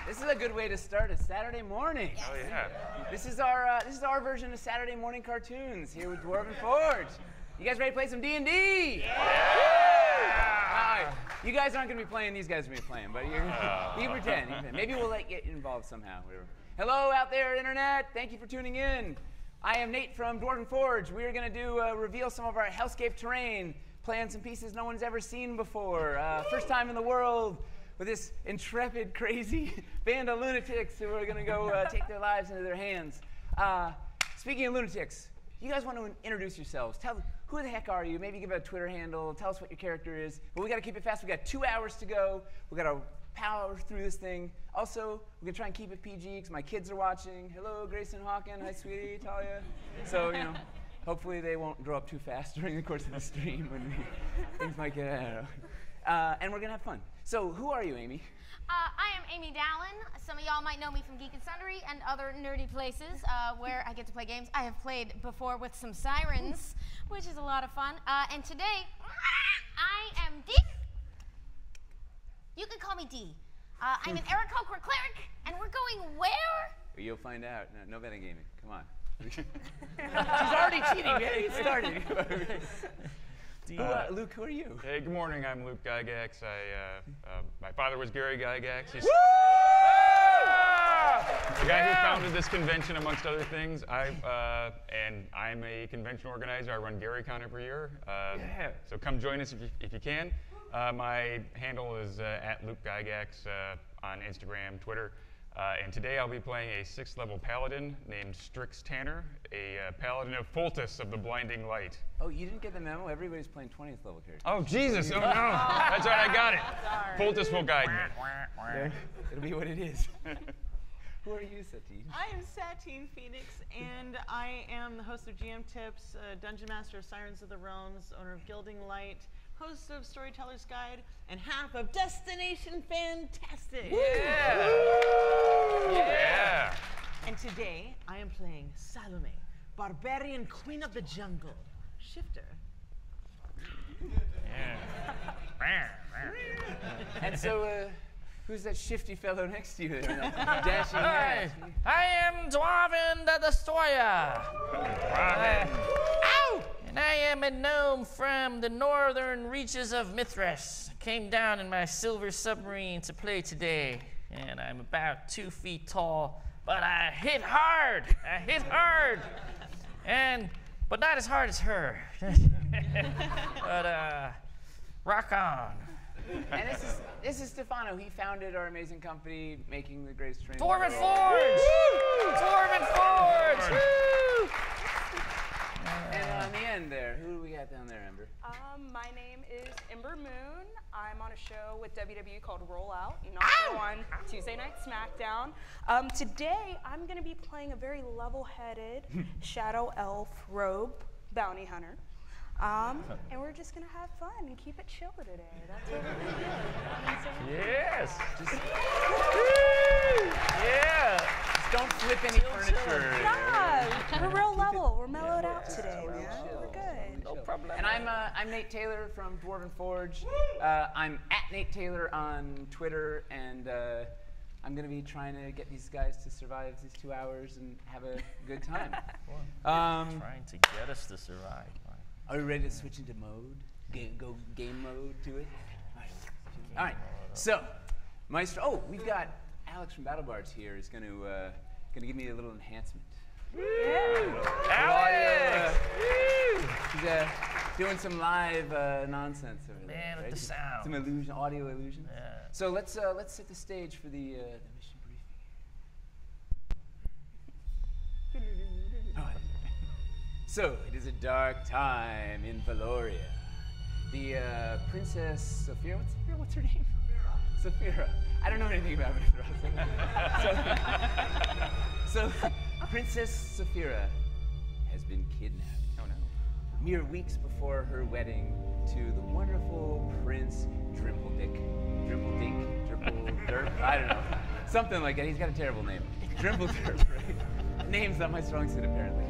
This is a good way to start a Saturday morning. Oh yeah. This is our version of Saturday morning cartoons here with Dwarven Forge. You guys ready to play some D&D? Yeah! You guys aren't going to be playing, these guys are going to be playing, but you can pretend. Maybe we'll get involved somehow. Whatever. Hello out there, Internet. Thank you for tuning in. I am Nate from Dwarven Forge. We are going to reveal some of our Hellscape terrain, playing some pieces no one's ever seen before. First time in the world with this intrepid, crazy band of lunatics who are going to go take their lives into their hands. Speaking of lunatics, you guys want to introduce yourselves. Tell who the heck are you? Maybe give a Twitter handle. Tell us what your character is. But we got to keep it fast. We got 2 hours to go. We got to power through this thing. Also, we're going to try and keep it PG because my kids are watching. Hello, Grayson Hawken. Hi, sweetie, Talia. So, hopefully they won't grow up too fast during the course of the stream when things might get, I don't know. And we're going to have fun. So, who are you, Amy? I am Amy Dallin. Some of y'all might know me from Geek and Sundry and other nerdy places where I get to play games. I have played before with some sirens, which is a lot of fun. And today, I am Dee. You can call me Dee. I'm an Aarakocra cleric, and we're going where? You'll find out. No betting gaming. Come on. She's already cheating. We haven't even started. Luke, who are you? Hey, good morning. I'm Luke Gygax. My father was Gary Gygax. He's the guy who founded this convention, amongst other things. And I'm a convention organizer. I run GaryCon every year. So come join us if you can. My handle is at Luke Gygax on Instagram, Twitter. And today I'll be playing a 6th level paladin named Strix Tanner, a paladin of Foltest of the Blinding Light. Oh, you didn't get the memo? Everybody's playing 20th level characters. Oh, Jesus. Oh, no. That's right. I got it. Foltest will guide me. It'll be what it is. Who are you, Satine? I am Satine Phoenix, and I am the host of GM Tips, Dungeon Master of Sirens of the Realms, owner of Gilding Light, host of Storyteller's Guide, and half of Destination Fantastic. Yeah! Yeah! And today, I am playing Salome, Barbarian Queen of the Jungle, Shifter. Yeah. And so, who's that shifty fellow next to you there? Dashing Hi, I am Dwarven the Destroyer. Ow! And I am a gnome from the northern reaches of Mithras. Came down in my silver submarine to play today. And I'm about 2 feet tall, but I hit hard. But not as hard as her. But rock on. And this is Stefano. He founded our amazing company, making the greatest train. Dwarven Forge! Dwarven Forge! Woo! And on the end there, who do we got down there, Ember? My name is Ember Moon. I'm on a show with WWE called Roll Out. You know, also on Tuesday Night SmackDown. Today, I'm going to be playing a very level-headed shadow elf rogue bounty hunter. And we're just going to have fun and keep it chill today. That's what we're going to do. Yes! Yeah! Just don't flip any furniture. Yeah, we're real level. We're mellowed out today, man. We're good. No problem. And I'm Nate Taylor from Dwarven Forge. I'm at Nate Taylor on Twitter, and I'm going to be trying to get these guys to survive these 2 hours and have a good time. Trying to get us to survive. Are we ready to switch into mode? Go game mode to it? All right. So, Maestro. Oh, we've got Alex from BattleBards here. Is going to give me a little enhancement. Alex! He's doing some live nonsense over there. Man, right? with the sound. Some illusion, audio illusions. Yeah. So let's set the stage for the mission briefing. Oh, so it is a dark time in Valoria. The Princess Saphira. What's her name? Saphira. I don't know anything about Mithras. So Princess Saphira has been kidnapped. Oh, no. Mere weeks before her wedding to the wonderful Prince Drimpledink. I don't know. Something like that. He's got a terrible name. Drimpledurp, right? Name's not my strong suit, apparently.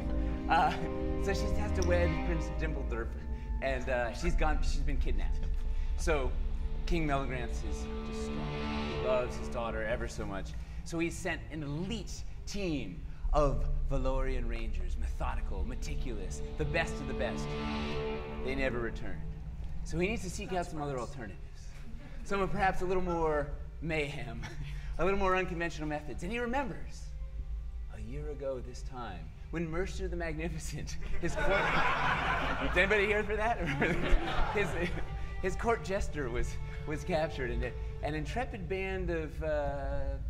So she has to wed Prince Drimpledurp, and she's been kidnapped. So King Melgrance is distraught. loves his daughter ever so much. So he sent an elite team of Valorian Rangers, methodical, meticulous, the best of the best. They never returned. So he needs to seek out some other alternatives. Some perhaps a little more mayhem, a little more unconventional methods. And he remembers a year ago this time when Mercer the Magnificent, his court... Is anybody here for that? his court jester was captured, and an intrepid band of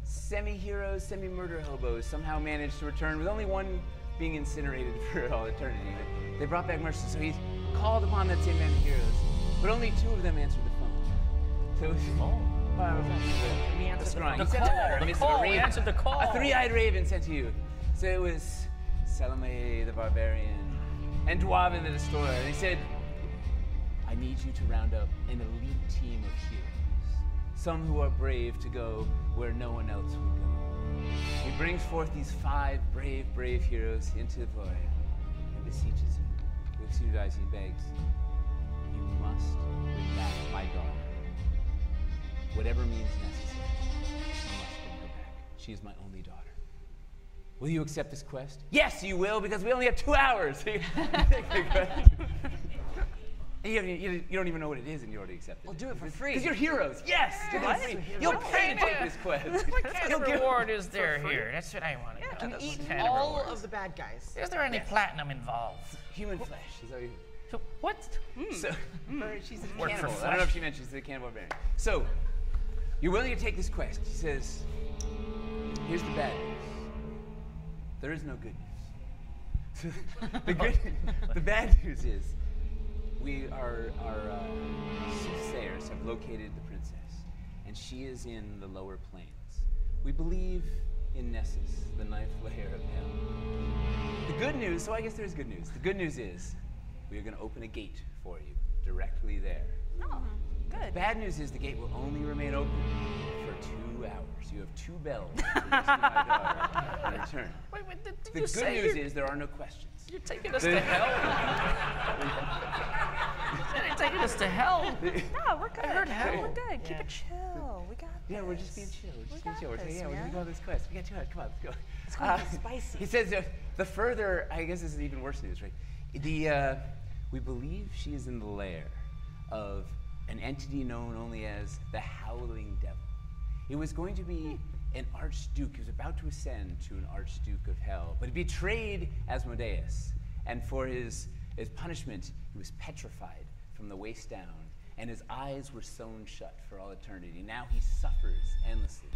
semi-heroes, semi-murder hobos somehow managed to return with only one being incinerated for all eternity. They brought back Mercer, so he called upon that same band of heroes, but only 2 of them answered the phone. So it was the scrying. He answered the call. A 3-eyed raven sent to you. So it was Salome the Barbarian and Dwarven the Destroyer. And he said, I need you to round up an elite team of heroes, some who are brave to go where no one else would go. He brings forth these 5 brave heroes into the void and beseeches him. Looks you guys, he begs, you must bring back my daughter. Whatever means necessary, you must bring her back. She is my only daughter. Will you accept this quest? Yes, you will, because we only have 2 hours. And you don't even know what it is, and you already accept it. We'll do it for free. Because you're heroes. Yes. You'll pay to take this quest. What kind of reward is there here? That's what I want to know. Can we eat Kind of all rewards. of the bad guys? Is there any platinum involved? Human flesh. Is that what you... So, what? So, she's a Work for cannibal. I flesh? don't know if she mentioned she's a cannibal barbarian. So, you're willing to take this quest. He says, here's the bad news. There is no good news. The bad news is, our soothsayers have located the princess, and she is in the lower planes. We believe in Nessus, the 9th layer of hell. The good news, so I guess there's good news. The good news is, we are going to open a gate for you, directly there. Oh, good. Bad news is the gate will only remain open for 2 hours. You have 2 bells to rescue my daughter in return. Wait, did The you good say news is there are no questions. you're taking us to hell? You're taking us to hell? No, we're good. I heard hell. We're good. Keep Yeah. it chill. We got this. Yeah, we're just being chill. We're just being got chill. We're this, saying, we're going to go on this quest. We got 2 hours. Come on, let's go. It's going to be spicy. He says the further, I guess this is even worse news, right? We believe she is in the lair of an entity known only as the Howling Devil. It was going to be an archduke. He was about to ascend to an archduke of hell, but he betrayed Asmodeus. And for his punishment, he was petrified from the waist down, and his eyes were sewn shut for all eternity. Now he suffers endlessly.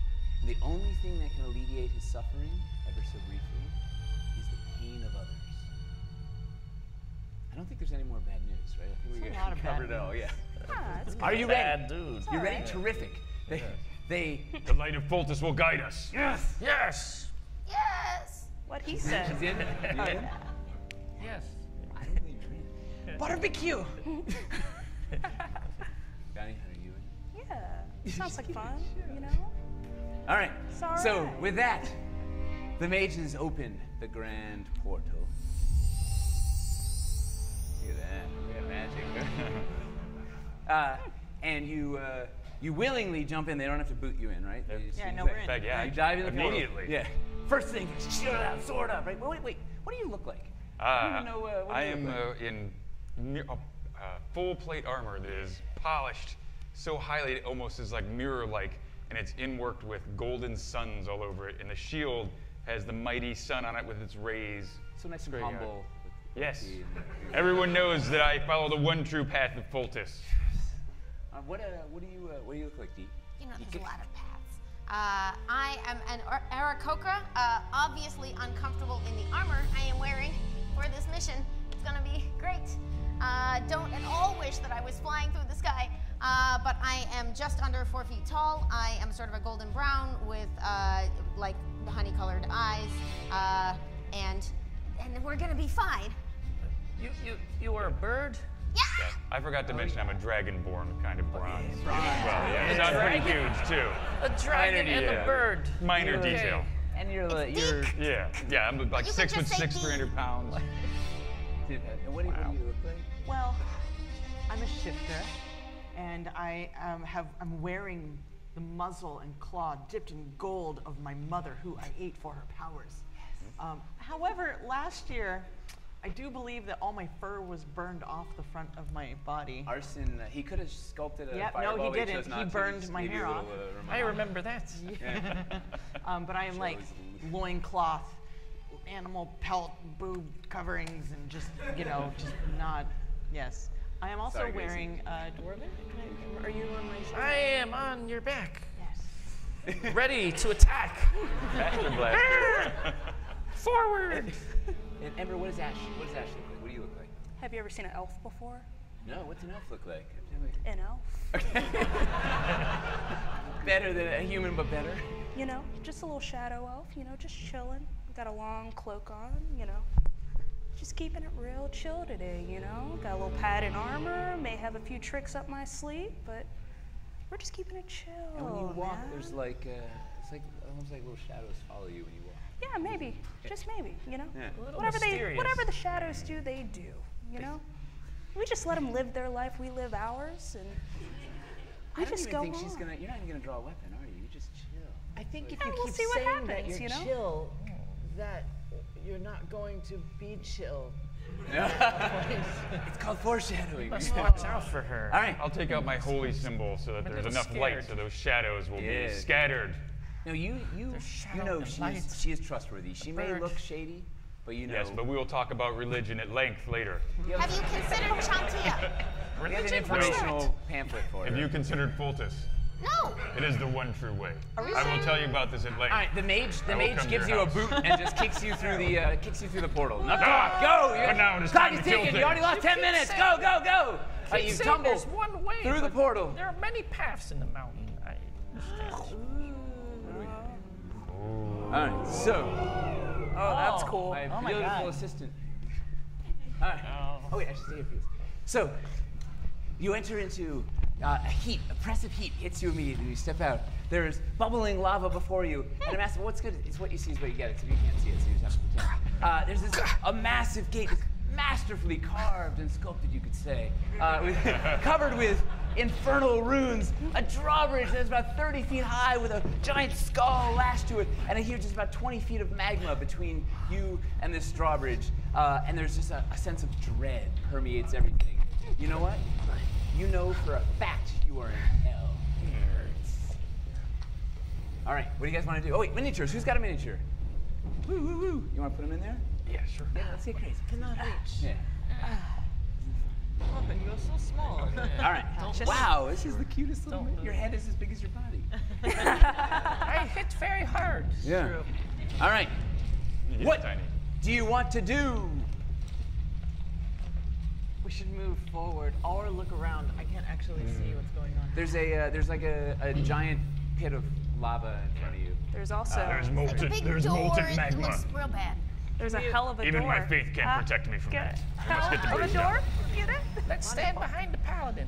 And the only thing that can alleviate his suffering, ever so briefly, is the pain of others. I don't think there's any more bad news, right? I think we a lot of bad covered it all, yeah. Ah, it's Are you ready? Bad dude. You ready? Terrific. They The light of Fultus will guide us. yes. Yes. Yes. what he said. She's in. You in? Yes. I don't believe you're in. Barbecue. Bounty hunter, you in? Yeah. Sounds like fun, you know? All right. It's all So right. with that, the mages open the grand portal. Look at that. We got magic. And you willingly jump in. They don't have to boot you in, right? Yeah. They just- Yeah, you no, just- we're in. Fact, yeah, You dive in the portal. immediately. Yeah. First thing, shield up, sword up, right? Wait. What do you look like? I don't even know, what do I you am look like? in full plate armor that is polished so highly it almost is like mirror-like, and it's inworked with golden suns all over it. And the shield has the mighty sun on it with its rays. So nice and Very good. humble. Yes. Everyone knows that I follow the one true path of Fultus. What do you look like, Dee? You know, there's a lot of paths. I am an Aarakocra, obviously uncomfortable in the armor I am wearing for this mission. It's gonna be great. Don't at all wish that I was flying through the sky, but I am just under 4 feet tall. I am sort of a golden brown with like honey-colored eyes, and we're gonna be fine. You are a bird? Yeah! I forgot to mention I'm a dragonborn kind of bronze. Well, yeah, it sounds pretty huge too. A dragon and detail. a bird. Minor Okay. detail. And you're Yeah, I'm like You could 6 foot just say 6, D. 300 pounds. and what do you look like? Well, I'm a shifter, and I'm wearing the muzzle and claw dipped in gold of my mother, who I ate for her powers. However, last year, I do believe that all my fur was burned off the front of my body. Arson, he could have sculpted a Yep, fireball. no, he but didn't. chose not He to. burned just my gave you hair a little, off. I remember that. But I am like loincloth, animal pelt, boob coverings, and just, just not, yes. I am also Sorry, Gracie. wearing Dwarven. Are you on my side? I am on your back, Yes. ready to attack. Master Blaster. Forward. And Ember, what does Ash look like? What do you look like? Have you ever seen an elf before? No, what's an elf look like? An elf? Better than a human, but better. You know, just a little shadow elf, just chilling. Got a long cloak on, Just keeping it real chill today, Got a little padded armor, may have a few tricks up my sleeve, but we're just keeping it chill. And when you walk, man. there's like, it's like almost like little shadows follow you when you walk. Yeah, maybe. Just maybe, Yeah. A little Whatever mysterious. whatever the shadows do, they do, We just let them live their life, we live ours, and I we don't just even go think on. you're not even gonna draw a weapon, are you? You just chill. I think if Yeah, you we'll keep see what saying that happens, you're chill, that you're not going to be chill. It's called foreshadowing. Must watch out for her. All right. I'll take out my holy symbol so that I'm a there's little enough light scared. so those shadows will Yeah. be scattered. No, you shadow know and light. she is trustworthy. She may Bird. look shady, but you know. Yes, but we will talk about religion at length later. Have you considered Chantia? we have an Religion? informational pamphlet for Have her. you considered Fultus? No. It is the one true way. Are we I will saying- tell you about this at length. All right, the mage I will come to gives your you a house. boot and just kicks you through the portal. Enough No! talk. Go. But now it is Clock time is to kill ticking. You already things. lost 10 minutes. Go, go, go. Keep You saying tumble there's one way, through the but portal. There are many paths in the mountain. I understand. All right, so Oh, that's cool. my Oh my beautiful God. assistant. All right. Oh wait, I should stay here for this. So you enter into heat, oppressive heat hits you immediately. You step out. There's bubbling lava before you, and I'm asking, what's good? It's what you see is what you get. Except you can't see it, so you just have to pretend. There's a massive gate, it's masterfully carved and sculpted, you could say, covered with infernal runes. A drawbridge that's about 30 feet high with a giant skull lashed to it, and I hear just about 20 feet of magma between you and this drawbridge. And there's just a sense of dread permeates everything. You know what? You know for a fact you are in hell. It hurts. All right, what do you guys want to do? Oh wait, miniatures. Who's got a miniature? Woo, woo, woo. You want to put them in there? Yeah, sure. Yeah, let's get crazy. Cannot reach. Yeah. Oh, and you're so small. All right. Just- Wow, this is the cutest little. Don't Your head is as big as your body. I hit very hard. Yeah. All right. You get What tiny. do you want to do? We should move forward or look around. I can't actually see what's going on. There's like a giant pit of lava in front of you. There's also There's It's a molten, big there's door. molten It magma. looks real bad. there's a hell of a Even door. my faith can't protect me from that. I must get the Hell of a bridge door. down. Get it? Let's stand behind the paladin.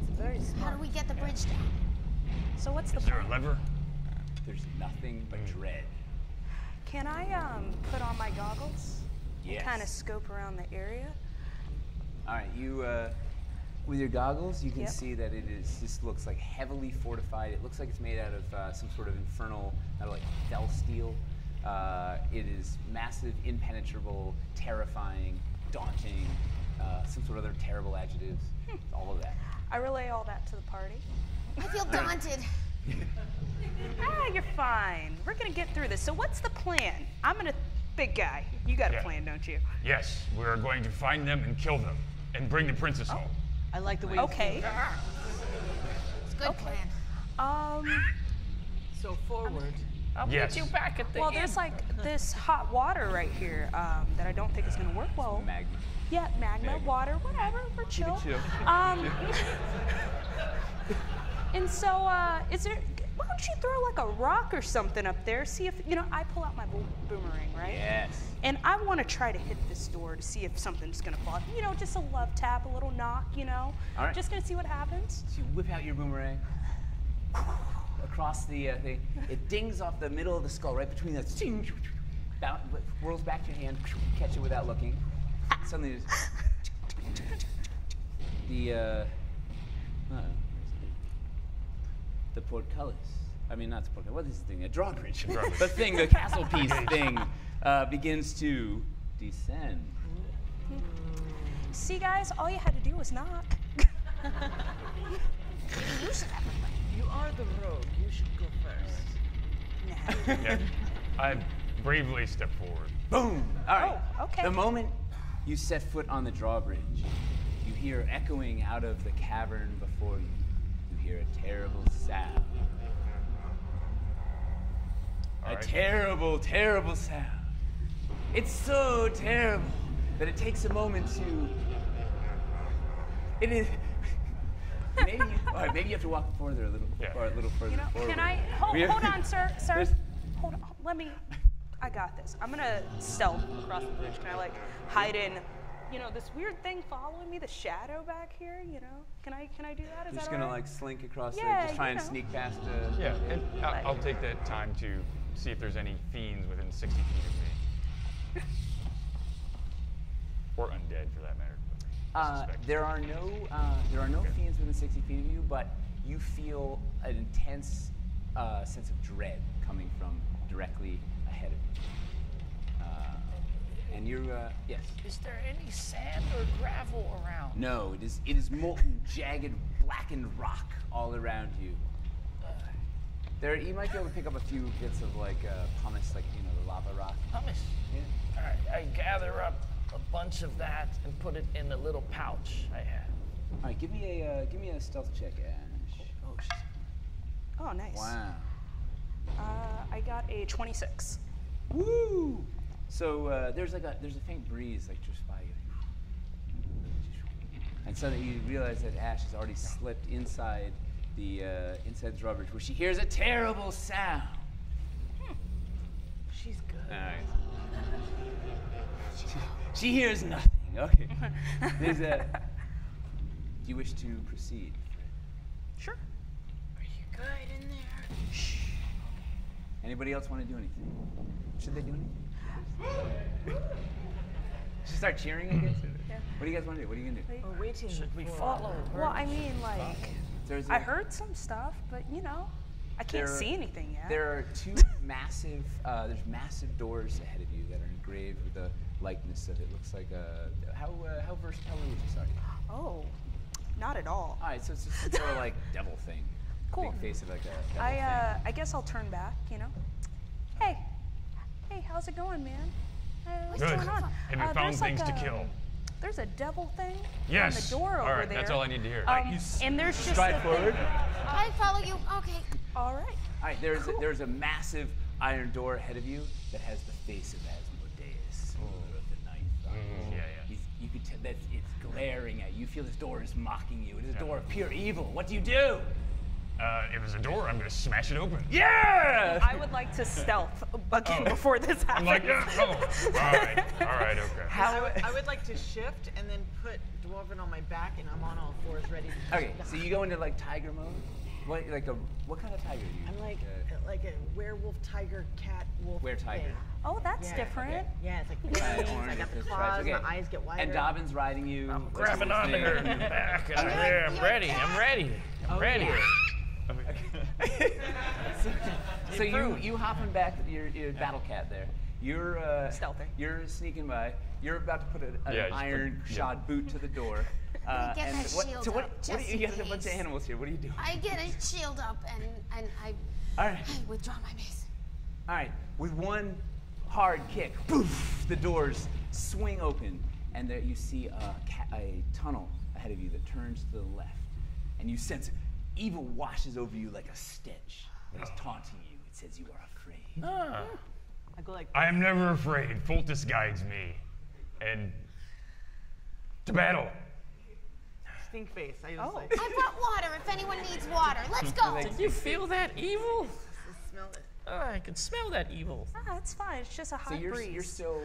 It's very How smart. do we get the bridge down? So what's the Is there a plan? lever? There's nothing but dread. Can I put on my goggles Yes. and kind of scope around the area? All right, you with your goggles, you can Yep. see that it is. This looks like heavily fortified. It looks like it's made out of some sort of infernal, metal, like fell steel. It is massive, impenetrable, terrifying, daunting. Some sort of other terrible adjectives. All of that. I relay all that to the party. I feel daunted. You're fine. We're gonna get through this. So what's the plan? I'm gonna big guy. You got a Yeah. plan, don't you? Yes, we are going to find them and kill them and bring the princess home. I like the way Okay. It's a good plan. So forward. I'll Yes. meet you back at the Well, inn. there's like this hot water right here that I don't think is gonna work well. Magma. Yeah, magma, water, whatever. We're chill. chill. And so, is there? Why don't you throw like a rock or something up there? See if I pull out my boomerang, right? Yes. And I want to try to hit this door to see if something's gonna fall. Just a love tap, a little knock. All right. Just gonna see what happens. So you whip out your boomerang across the thing. It dings off the middle of the skull, right between the whirls back to your hand, catch it without looking. Suddenly, the portcullis. I mean, not the portcullis. What is this thing? A drawbridge. Drawbridge. The thing, the castle piece thing, begins to descend. See, guys, all you had to do was knock. You are the rogue. You should go first. Yeah. I bravely step forward. Boom! All right. Oh, okay. The moment you set foot on the drawbridge, you hear echoing out of the cavern before you. You hear a terrible sound. All right. A terrible, terrible sound. It's so terrible that it takes a moment to. It is. Maybe you have to walk further a little, Yeah. or a little further forward. Can I hold on, sir? Sir, There's- hold on. Let me. I got this. I'm gonna stealth across the bridge. Can I like hide in, this weird thing following me, the shadow back here? Can I do that? Is You're that just all gonna right? like slink across there, Yeah, just try and you know. sneak past. Yeah, and I'll take that time to see if there's any fiends within 60 feet of me. Or undead, for that matter. I suspect. There are no fiends within 60 feet of you, but you feel an intense sense of dread coming from directly ahead of you. And you're yes. Is there any sand or gravel around? No, it is molten, jagged, blackened rock all around you. You might be able to pick up a few bits of like pumice, like the lava rock. Pumice. Yeah. All right, I gather up a bunch of that and put it in a little pouch I have. All right, give me a stealth check, Ash. Oh, she's Oh, nice. Wow. I got a 26. Woo! So there's a faint breeze like just by you, and suddenly you realize that Ash has already slipped inside the drawbridge, where she hears a terrible sound. She's good. All right. She hears nothing. Okay. There's a. Do you wish to proceed? Sure. Are you good in there? Shh. Anybody else want to do anything? Should they do anything? Should start cheering, I guess? Yeah. What do you guys want to do? What are you going to do? We're waiting. Should we for- follow her? Well, I mean, like, There's I heard some stuff, but I can't see anything yet. There are two massive, there's massive doors ahead of you that are engraved with the likeness of it. Looks like how versatile would you start? Oh, not at all. All right, so it's just some sort of like devil thing. Cool. Big face of like a devil thing. I guess I'll turn back. Hey, how's it going, man? What's Good. going on? Have you found There's things like to kill? There's a devil thing Yes. on the door All over right, there. that's all I need to hear. And there's just Stride a forward. thing. I follow you. Okay. All right. All right, there's a massive iron door ahead of you that has the face of Asmodeus, ruler of the ninth. Yeah. You could tell that it's glaring at you. You feel this door is mocking you. It is a door of pure evil. What do you do? If it's a door, I'm gonna smash it open. Yeah! I would like to stealth again before this happens. I'm like, yeah, all right, okay. I would like to shift and then put Dwarven on my back, and I'm on all fours, ready to. Okay, so you go into like tiger mode. What kind of tiger are you? I'm like a werewolf, tiger, cat, wolf. Were tiger. thing. Oh, that's different. okay. Yeah, it's like wings. I got the claws. Okay. My eyes get wider. And Dobbin's riding you. I'm grabbing onto her in the back. I'm ready. I'm ready. I'm ready. So you hopping back your battle cat there. You're Stealthing. You're sneaking by. You're about to put an just iron shod boot to the door. Get that and shield so what up, do just you in got a bunch of case. animals here. What do you do? I get a shield up and I All right. withdraw my mace. All right. With one hard kick, poof, the doors swing open, and there you see a tunnel ahead of you that turns to the left, and you sense evil washes over you like a stench that is taunting you. It says you are afraid. I go like. I am never afraid. Foltus guides me. And to battle. Stink face. I was Oh. like. I brought water if anyone needs water. Let's go. Did you feel that evil? Smell it. Oh, I can smell that evil. Ah, it's fine. It's just a hot So you're breeze. still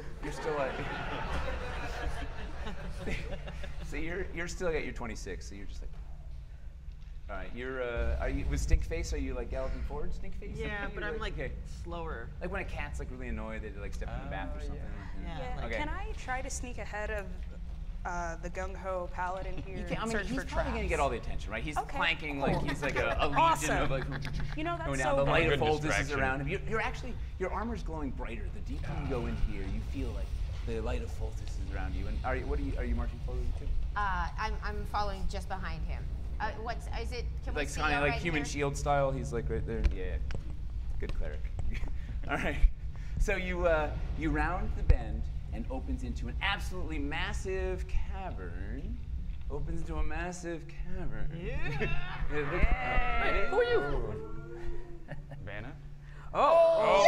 so you're still at your 26. So you're just like. All right, are you with stink face? Are you like galloping forward, stink face? Yeah, but I'm like slower. Like when a cat's like really annoyed, they like step in the bath or something. Yeah. Yeah. Okay. Can I try to sneak ahead of the gung-ho paladin here. I mean, search he's for probably going to get traps. all the attention, right? He's Okay, clanking cool. like he's like a legion Awesome. of like. You know, that's going so down. The light good of Foldus is distraction. around him. You're actually, your armor's glowing brighter. The deeper you go in here, you feel like the light of Foldus is around you. And are you marching forward to? I'm following just behind him. Is it? Can we Like see kind of like right human here? shield style. He's like right there. Yeah. Good cleric. All right. So you round the bend and opens into an absolutely massive cavern. Opens into a massive cavern. Yeah. Who are you? Vanna? Oh.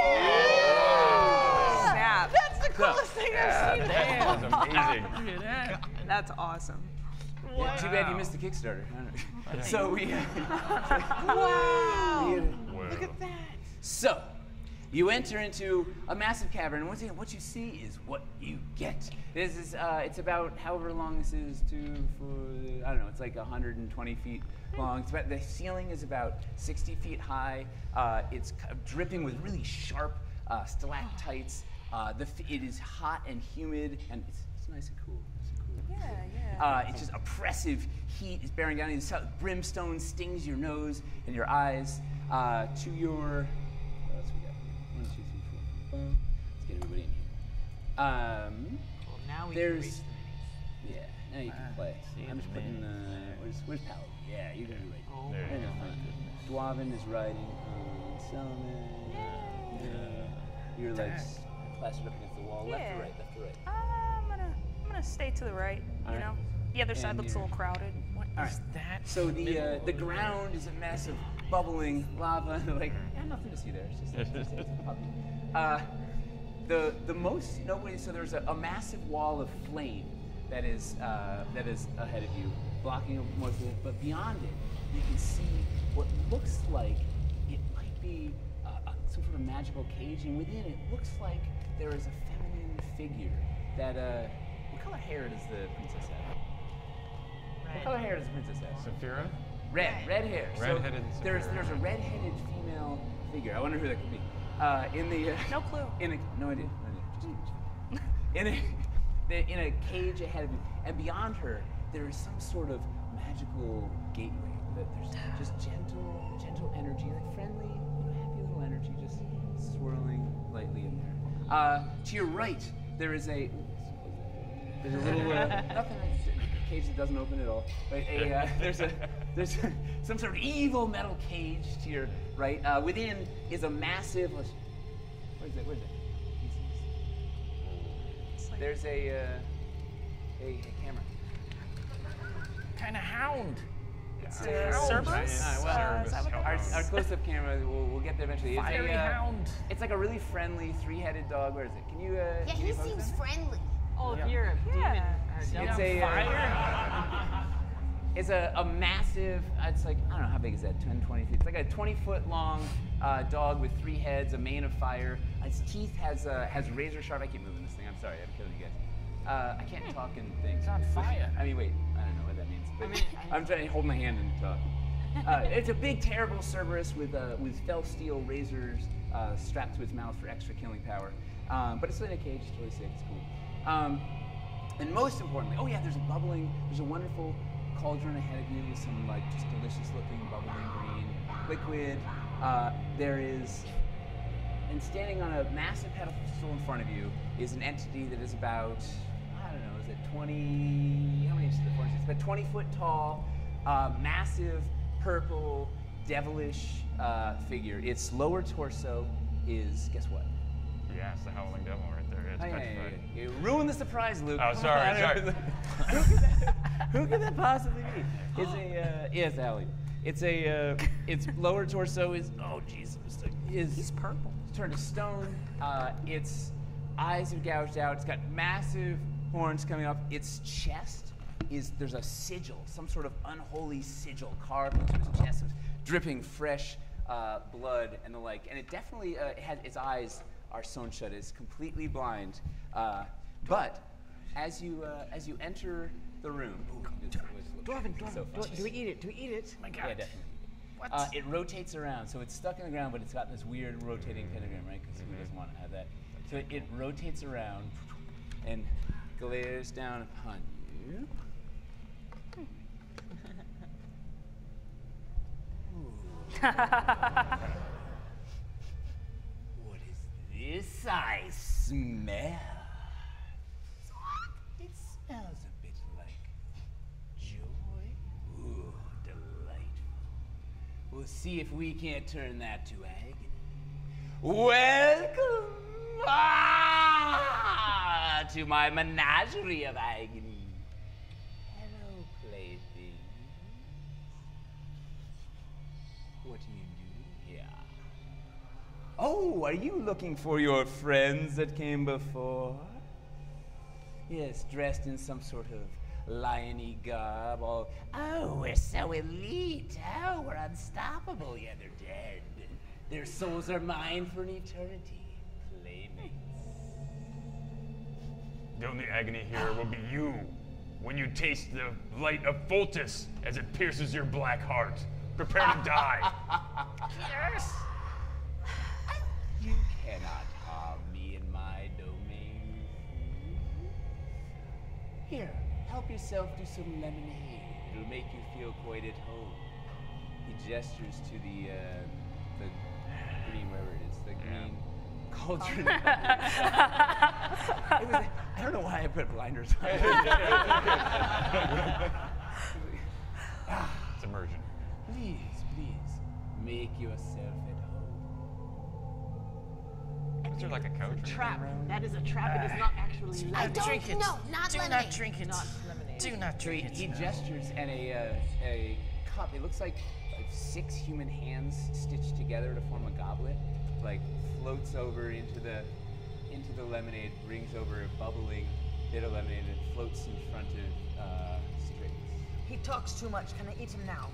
Snap. That's the coolest thing I've seen. That was amazing. Look at that. That's awesome. Yeah, too bad you missed the Kickstarter. So we. Wow. Whoa. Look at that. So, you enter into a massive cavern, and once again, what you see is what you get. This is, it's about however long this is I don't know, it's like 120 feet long. The ceiling is about 60 feet high. It's dripping with really sharp stalactites. It is hot and humid, and it's nice and cool. Yeah. It's just oppressive heat is bearing down. Brimstone stings your nose and your eyes. To your, what else we got here? 1, 2, 3, 4, 5. Let's get everybody in here. Well, now we can reach There's, yeah, now you can play. I'm just putting, where's Paladin? Yeah, you're gonna be right. There you go. Dwarven is riding on Salmon. Your legs plastered up against the wall. Left Yeah. to right, left to right. I'm gonna stay to the right. All You right. know, the other side And looks a little crowded. What All is right. that? So the ground is a mess of bubbling lava. Like, nothing to see there. It's just a puppy. The most noteworthy. So there's a massive wall of flame that is ahead of you, blocking most of it. But beyond it, you can see what looks like it might be some sort of magical cage, and within it looks like there is a feminine figure that. What color hair does the princess have? What color hair does the princess have? Saphira? Red hair. Red-headed So there's Saphira. a red-headed female figure. I wonder who that could be. In the No clue. no idea. Just in a cage ahead of you, and beyond her there is some sort of magical gateway. That there's just gentle energy, like friendly, happy little energy, just swirling lightly in there. To your right there's a little nothing. Cage that doesn't open at all. But there's some sort of evil metal cage to your right. Within is a massive. Where's it? There's a camera. Kind of hound. It's Hound. Cerberus. Nice. Is that what that is? Our close-up camera. We'll get there eventually. It's Fiery hound. It's like a really friendly three-headed dog. Where is it? Can you? Yeah, can he you post seems that? friendly. Oh, if you're a demon. Yeah. It's it's a massive, it's like, I don't know, how big is that, 10, 20 feet? It's like a 20-foot long dog with 3 heads, a mane of fire. Its teeth has razor sharp, I keep moving this thing, I'm sorry, I'm killing you guys. I can't talk in things. It's on fire. I mean, wait, I don't know what that means. But I'm trying to hold my hand and talk. It's a big, terrible Cerberus with fell steel razors strapped to its mouth for extra killing power. But it's in a cage, it's really safe, it's cool. And most importantly, there's a wonderful cauldron ahead of you with some like just delicious looking bubbling green liquid. There is, and standing on a massive pedestal in front of you is an entity that is about, I don't know, is it 20, how many inches is it? It's about 20 foot tall, massive, purple, devilish figure. Its lower torso is, guess what? Yeah, it's the Howling Devil right there. It's petrified. You ruined the surprise, Luke. Oh, sorry. Who could that possibly be? It's it's Allie. Its lower torso is, oh Jesus, He's purple. turned to stone. Its eyes are gouged out. It's got massive horns coming up. Its chest there's a sigil, some sort of unholy sigil carved into its chest, of dripping fresh blood and the like. And it definitely its eyes are sewn shut. It's completely blind. But as you enter the room, Dwarven, so fun. do we eat it? Do we eat it? My God. Yeah, definitely. What? It rotates around, so it's stuck in the ground, but it's got this weird rotating pentagram, right? Because who doesn't want to have that? So it rotates around and glares down upon What is this I smell? It smells a bit like joy. Ooh, delightful. We'll see if we can't turn that to agony. Welcome to my menagerie of agony. Hello, plaything. What do you do here? Oh, are you looking for your friends that came before? Yes, dressed in some sort of lion-y garb, all, oh, we're so elite, oh, we're unstoppable, yeah, they're dead. Their souls are mine for an eternity. Playmates. The only agony here will be you, when you taste the light of Fultus as it pierces your black heart. Prepare to die. Yes. You cannot harm me in my domain. Here, help yourself to some lemonade. It'll make you feel quite at home. He gestures to the green, wherever it is, the green cauldron. I don't know why I put blinders on. It's immersion. Please, make yourself at home. Is there like a couch? It's a trap. That is a trap. It is not actually Do lemonade. not drink it. No, not Do lemonade. not drink it. Not lemonade. Do not drink it. He gestures, and a cup. It looks like 6 human hands stitched together to form a goblet, like floats over into the lemonade, brings over a bubbling bit of lemonade, and floats in front of Strix. He talks too much. Can I eat him now?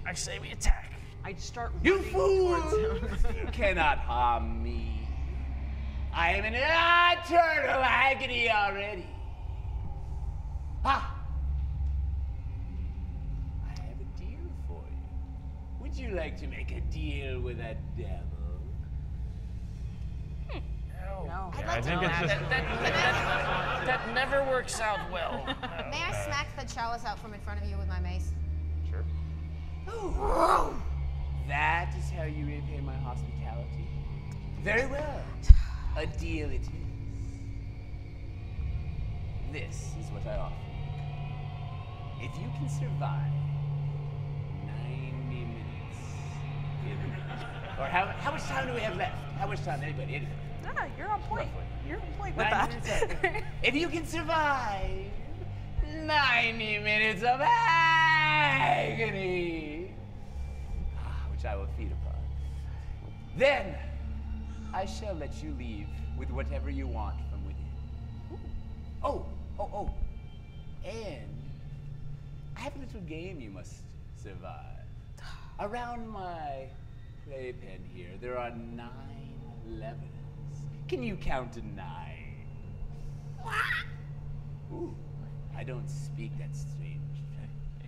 I say we attack. I start You running fool! towards him. You cannot harm me. I am in eternal agony already. Ha! I have a deal for you. Would you like to make a deal with a devil? No. I'd I like to think it's just. That never works out well. May I smack the chalice out from in front of you with my mace? Sure. Oh, that is how you repay my hospitality. Very well. A deal it is. This is what I offer. If you can survive 90 minutes, or how much time do we have left? How much time? Anybody? Ah, you're on point. You're on point with 90 minutes that. left. If you can survive 90 minutes of agony, which I will feed upon, then I shall let you leave with whatever you want from within. Oh, and I have a little game you must survive. Around my playpen here, there are 9 levers. Can you count to 9? Ooh, I don't speak that strange.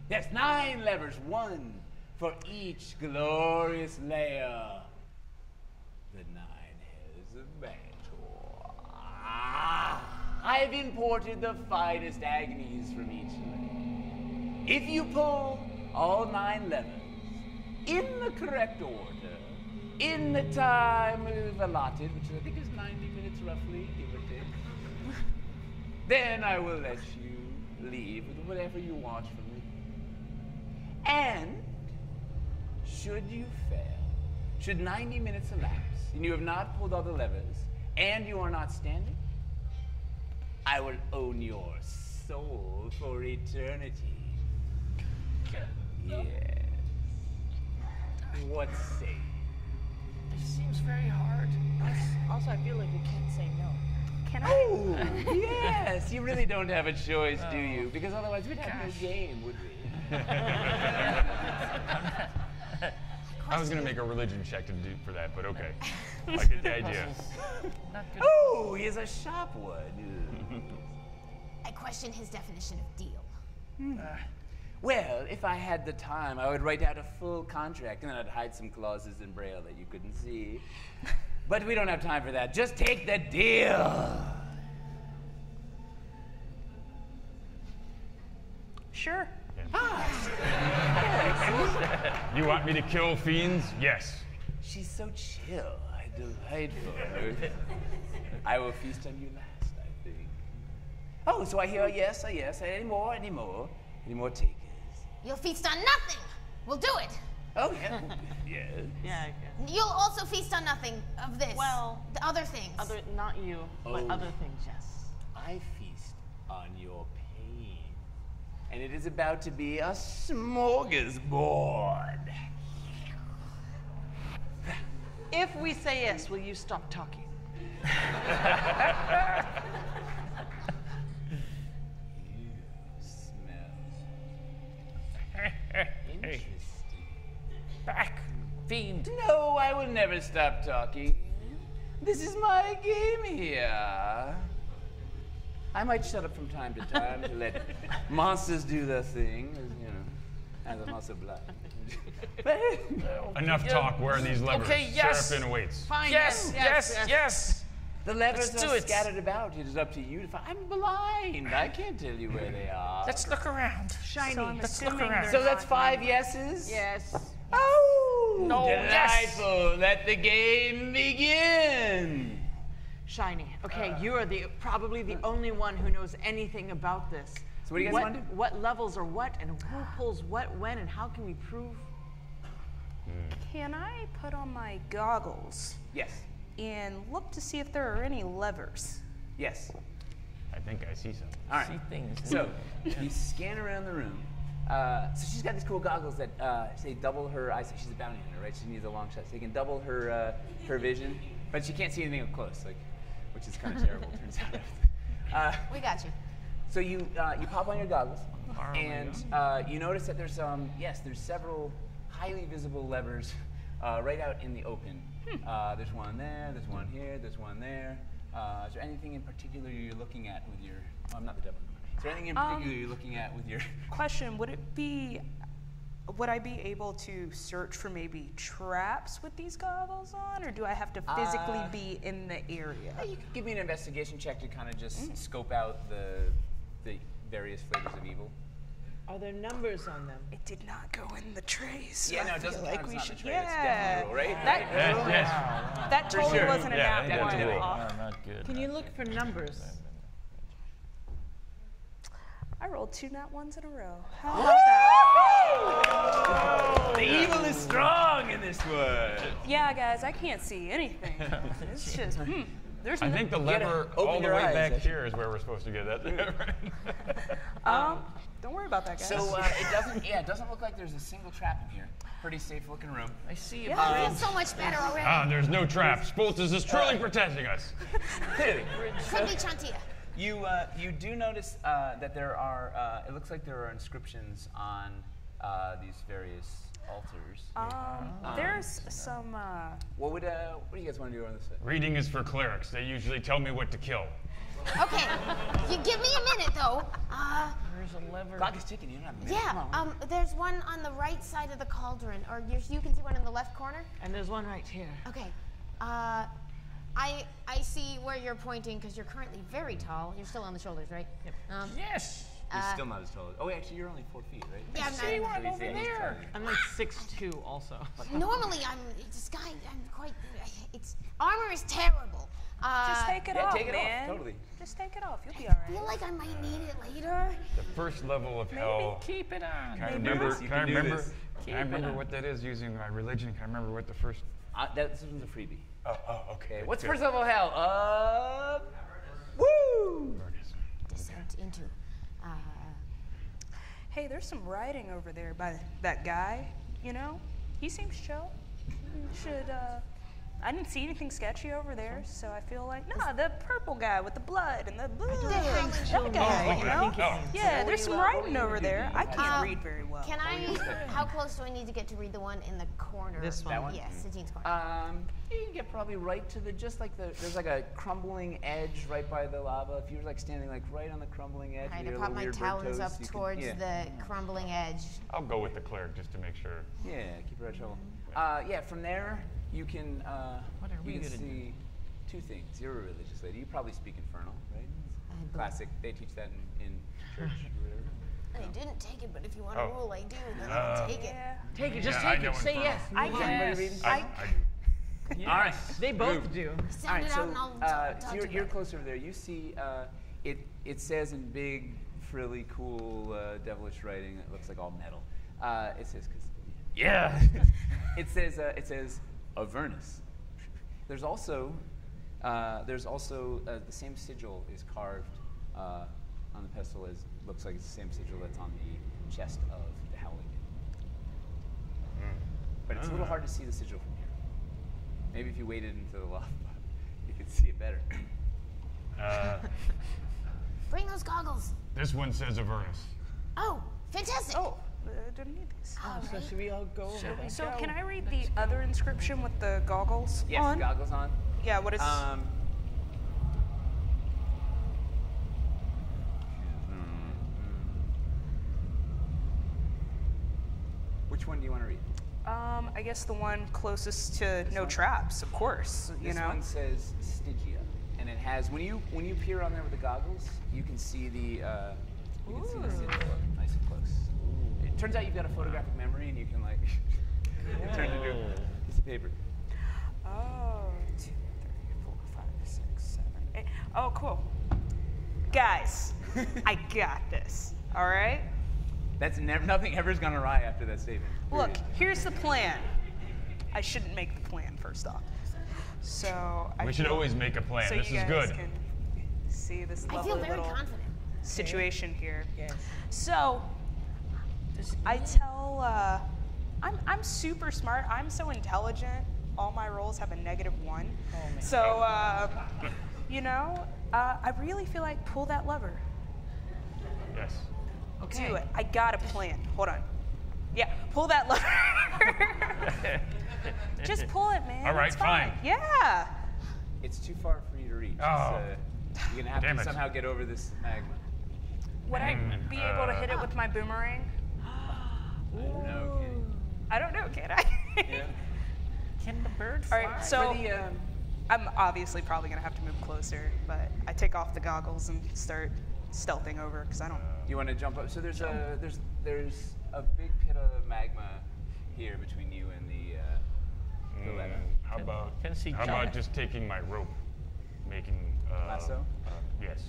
There's 9 levers, 1 for each glorious layer. The 9 hells of battle. I have imported the finest agonies from each layer. If you pull all 9 levers in the correct order, in the time we've allotted, which I think is 90 minutes roughly, give or take, then I will let you leave with whatever you want from me. And should you fail, should 90 minutes elapse, and you have not pulled all the levers, and you are not standing, I will own your soul for eternity. Yes. What say you? It seems very hard. Also, I feel like we can't say no. Can I? Oh, yes. You really don't have a choice, do you? Because otherwise we'd have no game, would we? I was gonna make a religion check to do for that, but okay. I get the idea. Not good. Oh, he is a sharp one. I question his definition of deal. Well, if I had the time, I would write out a full contract, and then I'd hide some clauses in Braille that you couldn't see. But we don't have time for that. Just take the deal. Sure. You want me to kill fiends? Yes. She's so chill. Delightful. I will feast on you last, I think. Oh, so I hear a yes, a yes. Any more takers? You'll feast on nothing. We'll do it. Oh, yeah. Yes. Yeah. You'll also feast on nothing of this. Well, the other things. Not you, but Oh. other things, yes. I feast on your pain. And it is about to be a smorgasbord. If we say yes, will you stop talking? You smell interesting. Back, fiend. No, I will never stop talking. This is my game here. I might shut up from time to time to let monsters do their thing, you know, as I'm also blind. Enough talk. Where are these levers? Okay, yes. Seraphine awaits. Fine. Yes, yes. The levers Let's do are it. scattered about. It is up to you to find. I'm blind. I can't tell you where they are. Let's look around. Shiny. So I'm Let's look assuming around. they're So that's not 5 yeses? Yes. Oh! No, yes. Delightful. Let the game begin. Shiny. Okay, you are probably the only one who knows anything about this. So what do you guys want to do? What levels are what, and who pulls what when, and how can we prove? Can I put on my goggles Yes. and look to see if there are any levers? Yes. I think I see something. All right. See things. So you scan around the room. So she's got these cool goggles that say double her eyesight. She's a bounty hunter, right? She needs a long shot, so they can double her her vision, but she can't see anything up close, like, which is kind of terrible. Turns out. We got you. So you pop on your goggles, and you notice that there's there's several highly visible levers right out in the open. There's one there, there's one here, there's one there. Is there anything in particular you're looking at with your? Oh, I'm not the devil. Is there anything in particular you're looking at with your? Question, would I be able to search for maybe traps with these goggles on, or do I have to physically be in the area? You could give me an investigation check to kind of just scope out the various flavors of evil. Are there numbers on them? It did not go in the trays. So Yeah, no, I it doesn't feel count. like It's we not should. the tray. It's definitely a rule, right? That, Yes. that For totally sure. wasn't a Yeah, I nat think that's a one. rule. Oh, not good. Can you look for numbers? I rolled 2 nat ones in a row. How about that? The evil is strong in this one. Yeah, guys, I can't see anything. It's just, there's I think the lever open all the your way eyes, back actually. here is where we're supposed to get that. don't worry about that, guys. So it doesn't look like there's a single trap in here. Pretty safe looking room. I see a I bridge. feel so much better already. There's no traps. Boltus is truly protecting us. Clearly. Could be Chantia. You do notice that there are. It looks like there are inscriptions on these various altars. There's some, What do you guys want to do on this side? Reading is for clerics. They usually tell me what to kill. Okay, you give me a minute though. There's a lever. Clock is ticking. You don't have a minute. Come Yeah, on. there's one on the right side of the cauldron, or you can see one in the left corner. And there's one right here. Okay, I see where you're pointing because you're currently very tall. You're still on the shoulders, right? Yep. Yes. You're still not as tall. Oh, actually, you're only 4 feet, right? Yeah, I'm See not. one over there. I'm like 6'2" also. Normally, this guy. I'm quite. Armor is terrible. just take it yeah, off, take it off, man. totally. Just take it off. You'll be I all feel right. like I might need it later. The first level of hell. Keep it on. Can I Maybe remember? this, you Can I can do remember? this. Can I remember what that is using my religion? Can I remember what the first? This one's a freebie. Oh, okay. Okay, what's good. first level of hell? Woo! Descent into. Hey, there's some writing over there by that guy. You know, he seems chill. Should I didn't see anything sketchy over there, so I feel like the purple guy with the blood and the that guy. You know? Yeah, there's some writing over there. I can't read very well. Can I? How close do I need to get to read the one in the corner? This one? That one? Yes, Satine's corner. You can get probably right to there's like a crumbling edge right by the lava. If you're like standing like right on the crumbling edge, All right, with I your pop little my weird bird talons toes, up you can- towards yeah. the crumbling edge. I'll go with the cleric just to make sure. Yeah, keep her out of trouble. Yeah, from there you can What are we you can gonna do? see 2 things. You're a religious lady. You probably speak Infernal, right? Classic. They teach that in church or whatever. I didn't take it, but if you want to rule I do, then I'll take it. Take it. Just Yeah, I take know it. Say Infernal. yes. I Move can. on. Yes. I do. All right. They both do. All Send right, it so out and I'll talk to you're you. close over there. You see, it says in big, frilly, cool, devilish writing. It looks like all metal. It says, it says Avernus. There's also the same sigil is carved on the pedestal as looks like it's the same sigil that's on the chest of the Howling. But it's a little hard to see the sigil from here. Maybe if you waited into the lava, you could see it better. Bring those goggles. This one says Avernus. Oh, fantastic. Oh, don't need these. So should we all go over there? So can I read the other inscription with the goggles Yes, on? goggles on. Yeah, what is... Which one do you want to read? I guess the one closest to no one? traps, of course, you This know. one says Stygia, and it has when you peer on there with the goggles, you can see the sigil nice and close. It turns out you've got a photographic memory, and you can like turn it into a piece of paper. Oh, 2, 3, 4, 5, 6, 7, 8. Oh, cool. Guys, I got this, all right? That's nothing ever's gone awry after that statement. Look, here's the plan. I shouldn't make the plan, first off. So We should always make a plan. So This you is guys good. can see this I lovely feel very little confident. situation here. Yes. So I tell, I'm super smart. I'm so intelligent. All my rolls have a -1. So, you know, I really feel like pull that lever. Yes. Okay. Do it. I got a plan. Hold on. Yeah, pull that lever. Just pull it, man. All right, It's fine. fine. Yeah. It's too far for you to reach. Oh. You're gonna have Damn to it. somehow get over this magma. Would I be able to hit it with my boomerang? I don't know, Kenny. I don't know, can I? Yeah. Can the bird All fly? right, so For the, I'm obviously probably gonna have to move closer, but I take off the goggles and start stealthing over because I don't. you want to jump up? So there's a big pit of magma here between you and the ladder. How about can she how jump? about just taking my rope, making Lasso? Yes.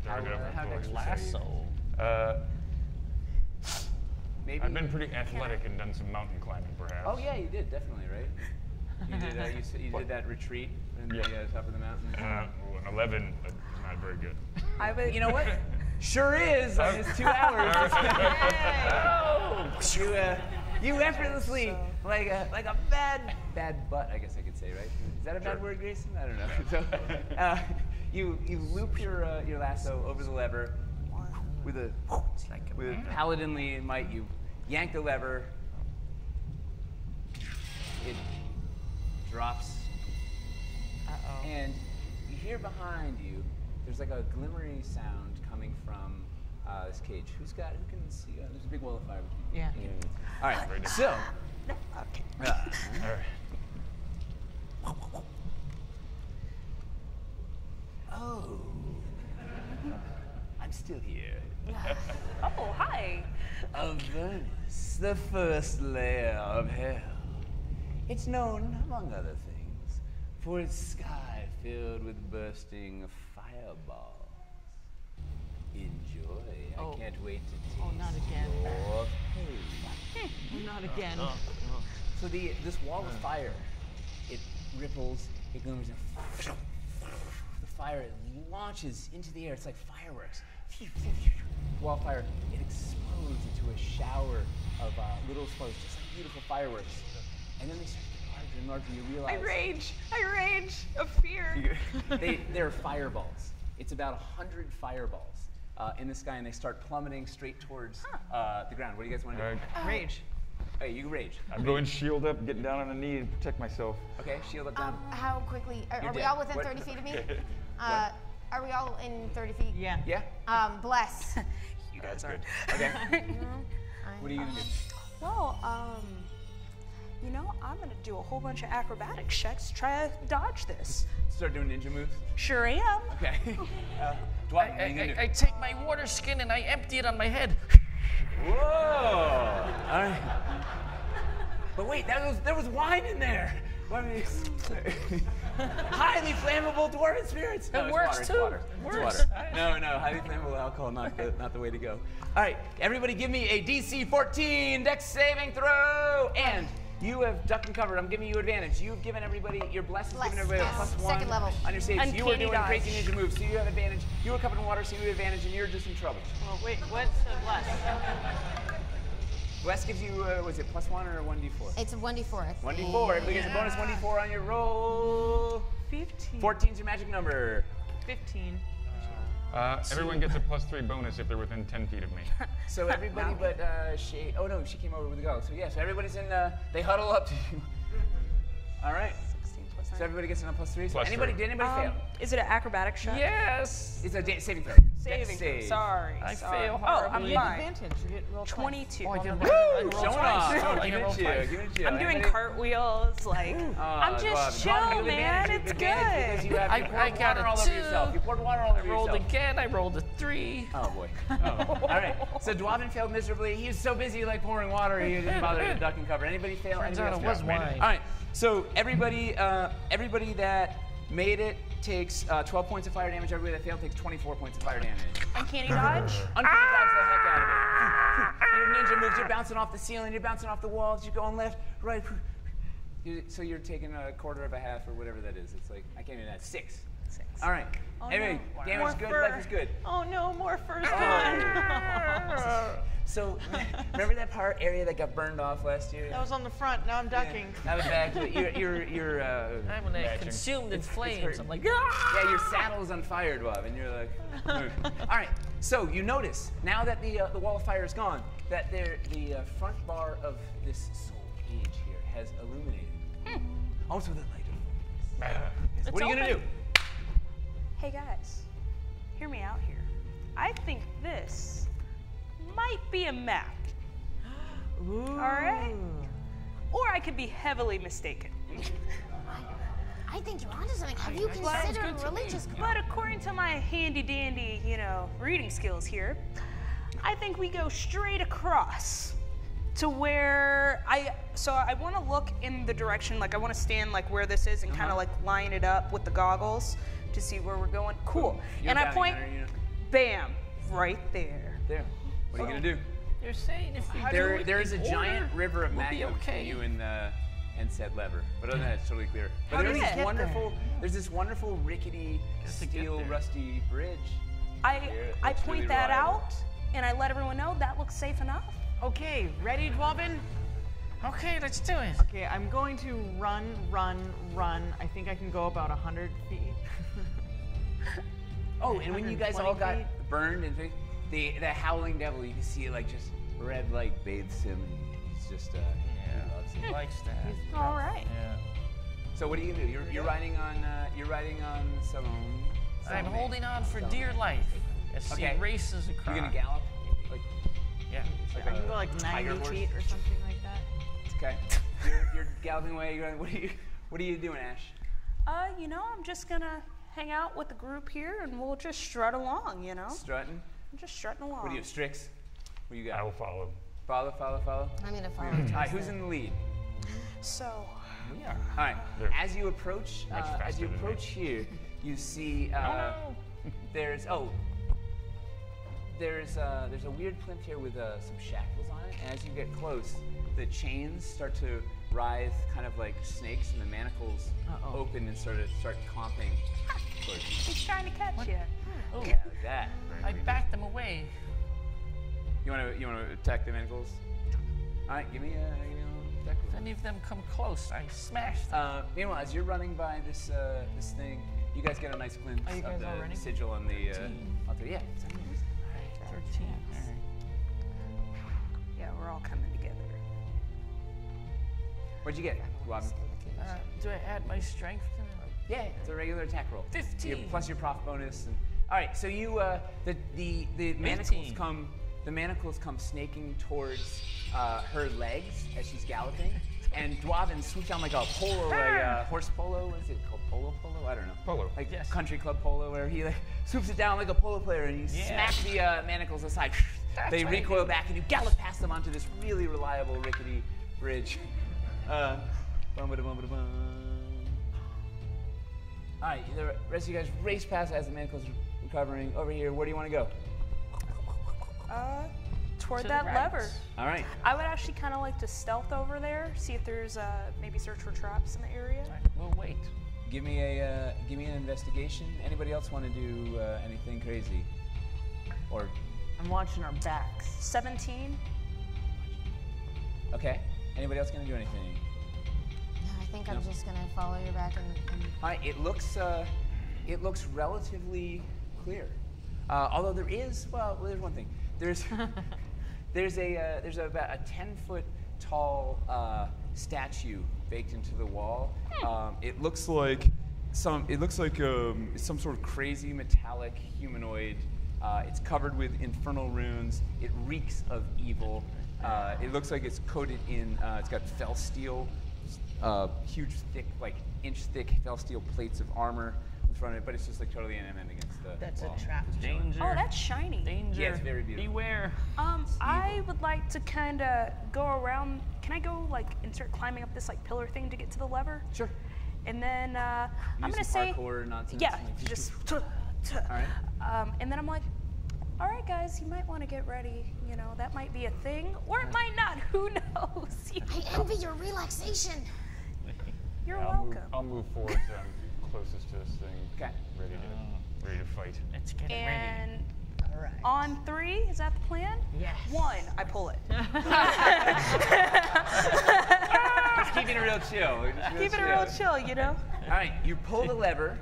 How dexterous are you? Lasso. Maybe. I've been pretty athletic and done some mountain climbing, perhaps. Oh yeah, you did definitely, right? You did. You did that retreat in the top of the mountain. Well, an 11, but not very good. I would. You know what? Sure is on his 2 hours. You effortlessly, like a bad butt, I guess I could say, right? Is that a bad word, Grayson? I don't know. So, you loop your lasso over the lever with a paladinly might. You yank the lever. It drops, and you hear behind you. There's like a glimmering sound coming from this cage. Who can see? There's a big wall of fire between you. Yeah. All right. So. Okay. All right. Oh. I'm still here. Oh, hi. Avernus, the first layer of hell. It's known, among other things, for its sky filled with bursting fireballs. Enjoy. I can't wait to taste not again. your pain. Not again. So this wall of fire, it ripples, it glimmers, and the fire launches into the air. It's like fireworks. Wildfire, it explodes into a shower of little explosions, just like beautiful fireworks. And then they start to get larger and larger, and you realize... I rage of fear. They're fireballs. It's about 100 fireballs in the sky, and they start plummeting straight towards the ground. What do you guys want to do? Rage. Hey, you rage. I'm going shield up, getting down on a knee and protect myself. Okay, shield up down. How quickly? Are we dead. all within What? 30 feet of me? Are we all in 30 feet? Yeah. Yeah? Bless. You guys are. Okay. What are you going to do? Well, you know, I'm gonna do a whole bunch of acrobatics checks to try to dodge this. Start doing ninja moves? Sure am. Okay. Dwarven, what are you gonna do? I take my water skin and I empty it on my head. Whoa! All right. But wait, there was wine in there. What are these? Highly flammable dwarven spirits. No, It it's works water, it's too. water. It It's works. water. No, highly flammable alcohol, not the way to go. All right, everybody, give me a DC 14 Dex saving throw, and you have ducked and covered. I'm giving you advantage. You've given everybody your bless is giving everybody a Yes. +1 Second level. on your saves. You were Uncanny doing dodge. crazy ninja moves, so you have advantage. You were covered in water, so you have advantage, and you're just in trouble. Well, wait, what's the bless? Bless gives you, was it +1 or 1d4? It's a 1d4. 1d4. Everybody gets a bonus 1d4 on your roll. 15. 14's your magic number. 15. Everyone gets a +3 bonus if they're within 10 feet of me. So everybody but Shay. Oh no, she came over with the go. So yeah, so everybody's in. They huddle up to you. All right. 16 plus So 9. everybody gets a +3. So +3. did anybody fail? Is it an acrobatic shot? Yes. It's a saving throw. Saving Dex throw. save. Sorry. I sorry. fail Oh, I'm horribly. fine. Advantage. You get roll 22. Oh, I can Woo! roll Showing twice. off. I Give can it roll to you. twice. Give it to you. I'm doing Anybody- cartwheels. Like, I'm Dwarven. just Dwarven, chill, you have man. advantage, you It's have advantage because good. you have- I you poured got water a all over 2. yourself. You poured water all over I rolled yourself. again. I rolled a 3. Oh boy. Oh. All right. So Dwarven failed miserably. He was so busy like pouring water, he didn't bother to duck and cover. Anybody fail? Turns Anybody out else it fail? was wine. All right. So everybody that made it takes 12 points of fire damage. Everybody that failed takes 24 points of fire damage. Uncanny dodge. Uncanny dodge the heck out of it. Your ninja moves. You're bouncing off the ceiling. You're bouncing off the walls. You're going left, right. So you're taking a quarter of a half or whatever that is. It's like I can't even add 6. All right. Oh, Anyway, no. damage More is good. fur. Life is good. Oh no, more first Oh. So remember that area that got burned off last year? That was on the front. Now I'm ducking. That was bad. You're I'm gonna Matching. consumed in flames. hurt. I'm like, yeah, your saddle's on fire, Dwarf, and you're like, all right. So you notice now that the wall of fire is gone, that the front bar of this soul cage here has illuminated, almost with a light of focus. Yes. What are you gonna do? Hey guys, hear me out here. I think this might be a map. All right? Or I could be heavily mistaken. I think you're onto something. Have you considered religious? But according to my handy dandy, reading skills here, I think we go straight across to where I want to look in the direction, like I want to stand like where this is and kind of like line it up with the goggles to see where we're going. Cool. You're And I bounty point, hunter, you know. bam, right there. There. What are you gonna do? You're saying if we do it There is a in giant order, river of we'll be magma okay. between you and said lever. But other than that, it's totally clear. But How there's did this it get wonderful, there's this wonderful rickety Just to get steel there. rusty bridge. I It's point really that reliable. out and I let everyone know that looks safe enough. Okay, ready, Dwarven? Okay, let's do it. Okay, I'm going to run. I think I can go about 100 feet. Oh, and when you guys all 120 got feet. burned and the howling devil, you can see like just red light bathes him, and he's just he loves it. He likes that. All right. Yeah. So what are you gonna do? You're riding on Salome. I'm holding on for dear life as Okay. she races across. You're gonna gallop. Like, Yeah. like I can go like tiger 90 horse? feet or something like that. Okay. You're galloping away. You're going, what are you doing, Ash? I'm just gonna hang out with the group here and we'll just strut along, Strutting. I'm just strutting along. What do you have? Strix? What do you got? I will follow. Follow. I'm gonna follow. All right, who's in the lead? So, We are. All right. They're As you approach, much faster than me. here, you see there's a weird plinth here with some shackles on it. And as you get close, the chains start to writhe, kind of like snakes, and the manacles open and start comping towards you. he's trying to catch you. Oh, Yeah, like that. I backed them away. You want to attack the manacles? All right, give me a attack If roll. any of them come close, I smash them. Meanwhile, as you're running by this thing, you guys get a nice glimpse Are you of guys the all running? sigil on the. 13. Yeah. it's on yours. All right, 13. All right. Yeah, we're all coming together. What'd you get, Robin? Do I add my strength to it? Yeah, it's a regular attack roll. 15. Plus your prof bonus. And, all right, so you the manacles 15. come snaking towards her legs as she's galloping, and Dwarven swoops down like a polo, like horse polo. What is it called? Polo? I don't know. Polo. Like country club polo, where he like swoops it down like a polo player, and you smack the manacles aside. They recoil back, and you gallop past them onto this really reliable rickety bridge. All right, the rest of you guys race past as the manacles are recovering. Over here, where do you want to go? Toward To that the right. lever. All right. I would actually kind of like to stealth over there, see if there's maybe search for traps in the area. We'll wait. Give me an investigation. Anybody else want to do anything crazy? Or I'm watching our backs. 17. okay. Anybody else gonna do anything? No, I think I'm just gonna follow your back and All right. It looks relatively clear. Although there's one thing. There's about a 10-foot tall statue baked into the wall. It looks like some sort of crazy metallic humanoid. It's covered with infernal runes. It reeks of evil. It looks like it's coated in. It's got fel steel, huge, thick, like inch-thick fel steel plates of armor in front of it. But it's just like totally animated against the That's wall. a trap. Danger. Oh, that's shiny. Danger. Yeah, it's very beautiful. Beware. I would like to kind of go around. Can I go like and start climbing up this like pillar thing to get to the lever? Sure. And then I'm Use gonna some say, parkour nonsense. yeah, Like, just. All right. And then I'm like, all right, guys, you might want to get ready. You know, that might be a thing, or it might not. Who knows? You I know? envy your relaxation. You're I'll welcome. I'll move forward so I'm closest to this thing. Okay. Ready to fight. Let's get ready. And All right. on 3, is that the plan? Yes. 1, I pull it. Just keeping it real chill. Keep it real chill, you know. All right, you pull the lever.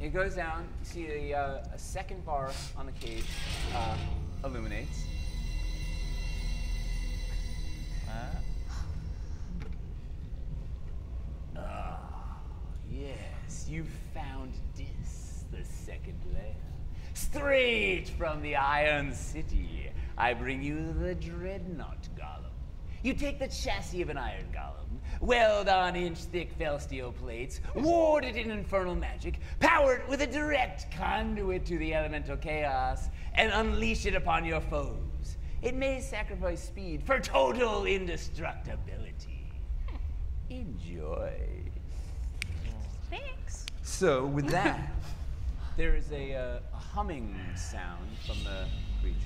It goes down. You see a second bar on the cage illuminates. Yes, you found this, the second layer. Straight from the Iron City, I bring you the Dreadnought Golem. You take the chassis of an iron golem, weld on inch-thick fel steel plates, ward it in infernal magic, power it with a direct conduit to the elemental chaos, and unleash it upon your foes. It may sacrifice speed for total indestructibility. Enjoy. Thanks. So with that, there is a humming sound from the creature.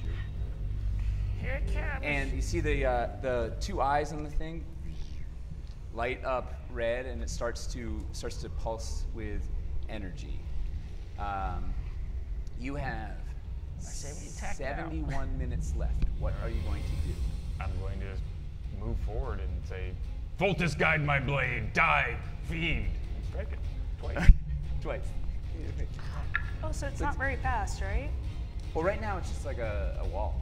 Here it comes. And you see the two eyes on the thing light up red, and it starts to pulse with energy. You have say we attack now. 71 minutes left. What are you going to do? I'm going to move forward and say, Voltus guide my blade, die, fiend. And strike it twice. Twice. Oh, so it's not very fast, right? Well, right now it's just like a wall.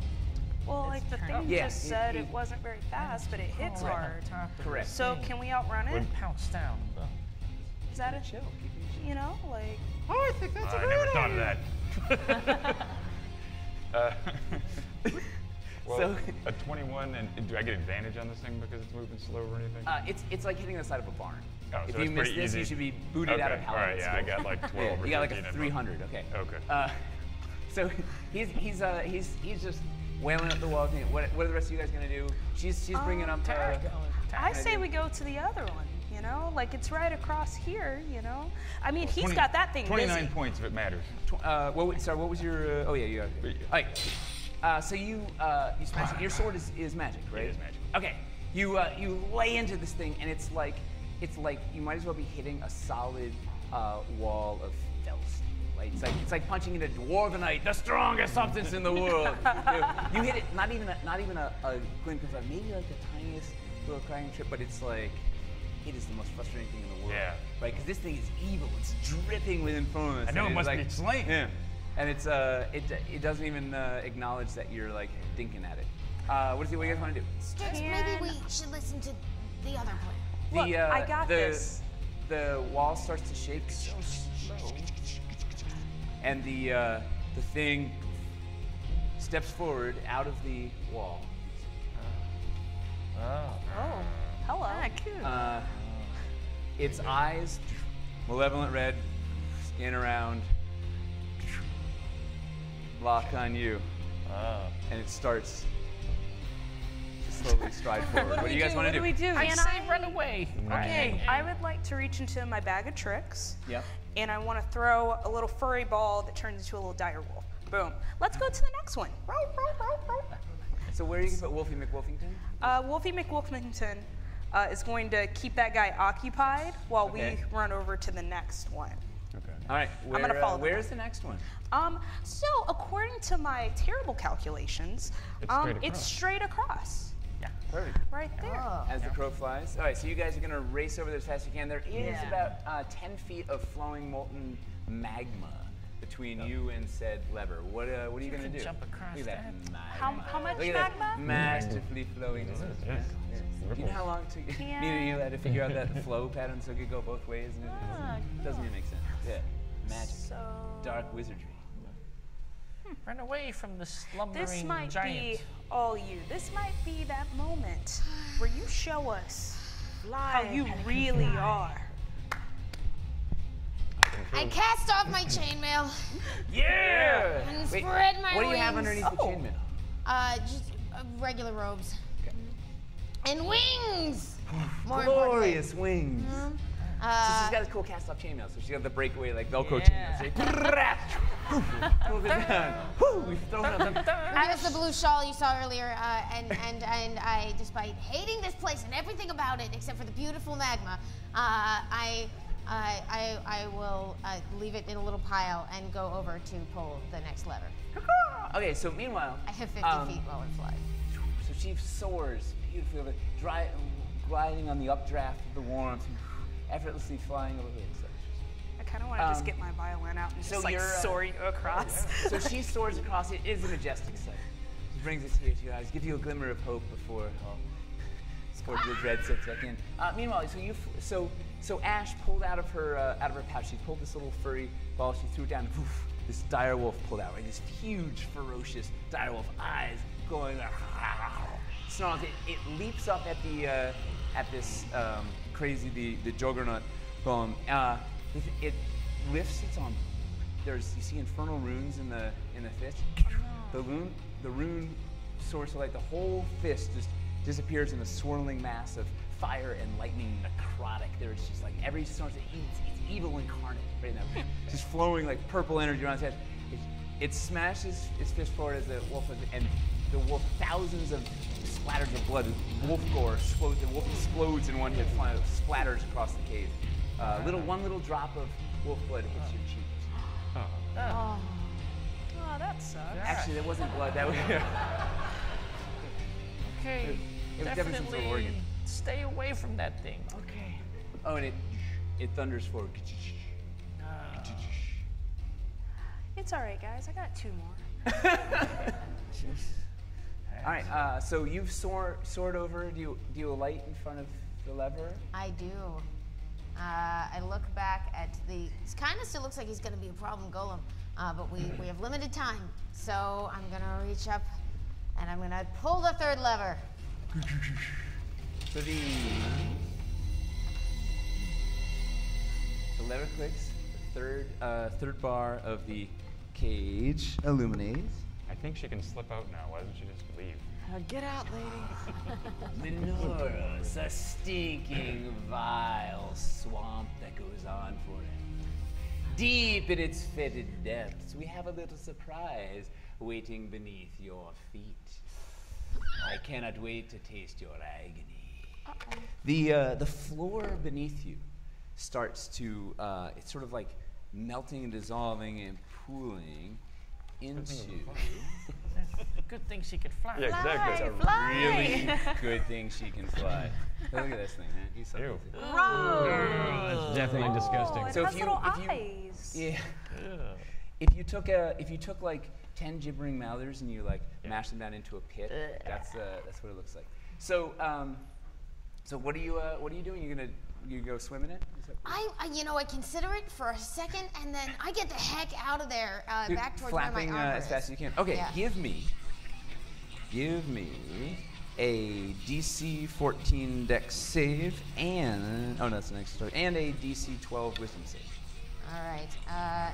Well, like the thing Yeah, just it- said it- it wasn't very fast, but it hits Right hard. on top of Correct. the So thing. can we outrun it? Would pounce down. Is that a Chill. Keep it you know, like I never thought of that. Well, So- a 21, and do I get advantage on this thing because it's moving slow or anything? It's like hitting the side of a barn. Oh, If so you it's miss pretty this, easy. you should be booted out of Okay, Paladin all right, yeah, I school. got like 12 Yeah, or you got like 13 a in 300. Okay. Okay. So he's just wailing up the wall. What are the rest of you guys gonna do? She's bringing up. I say we go to the other one, you know? Like it's right across here, you know? I mean, he's 20 got that thing 29 busy. points if it matters. Sorry, what was your? Oh yeah, you got. All right. So you smash it. Your sword is magic, right? It is magic. Okay. You lay into this thing, and it's like you might as well be hitting a solid wall of fel steel. Right? It's like punching into Dwarvenite, the strongest substance in the world. You hit it, not even a glint of like maybe like the tiniest little cracking trip, but it's like it is the most frustrating thing in the world. Yeah. Right? Because this thing is evil. It's dripping with infernalness. I know and it must like, be slain. Yeah. And it's it doesn't even acknowledge that you're like dinking at it. What do you guys want to do? Sticks, maybe we should listen to the other plan. Look, I got this. The wall starts to shake so slow, and the thing steps forward out of the wall. Oh. Hello. Its eyes, malevolent red, skin around, lock on you, and it starts to slowly stride forward. What do you guys want to do? What do we do? I say run away. Okay, I would like to reach into my bag of tricks. Yep. And I want to throw a little furry ball that turns into a little dire wolf. Boom. Let's go to the next one. So where are you going to put Wolfie McWolfington? Wolfie McWolfington is going to keep that guy occupied while we run over to the next one. Okay. All right. I'm gonna follow them. Where's the next one? So according to my terrible calculations, it's straight across. Yeah. Perfect. Right there. As the crow flies. All right, so you guys are going to race over there as fast as you can. There is about 10 feet of flowing molten magma between you and said lever. What are you going to do? Jump across Look at that magma. How much Look at magma? that masterfully flowing. Do you know how long it took you had to figure out that flow pattern so it could go both ways? And it doesn't even make sense. Yeah. Magic. So Dark wizardry. Run away from the slumbering this might giant. be all you. This might be that moment where you show us how you really are. I cast off my chainmail Yeah! and Wait, spread my what do you wings. have underneath the chainmail? Just regular robes. And wings! Glorious wings. So she's got a cool cast-off chainmail. So she's got the breakaway, like Velcro chainmail. So pulls it down. We throw it up. I was the blue shawl you saw earlier, and I, despite hating this place and everything about it except for the beautiful magma, I will leave it in a little pile and go over to pull the next lever. Okay, so meanwhile, I have 50 feet while we're flying. so she soars beautifully over, gliding on the updraft of the warmth, effortlessly flying over the side. I kind of want to just get my violin out and so just like you're, soar you across. So she soars across. It is a majestic sight. She brings it here to your eyes, gives you a glimmer of hope before the dread sets back in. Meanwhile, so Ash pulled out of her pouch. She pulled this little furry ball. She threw it down. And poof, this dire wolf pulled out. Right, this huge, ferocious dire wolf, eyes going. Snarls. It leaps up at this crazy the juggernaut golem. It lifts its arm. You see infernal runes in the fist. The rune source of like the whole fist just disappears in a swirling mass of fire and lightning, necrotic. There's just like every source it's evil incarnate right now, just flowing like purple energy around its head. It smashes its fist forward as the wolf, and the wolf, thousands of splatters of blood, wolf gore explodes. The wolf explodes in one hit, splatters across the cave. One little drop of wolf blood hits your cheek. Oh, that sucks. Actually, that wasn't blood. That was. Okay, It was definitely some sort of organ. stay away from that thing. Okay. Oh, and it thunders forward. It's all right, guys. I got 2 more. All right. So you've soared over. Do you alight in front of the lever? I do. I look back at it kind of still looks like he's going to be a problem golem, but we have limited time. So I'm going to reach up and I'm going to pull the 3rd lever. So the lever clicks. The third bar of the cage illuminates. I think she can slip out now. Why doesn't she just leave? Get out, lady. Minoros, a stinking, vile swamp that goes on forever. Deep in its fetid depths, we have a little surprise waiting beneath your feet. I cannot wait to taste your agony. The floor beneath you starts to, it's sort of like melting and dissolving and pooling into. Good thing she could fly. Yeah, exactly. It's a really good thing she can fly. Look at this thing, man. He's so Ew. crazy. That's definitely disgusting. It So has if you- little if you- eyes. Yeah. If you took like 10 gibbering mouthers and you like mash them down into a pit, that's what it looks like. So what are you doing? You go swim in it? Is that- I consider it for a second, and then I get the heck out of there, You're back towards where my flapping armor as is. fast as you can. Okay, Yeah. give me a DC 14 Dex save, and oh no, that's the next story, and a DC 12 Wisdom save. All right,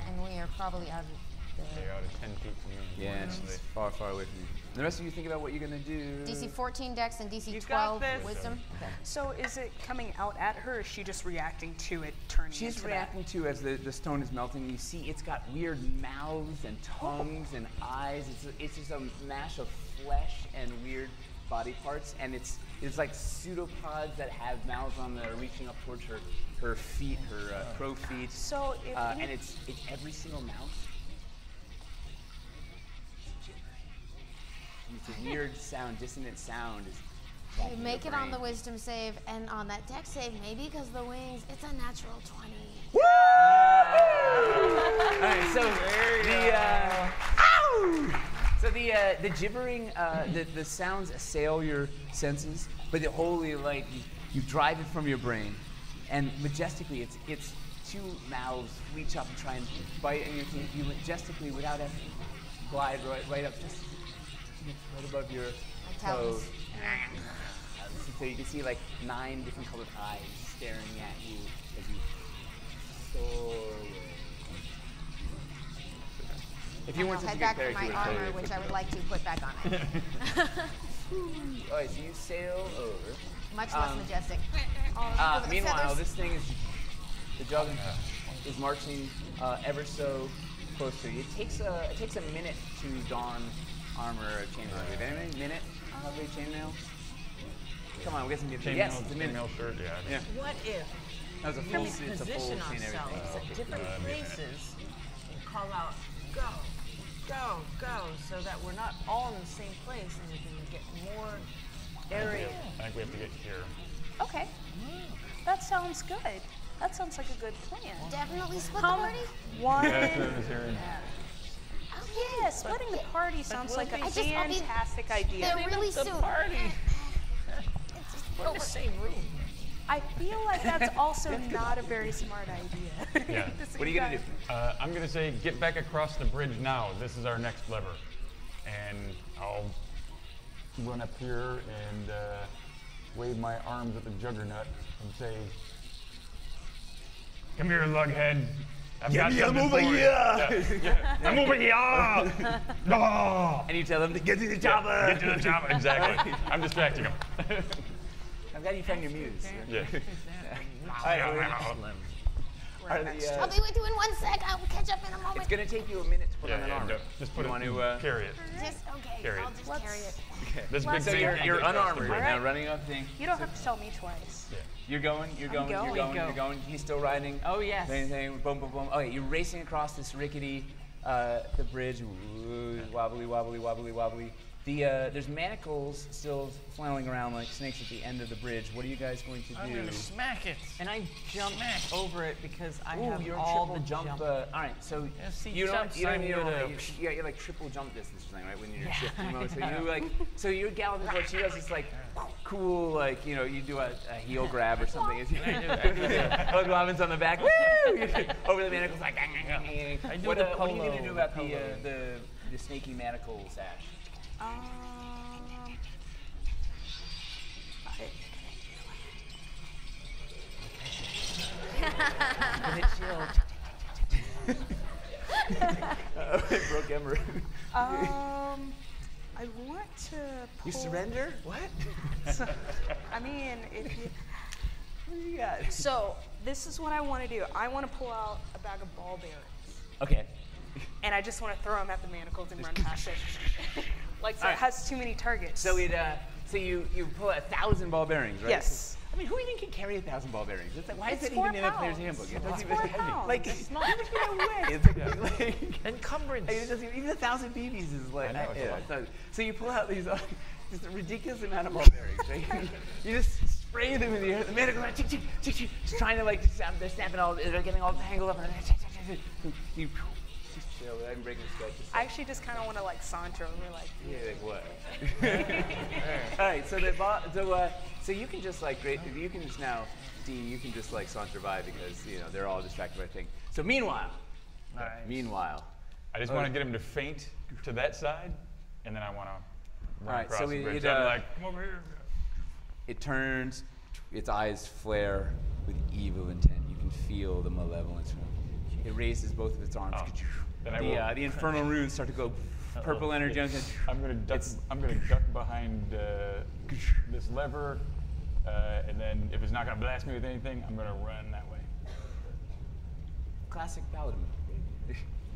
and we are probably out of They're out of 10 feet from me. Yeah, it's far, far away from you. The rest of you think about what you're gonna do. DC 14 Dex and DC You got 12 this. Wisdom. Okay. So is it coming out at her, or is she just reacting to it turning She's into reacting to as the stone is melting. You see, it's got weird mouths and tongues and eyes. It's just a mash of flesh and weird body parts, and it's like pseudopods that have mouths on that are reaching up towards her feet, her crow feet. So if and it's every single mouse. It's a weird sound, dissonant sound. You make it on the Wisdom save, and on that Dex save, maybe because the wings, it's a natural 20. All right, so the gibbering, the sounds assail your senses, but the wholly like you drive it from your brain, and majestically, it's two mouths reach up and try and bite, and you majestically, without effort, glide right up, just right above your toes. So you can see like 9 different colored eyes staring at you as you soar away. If you I'll weren't such a head good back for character, my you would armor, totally which put I would it. like to put back on it. All right, so you sail over. Much less majestic. Meanwhile, this thing is the Juggernaut is marching ever so close to you. It takes a minute to don armor or chainmail. Any minute? Probably chainmail. Come on, we got some chainmail. Yes, it's a minute. Chainmail shirt, yeah. What if That was a we full, it's a full position chain ourselves everything. at different places and call out, go, go, go, so that we're not all in the same place and we can get more area? I think we have to get here. Okay. That sounds good. That sounds like a good plan. Definitely split the party. One. Oh, Yeah, splitting the party sounds like a I just- I mean, fantastic idea. They're really soon. We're in the same room. I feel like that's also not a very smart idea. Yeah. What are you gonna do? I'm gonna say get back across the bridge now. This is our next lever. And I'll run up here and wave my arms at the Juggernaut and say, come here, lughead. I've got something over for you." here. Yeah. I'm over here. No. And you tell them to get to the chopper. Get to the chopper. Exactly. I'm distracting him. I'm glad you found your muse. Yeah. I'll be with you in 1 sec. I will catch up in a moment. It's gonna take you a minute to put on an Yeah, armor. just put You it want in, to carry it. Just, okay, Carry it. I'll just carry it. This big So thing. you're across the unarmored bridge. now, running up thing. You don't have to tell me twice. You're going. going. You're going. He's still riding. Oh, yes. Boom, boom, boom. Okay, you're racing across this rickety, the bridge. Ooh, wobbly, wobbly, wobbly, wobbly. There's manacles still flailing around like snakes at the end of the bridge. What are you guys going to do? I'm gonna smack it. And I jump over it because I Ooh, have you're all triple the jump. All right, so Yeah, see, you don't jumps, need I'm to. gonna- You're like triple jump distance thing, right? When you're in shifting mode. So you're galloping forward. She does this like cool, like you do a heel grab or something. Hug Robin's on the back. Woo! Over the manacles, like. What are you gonna do about the snaky manacle sash? Broke Ember. I want to pull... You surrender? What? I mean, if you... What do you got? So, this is what I want to do. I want to pull out a bag of ball bearings. Okay. And I just want to throw them at the manacles and run past it. Like, so All it right. has too many targets. So you pull 1,000 ball bearings, right? Yes. I mean, who even can carry 1,000 ball bearings? It's like, why is It's that even 4 in a player's pounds. handbook? It It's doesn't 4 even pounds. like It's not much way. It's like Encumbrance. it doesn't even 1,000 BBs is like. I know, it's a lot. So you pull out these just a ridiculous amount of ball bearings, right? You just spray them in the air. The manacles are just trying to like they're snapping all. They're getting all tangled up, and you just chill. I'm breaking the sweat. I actually just kind of want to like saunter over like... Yeah, like what? All right, so you can just like you can just now, Dean, you can just like saunter by because they're all distracted by things. So meanwhile, I just want to get him to faint to that side, and then I want to run right, across so the bridge. it, I'm like, come over here. It turns, its eyes flare with evil intent. You can feel the malevolence from it. It raises both of its arms. Then The infernal runes start to go purple energy. I'm gonna duck behind this lever, and then if it's not gonna blast me with anything, I'm gonna run that way. Classic paladin.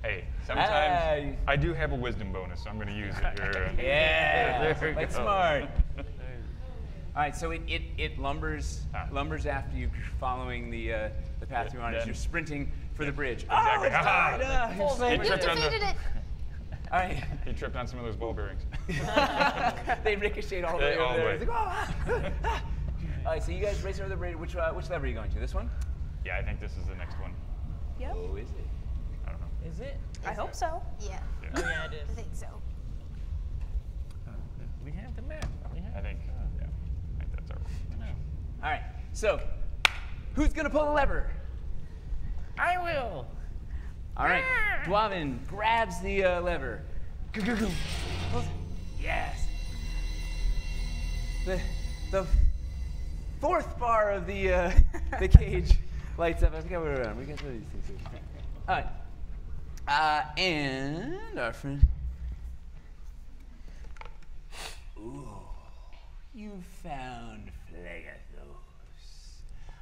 Hey, sometimes I do have a wisdom bonus, so I'm gonna use it here. Yeah, that's smart. All right, so it lumbers after you, following the path you're on as you're sprinting for the bridge. Exactly. You defeated it. All right. He tripped on some of those ball bearings. They ricocheted all the way over there. It's like, All right, so you guys race over the bridge. Which lever are you going to? This one? Yeah, I think this is the next one. Yep. Oh, is it? I don't know. Is it? I hope so. Yeah. Oh, yeah, it I is. think so. We have the map. I think that's our one. All right, so who's going to pull the lever? I will. All right, Dwarven grabs the lever. Yes. The fourth bar of the cage lights up. I forget what we're on. We got these things here. All right. And our friend. Ooh, you found Phlegethos.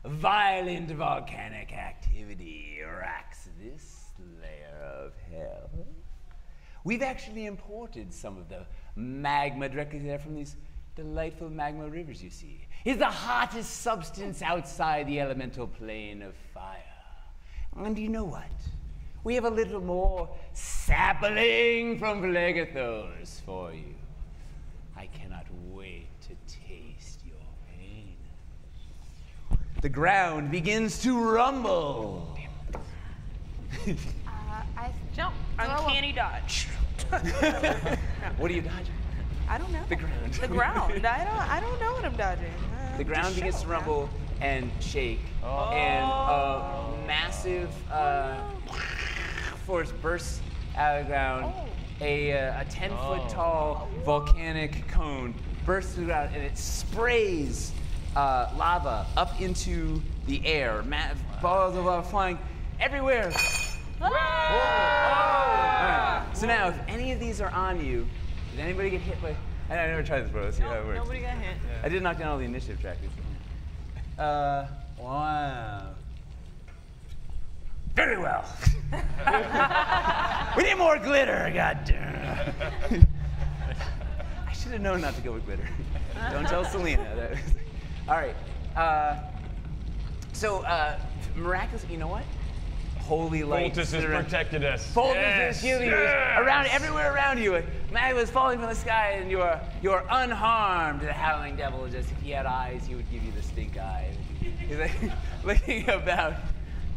Violent volcanic activity racks this layer of hell. We've actually imported some of the magma directly there from these delightful magma rivers you see. It's the hottest substance outside the elemental plane of fire. And you know what? We have a little more sapling from Phlegethos for you. I cannot wait to taste your pain. The ground begins to rumble. I Jump. Uncanny dodge. What are you dodging? I don't know. The ground. The ground. I don't know what I'm dodging. The ground Just begins show, to man. rumble and shake, and a massive force bursts out of the ground. A 10-foot tall volcanic cone bursts through the ground, and it sprays lava up into the air. Balls of lava flying everywhere. Right. So now, if any of these are on you, did anybody get hit by? I never tried this before. Let's see how it works. Nobody got hit. I did knock down all the initiative trackers. Wow. Very well. We need more glitter, goddamn. I should have known not to go with glitter. Don't tell Selena. All right. So, miraculously, you know what? Holy light. Foltus has protected us. Foltus is shielding you around everywhere around you. Magma is falling from the sky, and you're unharmed. The howling devil, just if he had eyes, he would give you the stink eye. He's like looking about.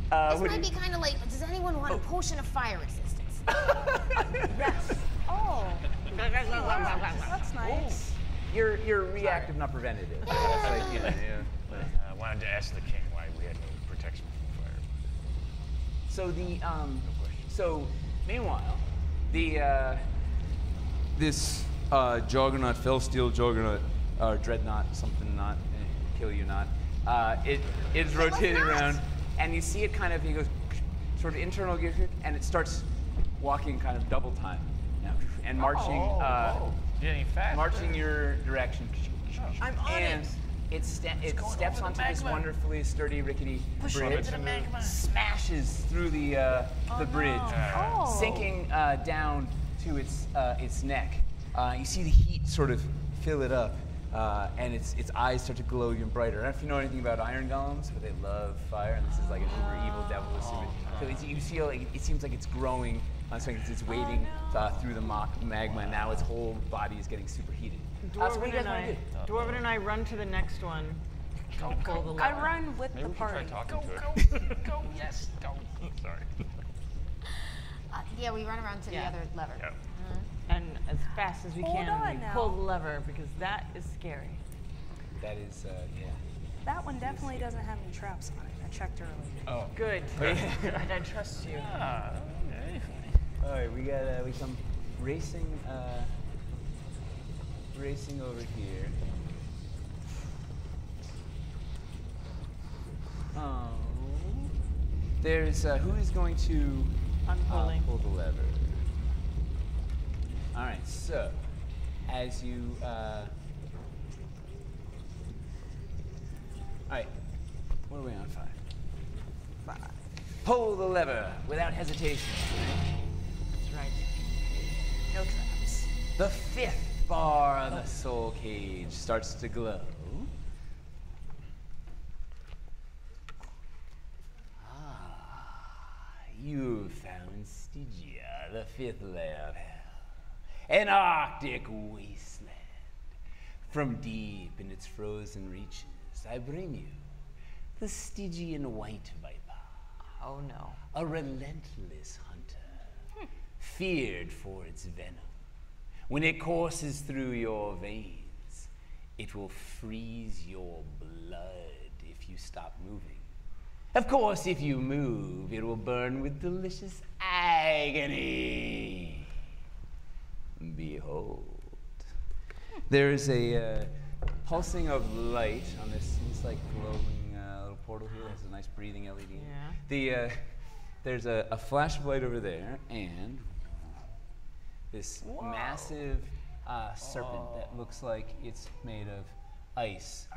This might be kind of late, but does anyone want a potion of fire resistance? Yes. Oh. That's nice. You're reactive, not preventative. It's like, you know, I wanted to ask the king why we had no protection from fire. So meanwhile, this juggernaut, Felsteel juggernaut, or dreadnought, something not, kill you not. It is rotating around, and you see it kind of. He goes sort of internal gear, and it starts walking kind of double time, and marching, Getting faster. marching your direction. I'm on and it steps onto this wonderfully sturdy, rickety bridge, smashes through the bridge, sinking down to its neck. You see the heat sort of fill it up, and its eyes start to glow even brighter. I don't know if you know anything about iron golems, but they love fire, and this is like an uber evil devil. So you feel like it seems like it's growing. So it's wading through the magma, and now its whole body is getting superheated. So what do you guys want to do? Dwarven and I run to the next one. Pull the I lever. run with Maybe the we should try party. talking to it. Go, yes, go. Sorry. Yeah, we run around to the other lever. Yeah. And as fast as we Hold can, on we now. pull the lever because that is scary. That is, yeah. That one definitely doesn't have any traps on it. I checked earlier. Oh. Good. And I trust you. All right, we got we come racing. racing over here. Oh. There's, who is going to pull the lever? All right, so, as you, all right, what are we on, 5? 5. Pull the lever without hesitation. That's right. No traps. The 5th bar of the soul cage starts to glow. You found Stygia, the 5th layer of hell, an arctic wasteland. From deep in its frozen reaches, I bring you the Stygian white viper. Oh no. A relentless hunter, feared for its venom. When it courses through your veins, it will freeze your blood if you stop moving. Of course, if you move, it will burn with delicious agony. Behold. There's a pulsing of light on this like glowing little portal here. It has a nice breathing LED. Yeah. There's a flash of light over there, and this massive serpent that looks like it's made of ice.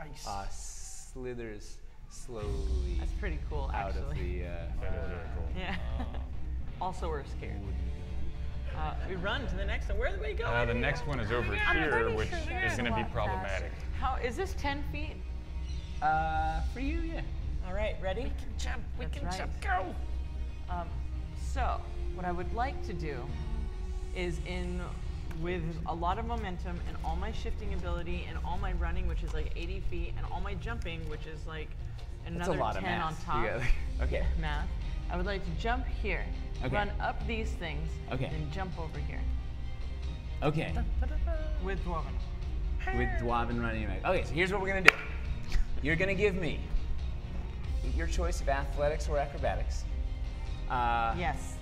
Slithers slowly. That's pretty cool, out actually. of the. Yeah. Also, we're scared. We run to the next one. Where do we go? The next one is over here, which is going to be problematic. How is this 10 feet? For you, yeah. All right, ready? We can jump. We That's can right. jump. Go. So, what I would like to do is with a lot of momentum and all my shifting ability and all my running, which is like 80 feet, and all my jumping, which is like another 10 on top. Okay. Math. I would like to jump here, run up these things, and jump over here. Okay. With Dwarven. With Dwarven running back. Okay, so here's what we're gonna do. You're gonna give me your choice of athletics or acrobatics. Yes.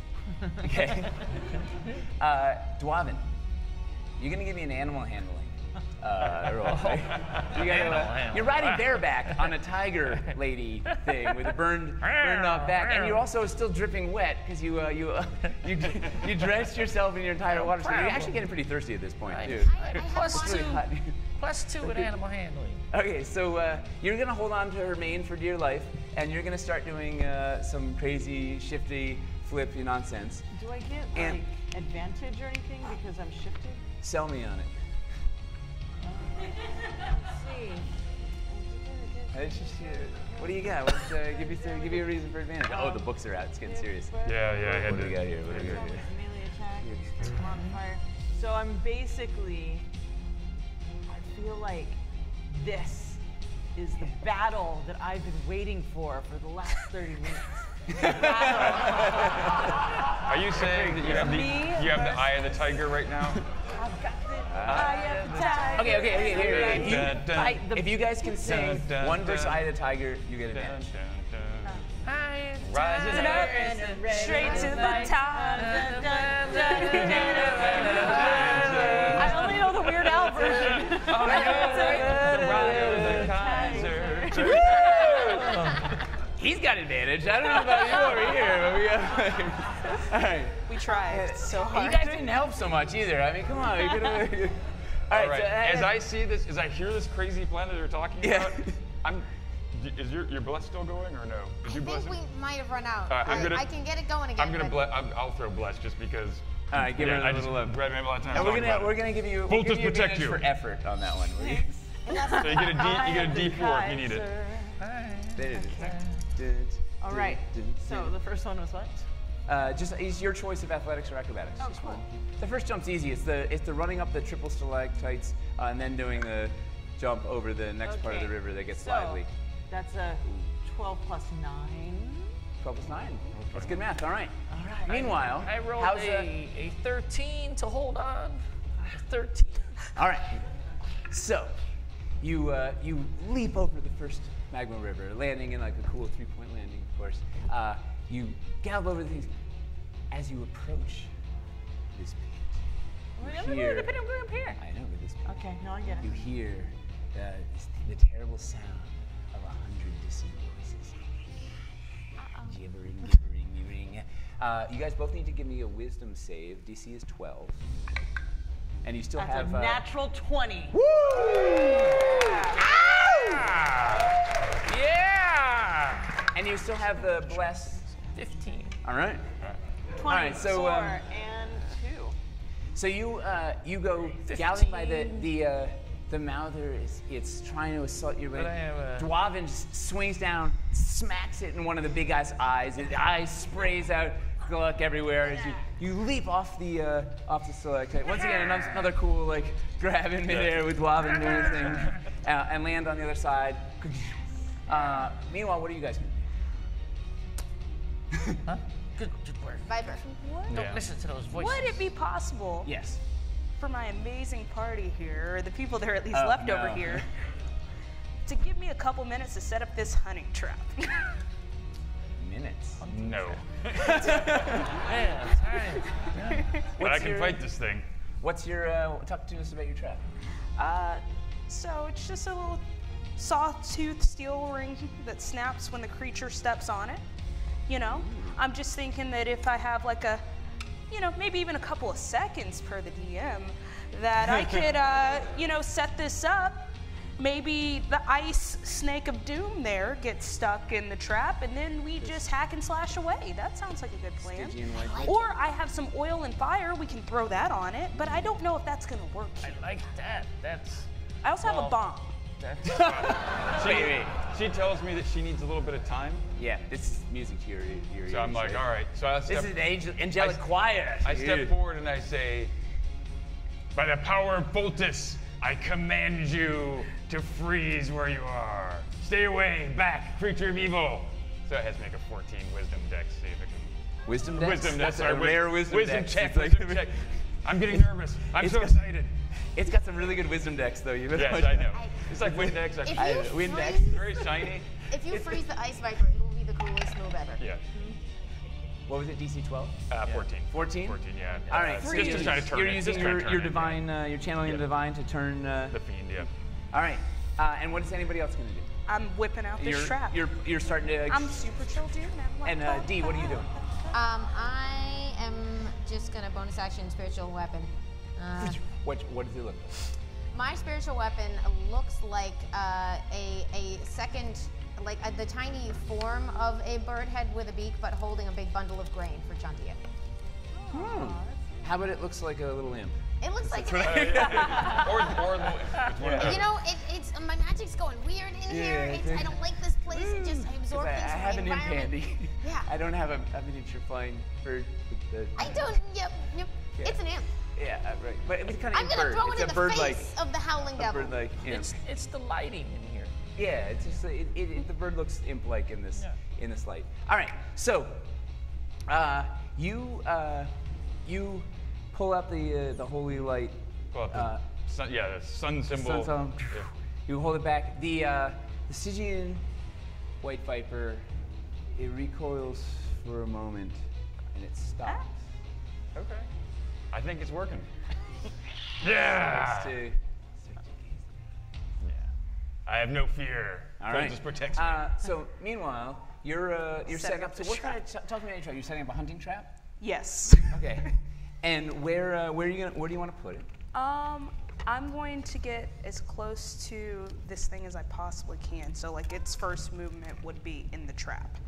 Okay. Dwarven, you're gonna give me an animal handling roll. Right? You're riding bareback on a tiger lady thing with a burned off back, and you're also still dripping wet because you drenched yourself in your entire water. So you're actually getting pretty thirsty at this point, too. Plus 2 with animal handling. Okay, so you're gonna hold on to her mane for dear life, and you're gonna start doing some crazy, shifty, flippy nonsense. Do I get like advantage or anything because I'm shifted? Sell me on it. Let's see. What do you got? Give you a reason for advantage. Oh, the books are out. It's getting serious. Yeah, I had What do we got here? Melee attack. Modifier. So I'm basically. I feel like this is the battle that I've been waiting for the last 30 minutes. Are you saying that you have the eye of the tiger right now? I've got the eye of the tiger. Okay. Here. If you guys can sing one verse Eye of the Tiger, you get advantage. Rising up Straight to the top. I only know the Weird Al version. The ride of the Kaiser. He's got advantage. I don't know about you over here, but we got. All right. We tried so hard. You guys didn't help so much either. I mean, come on. You could have. All right. As I see this, as I hear this crazy plan that they're talking about, is your bless still going or no? I think we might have run out. I can get it going again. I'm gonna I'll throw bless just because. All right, give her a little love. Read a lot of time. And we're gonna give you advantage for effort on that one. So you get a D4 if you need it. There it is. All right. So the first one was what? Just it's your choice of athletics or acrobatics. Oh, cool. The first jump's easy. It's the running up the triple stalactites and then doing the jump over the next part of the river that gets lively. That's a 12 plus 9. 12 plus 9. That's good math. All right. All right. Meanwhile, I rolled how's a 13 to hold on. 13. All right. So, you leap over the first magma river, landing in like a cool 3-point landing, of course. You gallop over the things. As you approach this pit, hear. Depending on where I'm here. I know, but this. Okay, no, I get it. You hear the terrible sound of 100 distant voices. Gibbering, gibbering, gibbering. You guys both need to give me a wisdom save. DC is 12. And you still That's have a natural 20. Woo! Yeah! And you still have the bless 15. All right. 20, All right, so 4, and 2. so you go galloping by the mouther. It's trying to assault you, but I have a- Dwarven just swings down, smacks it in one of the big guy's eyes. His eye sprays out gluck everywhere as you leap off the stalactite. Once again, another cool like grab in midair with Dwarven doing his thing, and land on the other side. Meanwhile, what are you guys gonna do? Huh? Good work. Viper. Don't listen to those voices. Would it be possible Yes. for my amazing party here, or the people that are at least left over no. here, to give me a couple minutes to set up this hunting trap? Minutes. No. Yeah, time. But I can fight this thing. What's your talk to us about your trap? So it's just a little sawtooth steel ring that snaps when the creature steps on it. You know, I'm just thinking that if I have like a, maybe even a couple of seconds per the DM, that I could, set this up. Maybe the ice snake of doom there gets stuck in the trap, and then we just hack and slash away. That sounds like a good plan. Stygian white. Or I have some oil and fire, we can throw that on it, but I don't know if that's gonna work. I like that. That's. I also have a bomb. That's. Wait. She tells me that she needs a little bit of time. Yeah, this is music to your ears. So I'm like, all right. So I This step, is an angelic choir. I step forward and I say, by the power of Voltus, I command you to freeze where you are. Stay away, back, creature of evil. So it has to make a 14 wisdom dex, see if it can. Wisdom dex? Wisdom, That's sorry, a rare wisdom dex. check, It's like- wisdom check. I'm getting nervous. I'm It's so got- excited. It's got some really good wisdom decks, though. You Yes, I know. It's like Windex. If I, you Windex. freeze- very shiny. If you freeze the ice viper, it will be the coolest move ever. Yeah. What was it, DC 12? 14. 14? 14, yeah. All right, Just so to try to turn you're it. using Just try to turn your it, divine, you're channeling the divine to turn. The fiend, yeah. All right, and what is anybody else going to do? I'm whipping out this trap. You're starting to. I'm super chill, dude. And D, what are you doing? I am just gonna bonus action spiritual weapon. What does it look like? My spiritual weapon looks like a second, like the tiny form of a bird head with a beak, but holding a big bundle of grain for John to get. How about it looks like a little imp? It looks like Or it's one of those. you know, it's my magic's going weird in here. I don't like this place. It just I absorb I things from have the an imp environment. handy. Yeah. I don't have a miniature flying bird. With the, I don't. Yep. Yeah. It's an imp. Yeah, right. But it's kind of I'm gonna bird. throw It's it a in the bird-like. face of the howling A devil. bird-like imp. It's the lighting in here. Yeah, it's just the bird looks imp-like in this light. All right, so you pull out the holy light. Pull up the sun, the sun symbol. Sun, Yeah. you hold it back. The Stygian white viper, it recoils for a moment and it stops. Okay. I think it's working. Starts Yeah. to- Yeah. I have no fear. All right. Just protects me. So meanwhile, you're setting up. the So what kind of talk to me about your trap? You're setting up a hunting trap. Yes. Okay. And where do you want to put it? I'm going to get as close to this thing as I possibly can. So like its first movement would be in the trap.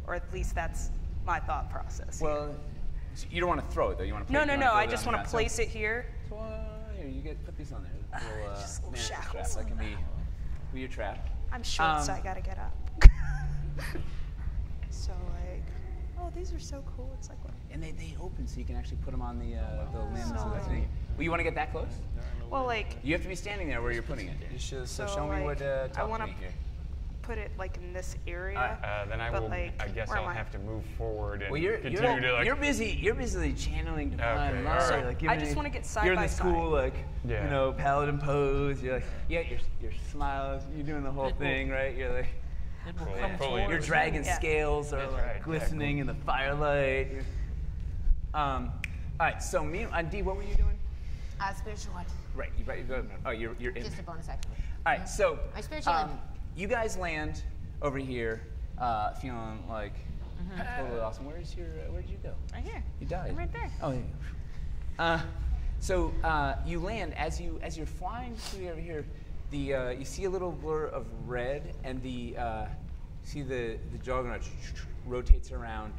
Or at least that's my thought process. Well, you don't want to throw it though. You want to. No. I just want to place it here. So, here, you put these on there. Little, just little mantis shackles. Trap. That can be your trap. I'm short, so I gotta get up. So like, oh, these are so cool. It's like what? And they open so you can actually put them on the limbs of the thing. Well, you want to get that close? Well, like, You have to be standing there where you're putting it. So So, show me what. like, Talk I wanna to me here. put it like in this area. Then I but, will. like, I guess where I'll am I? have to move forward and Well, you're continue to like. you're busy channeling divine Okay, light. all right. Like, I just wanna get side You're in by this side. cool Yeah. paladin pose. You're like your smiles. You're doing the whole thing, right? You're like It will Fully- come fully forward. your dragon Yeah. scales are That's like right. glistening in the firelight. All right. So me, Dee, what were you doing? Spiritual what? Right. Oh, you're in. Just a bonus action. All right. So My spiritual limb. you guys land over here, feeling like totally awesome. Where did you go? Right here. You died. I'm right there. Oh, yeah. So you land as you're flying through over here. You see a little blur of red, and see the juggernaut rotates around,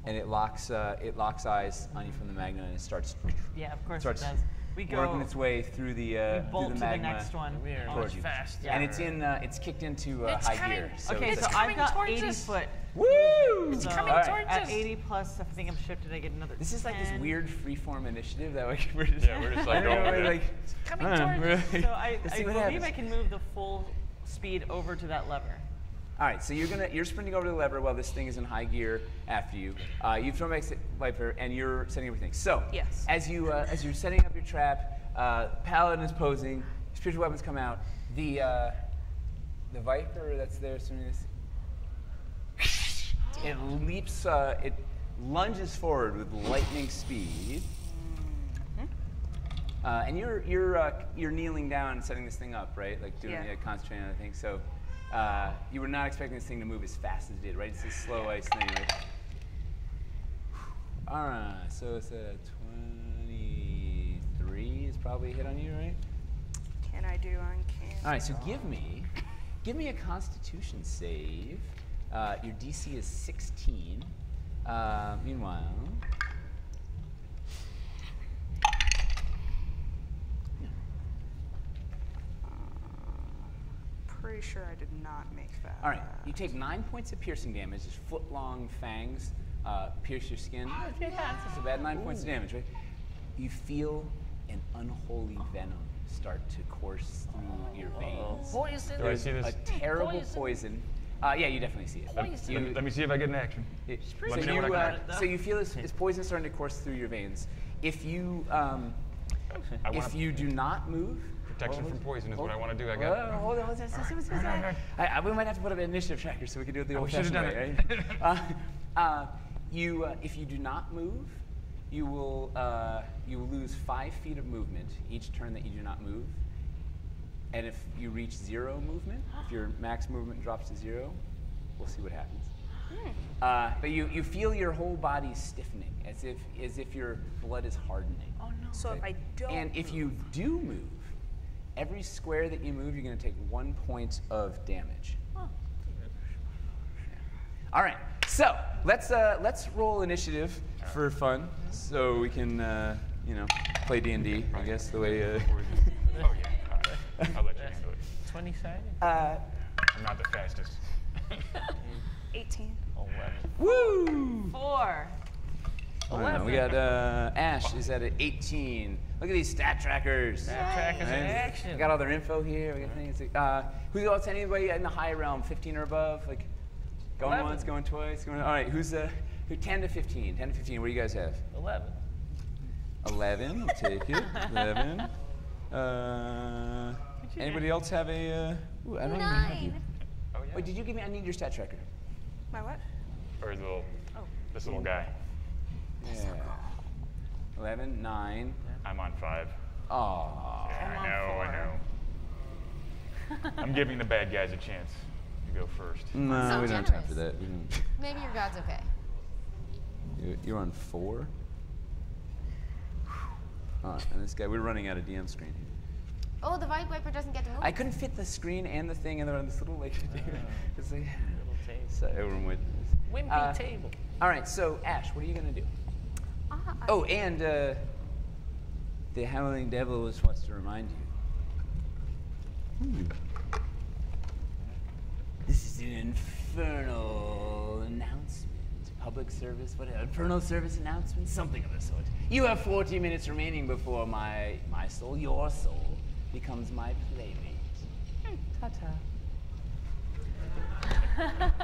and it locks eyes on you from the magma, and it starts. Yeah, of course it starts does. We go. working its way through the bolt through to the magma. the next one. We are towards much you. faster. And it's kicked into It's high coming. gear. So Okay, it's so like, I've got towards 80 us. foot. woo! So coming towards at us. 80 plus, I think I'm shifted. I get another. This is like this 10. weird freeform initiative that we're just we're just like I don't know, going with it. like Coming towards us. So I Let's see what believe happens. I can move the full speed over to that lever. All right, so you're sprinting over to the lever while this thing is in high gear after you. You've thrown back the lever and you're setting everything. So Yes. as you're setting up your trap, Paladin is posing. Spiritual weapons come out. The Viper that's there, assuming this, it leaps. It lunges forward with lightning speed. And you're kneeling down and setting this thing up, right? Like doing concentrating on the thing. So you were not expecting this thing to move as fast as it did, right? It's this slow ice thing, right? All right, so it's a 23 is probably a hit on you, right? Can I do uncanny? All right, so give me a Constitution save. Your DC is 16. Meanwhile. Pretty sure I did not make that. All right, you take 9 points of piercing damage. These foot-long fangs pierce your skin. That's not so bad. 9 points of damage, right? You feel an unholy venom start to course through your veins. Poison. Do I see this? A terrible poison. Yeah, you definitely see it. Let me see if I get an action. Let me know when I can. So you feel this poison starting to course through your veins. If you do not move. Protection from poison is what I want to do, I guess. Hold on. We might have to put up an initiative tracker so we can do it the old-fashioned way, right? If you do not move, you will lose 5 feet of movement each turn that you do not move. And if you reach 0 movement, if your max movement drops to 0, we'll see what happens. But you feel your whole body stiffening, as if your blood is hardening. Oh no. So if I don't. And if you do move, every square that you move, you're going to take 1 point of damage. Oh. All right. So let's roll initiative for fun, so we can play D&D. I guess the way. Oh yeah. All right. I'll let you handle it. 20-sided? I'm not the fastest. 18. 11. Woo! 4. All right, we got Ash is at an 18. Look at these stat trackers. Stat trackers in action. We got all their info here. We got things. Who else? Anybody in the high realm, 15 or above? Like going 11. once, going twice. All right, who 10 to 15? 10 to 15. What do you guys have? 11. 11. We'll take it. 11. Anybody else have a? Ooh, I don't even have you. 9. Oh yeah. Wait, did you give me? I need your stat tracker. My what? Or this little guy. Yeah. 11, 9. I'm on 5. Aww. Yeah, I know. I'm giving the bad guys a chance to go first. No, So we don't have time generous. for that. We don't. Maybe your god's okay. You're on 4. And this guy, we're running out of DM screen here. Oh, the Viper doesn't get to move. I couldn't fit the screen and the thing, and they're on this little like. It's like Little table. so everyone would. Wimpy table. All right, so Ash, what are you gonna do? Oh, and the Howling Devil just wants to remind you. This is an infernal announcement. Public service, whatever. Infernal service announcement, something of the sort. You have 40 minutes remaining before my soul, your soul, becomes my playmate. Ta-ta.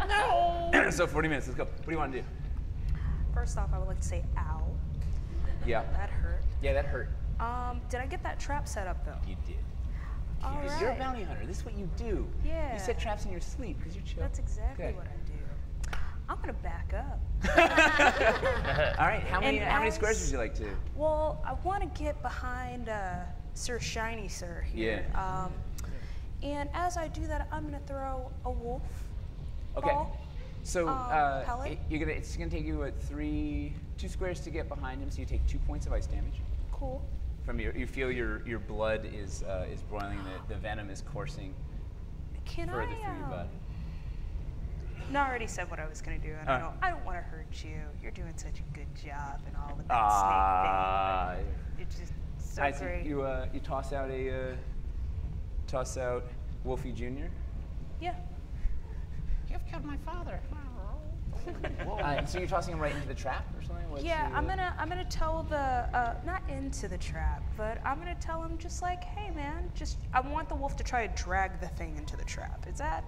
No! So 40 minutes, let's go. What do you want to do? First off, I would like to say ow. Yeah. That hurt. Yeah, that hurt. Did I get that trap set up though? You did. All Because you're a right. bounty hunter. This is what you do. Yeah. You set traps in your sleep because you're chill. That's exactly Okay. what I do. I'm gonna back up. All right, how many squares would you like to? Well, I want to get behind Sir Shiny Sir here. Yeah. And as I do that, I'm gonna throw a wolf Okay. ball. So pellet. it's gonna take you 2 squares to get behind him, so you take 2 points of ice damage. Cool. From you feel your blood is boiling, the venom is coursing Can further I? through your body. No, I already said what I was gonna do, and All right. I don't want to hurt you. You're doing such a good job and all the that Ah. snake thing. But it's just so I see great. you toss out Wolfie Jr. Yeah. You've killed my father. So you're tossing him right into the trap or something? What's Yeah, the, I'm gonna tell the not into the trap, but I'm gonna tell him just like, hey man, I want the wolf to try to drag the thing into the trap. Is that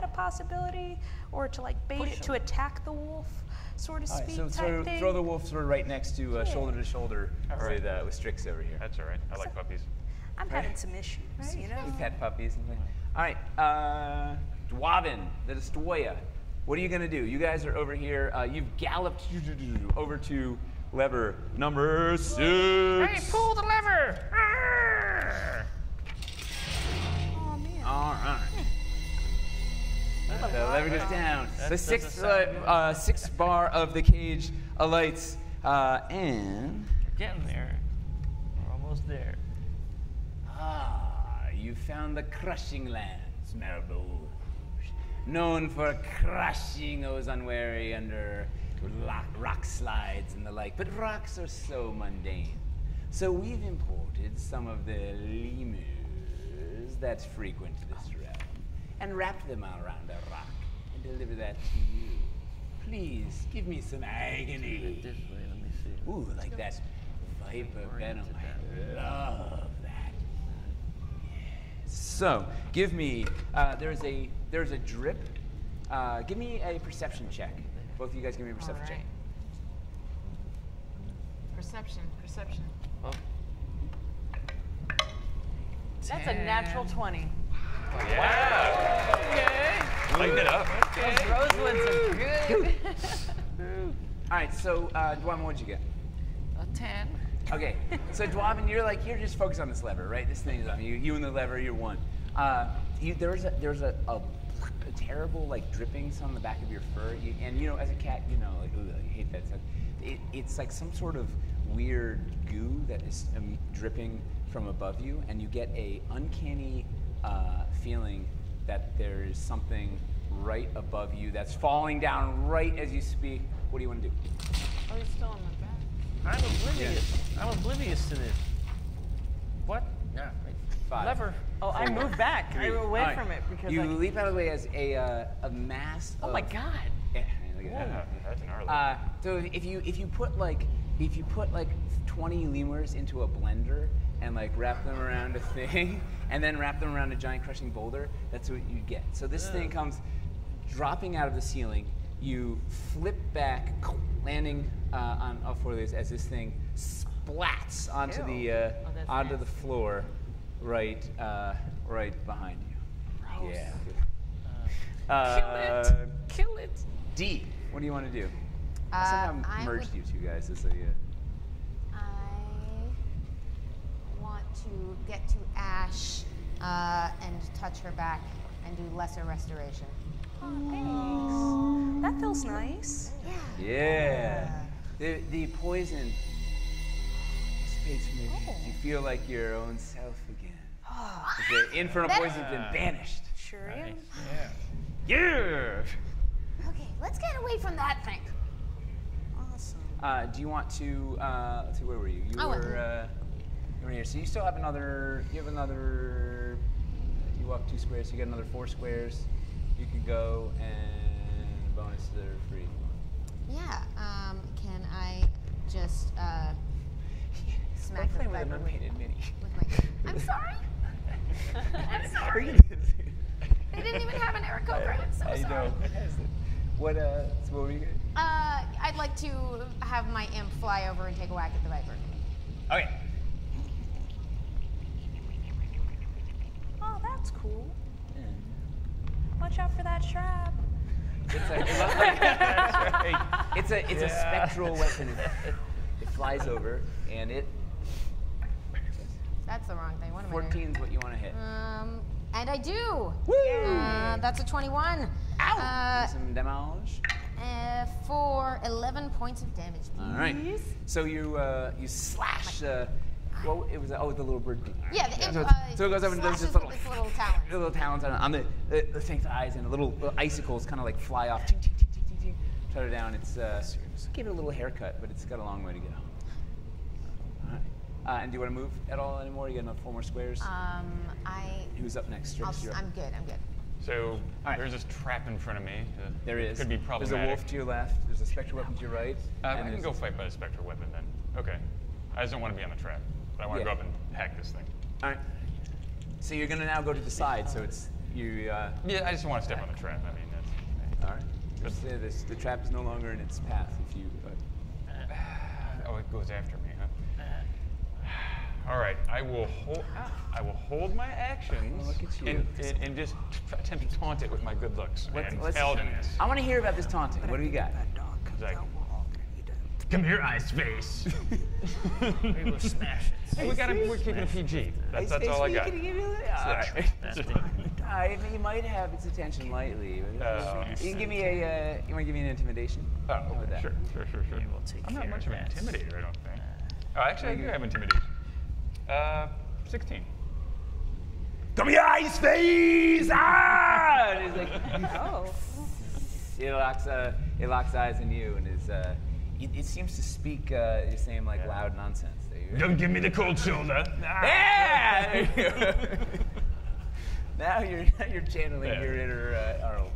a possibility, or to like bait it to attack the wolf, so to All right, speak, so type thing? throw the wolf sort of right next to shoulder to shoulder with Strix over here. That's all right. I like puppies. I'm having some issues, you know. We pet puppies and things. All right, Dwarven, the Destroyer. What are you gonna do? You guys are over here. You've galloped over to lever number 6. Hey, pull the lever! Oh man. All right. The lever goes down. The That's sixth bar of the cage alights, and We're getting there. We're almost there. You found the crushing lands, Marabou. Known for crushing those unwary under rock slides and the like. But rocks are so mundane. So we've imported some of the lemurs that frequent this realm and wrapped them around a rock and deliver that to you. Please, give me some agony. This way, let me see. Ooh, like that viper venom. I love that. So, give me, there's a drip. Give me a perception check. Both of you guys give me a perception check. Perception. Oh. That's a natural 20. Yeah. Lighten it up. Those rosewoods are good. All right, so, Dwarven, what'd you get? A 10. Okay, so Dwarven, you're just focused on this lever, right? This thing is on you. You and the lever, you're one. There's a terrible like drippings on the back of your fur, and you know, as a cat, you know, like ooh, I hate that stuff. It's like some sort of weird goo that is dripping from above you, and you get a uncanny feeling that there is something right above you that's falling down right as you speak. What do you want to do? Oh, he's still on my back. I'm oblivious. I'm oblivious to this. What? Yeah. 5. Lever. Oh, I moved back. I 3. moved away All right. from it because you I... leap out of the way as a mass. Oh my God. Yeah, look at that. Yeah, that's gnarly. So if you put like 20 lemurs into a blender and like wrap them around a thing and then wrap them around a giant crushing boulder, that's what you get. So this thing comes dropping out of the ceiling. You flip back, landing on all 4 legs as this thing splats onto that's the floor, right behind you. Gross. Yeah. Kill it. D, what do you want to do? I somehow I merged would- you two guys as a. I want to get to Ash and touch her back and do lesser restoration. Oh, thanks. That feels nice. Yeah. The poison dissipates from you. You feel like your own self again. The infernal poison's been banished. Sure am. Yeah. Yeah. Okay, let's get away from that thing. Awesome. Do you want to? Let's see, where were you? You I went were. You were here. So you still have another. You have another. You walk 2 squares. So you get another 4 squares. You could go and bonus that are free. Yeah. Can I just smack the playing with an viper unpainted mini. with my? I'm sorry. I'm sorry. They didn't even have an Aarakocra. I'm so I sorry. know. What? So what were you gonna? I'd like to have my imp fly over and take a whack at the viper. Okay. Oh, that's cool. Watch out for that trap. It looks like It's a spectral weapon. It flies over, and it. That's the wrong thing. What am I doing? 14 is what you want to hit. And I do. Woo! That's a 21. Ow! Some damage. For 11 points of damage, please. All right. So you slash. Well, it was the little bird. Yeah. So it goes up and does slashes this with little its little talons. little talons on the thing's eyes, and the little icicles kind of like fly off. Ting, ting, ting, ting, ting, ting. Shut her down. It's give it a little haircut, but it's got a long way to go. All right. And do you want to move at all anymore? You got enough 4 more squares. Who's up next? Strix, you're up. I'm good. So there's this trap in front of me. There is. Could be problematic. There's a wolf to your left. There's a spectral weapon to your right. I can go fight by the spectral weapon then. Okay. I just don't want to be on the trap. I want to go up and hack this thing. All right. So you're gonna now go to the side. So it's you. Yeah, I just don't want to step on the trap. I mean, that's. All right. The trap is no longer in its path. If you. Oh, it goes after me, huh? All right. I will hold my actions. Oh, look at you. And just attempt to taunt it with my good looks and let's- elderness. I want to hear about this taunting. What do we got? It's like, come here, Ice Face. We will smash it. Hey, we're keeping it PG. That's all I got. He might have its attention lightly. You can give me a. You want to give me an intimidation? Oh, How about that? sure. We will take I'm not care much of of an that. intimidator, I don't think. Oh, actually, I do have intimidation. 16. Come here, Ice Face! Ah! And it's like, Oh. it locks eyes on you, and it seems to speak the same like loud nonsense. Don't give me the cold shoulder. Yeah! There you go. now you're channeling your inner Arnold.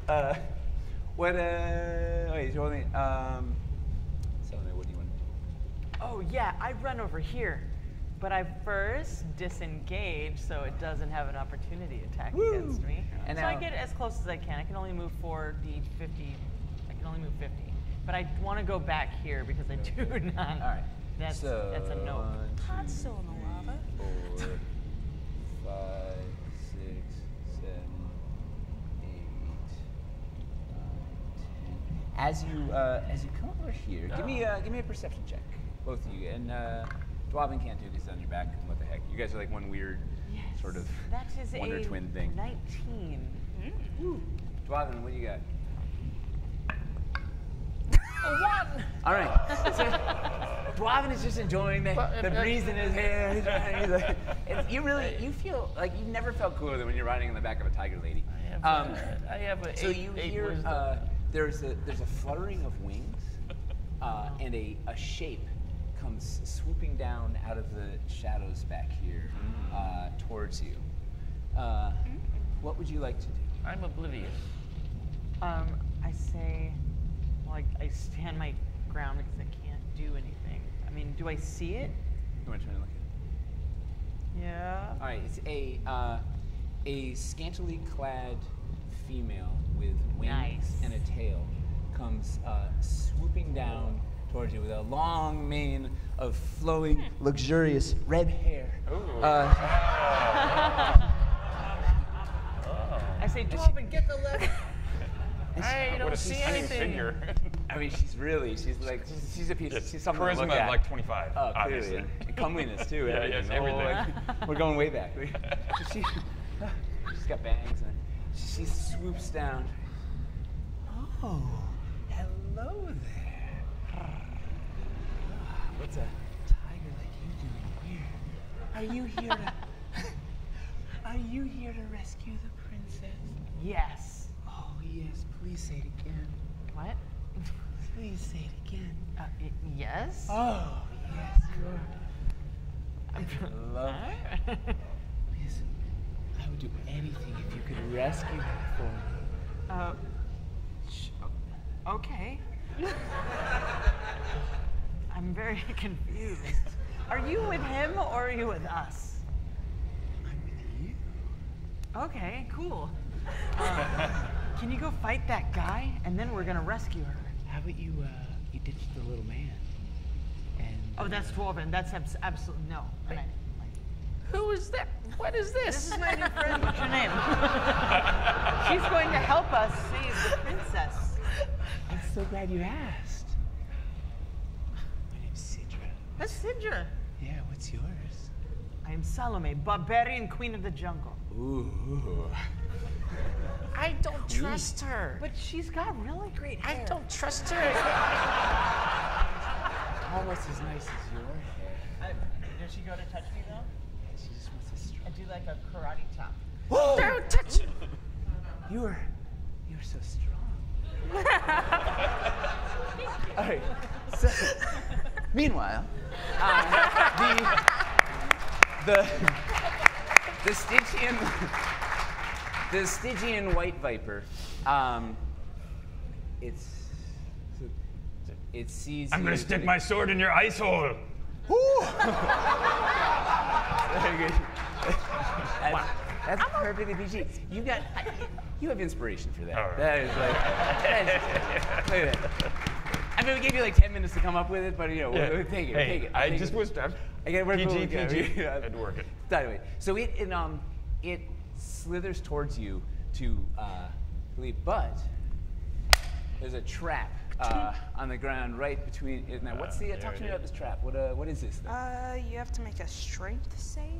Yeah. Wait, hold me. Selena, what do you want to do? Oh yeah, I run over here, but I first disengage so it doesn't have an opportunity attack against me. And so I now- get as close as I can. I can only move 4d50. I can only move 50. But I want to go back here because I do not. All right. That's so a no. 1, 2, Hot still in the lava. 4, 5, 6, 7, 8, 9, 10. As you come over here, give me a perception check, both of you. And Dwarven can't do this on your back. What the heck? You guys are like one weird sort of That is wonder a twin thing. 19. Dwarven, what do you got? One. All right. So Dwarven is just enjoying the breeze in his hair. He's like, you feel like you've never felt cooler than when you're riding on the back of a tiger lady. I have a So eight, you eight hear wisdom. there's a fluttering of wings, and a shape comes swooping down out of the shadows back here towards you. What would you like to do? I'm oblivious. I say, well, I stand my ground because I can't do anything. I mean, do I see it? You want to try to look at it? Yeah. All right, it's a scantily clad female with wings Nice. and a tail comes swooping down towards you with a long mane of flowing, luxurious red hair. I say, Dwarven, get the left. I What don't a see stunning anything. figure. I mean, she's a piece. Yes, She's something to charisma look of at. like 25, Oh, obviously. clearly. And comeliness too. Yeah, everything. yes, The whole, everything. like, we're going way back. She's got bangs and she swoops down. Oh, hello there. What's a tiger like you doing here? Are you here to? Are you here to rescue the princess? Yes. Oh yes. Please say it again. What? Please say it again. Yes. Oh yes, you're. I love it. Listen, I would do anything if you could rescue her for me. Okay. I'm very confused. Are you with him or are you with us? I'm with you. Okay, cool. Can you go fight that guy and then we're gonna rescue her? How about you ditch the little man? And Oh, that's Dwarven. That's absolutely no. Who is that? What is this? This is my new friend. What's your name? She's going to help us save the princess. so glad you asked. My name's Sidra. That's Sidra. Yeah, what's yours? I am Salome, barbarian queen of the jungle. Ooh. I don't trust her. But she's got really great hair. I don't trust her. Almost as nice as your hair. Does she go to touch me though? She just wants to I do like a karate chop. Whoa! Don't touch it. You're so strong. All right. So, meanwhile, the Stygian white viper, it sees. I'm gonna stick my sword in your ice hole. Very good. That's perfectly PG. You have inspiration for that. Right. That is like, look at that. I mean, we gave you like 10 minutes to come up with it, but we'll take it. Hey, take it. I just was I gotta work PG. Yeah. Had to work it. Anyway, so it slithers towards you to leave, but there's a trap on the ground right between. Now, what's the? Talk to me about this trap. What is this thing? You have to make a strength save.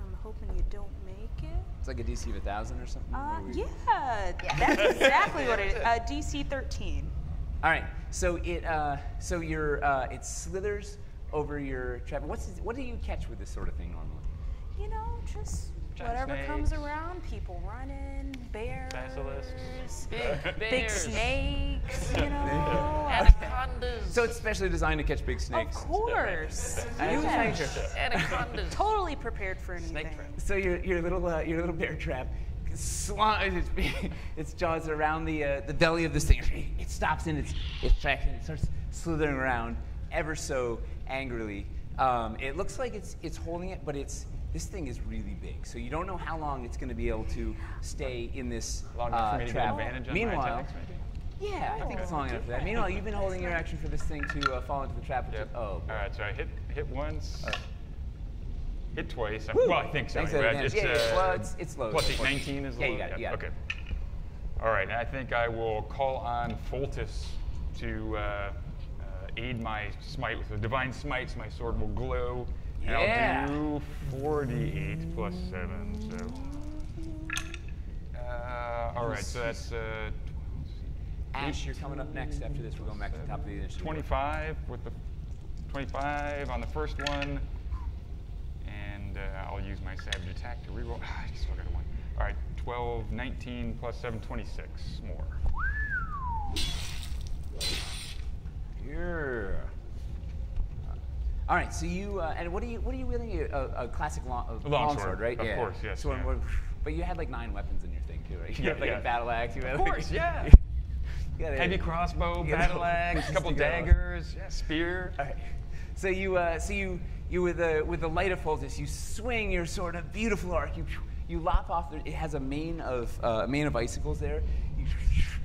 I'm hoping you don't make it. It's like a DC of 1,000 or something. Yeah, that's exactly what it is. DC 13. All right, so it slithers over your trap. What do you catch with this sort of thing normally? You know, just whatever comes around. People running, bears, Basilisks. big snakes. You know, Anacondas. So it's specially designed to catch big snakes. of course. Anacondas. Totally prepared for anything. So your little bear trap, its jaws around the belly of this thing. It stops in its tracks and it starts slithering around ever so angrily. It looks like it's holding it, but this thing is really big, so you don't know how long it's going to be able to stay in this Long enough for me to get trap. advantage on Meanwhile, my attacks, maybe? yeah, I think it's long enough for that. Meanwhile, you've been holding your action for this thing to fall into the trap. Yep. Oh. All right, so I hit once, hit twice. Woo! Well, I think so. Thanks for Anyway, that advantage. Well, it's low. Plus 19 is low? Yeah, you got it. Okay. All right, and I think I will call on Foltus to aid my smite with a divine smite, so my sword will glow. And Yeah. I'll do 48 plus 7, so. All right, so that's Ash, you're coming up next. After this, we're going back to the top of the initiative. 25 with the 25 on the first one, and I'll use my savage attack to reroll. I still got a 1. All right, 12, 19 plus 7, 26 more. Yeah. All right, so you and what are you wielding? A classic longsword, right? Of course, yes. So yeah. but you had like 9 weapons in your thing too, right? You Yeah, had like yeah. a battle axe. You had Of like, course, yeah. you got Heavy crossbow, you know, battle axe, a just couple to go. daggers, yeah, spear. All right. So you with the light of Foltus, you swing your sword, a beautiful arc. You lop off. It has a mane of icicles there. You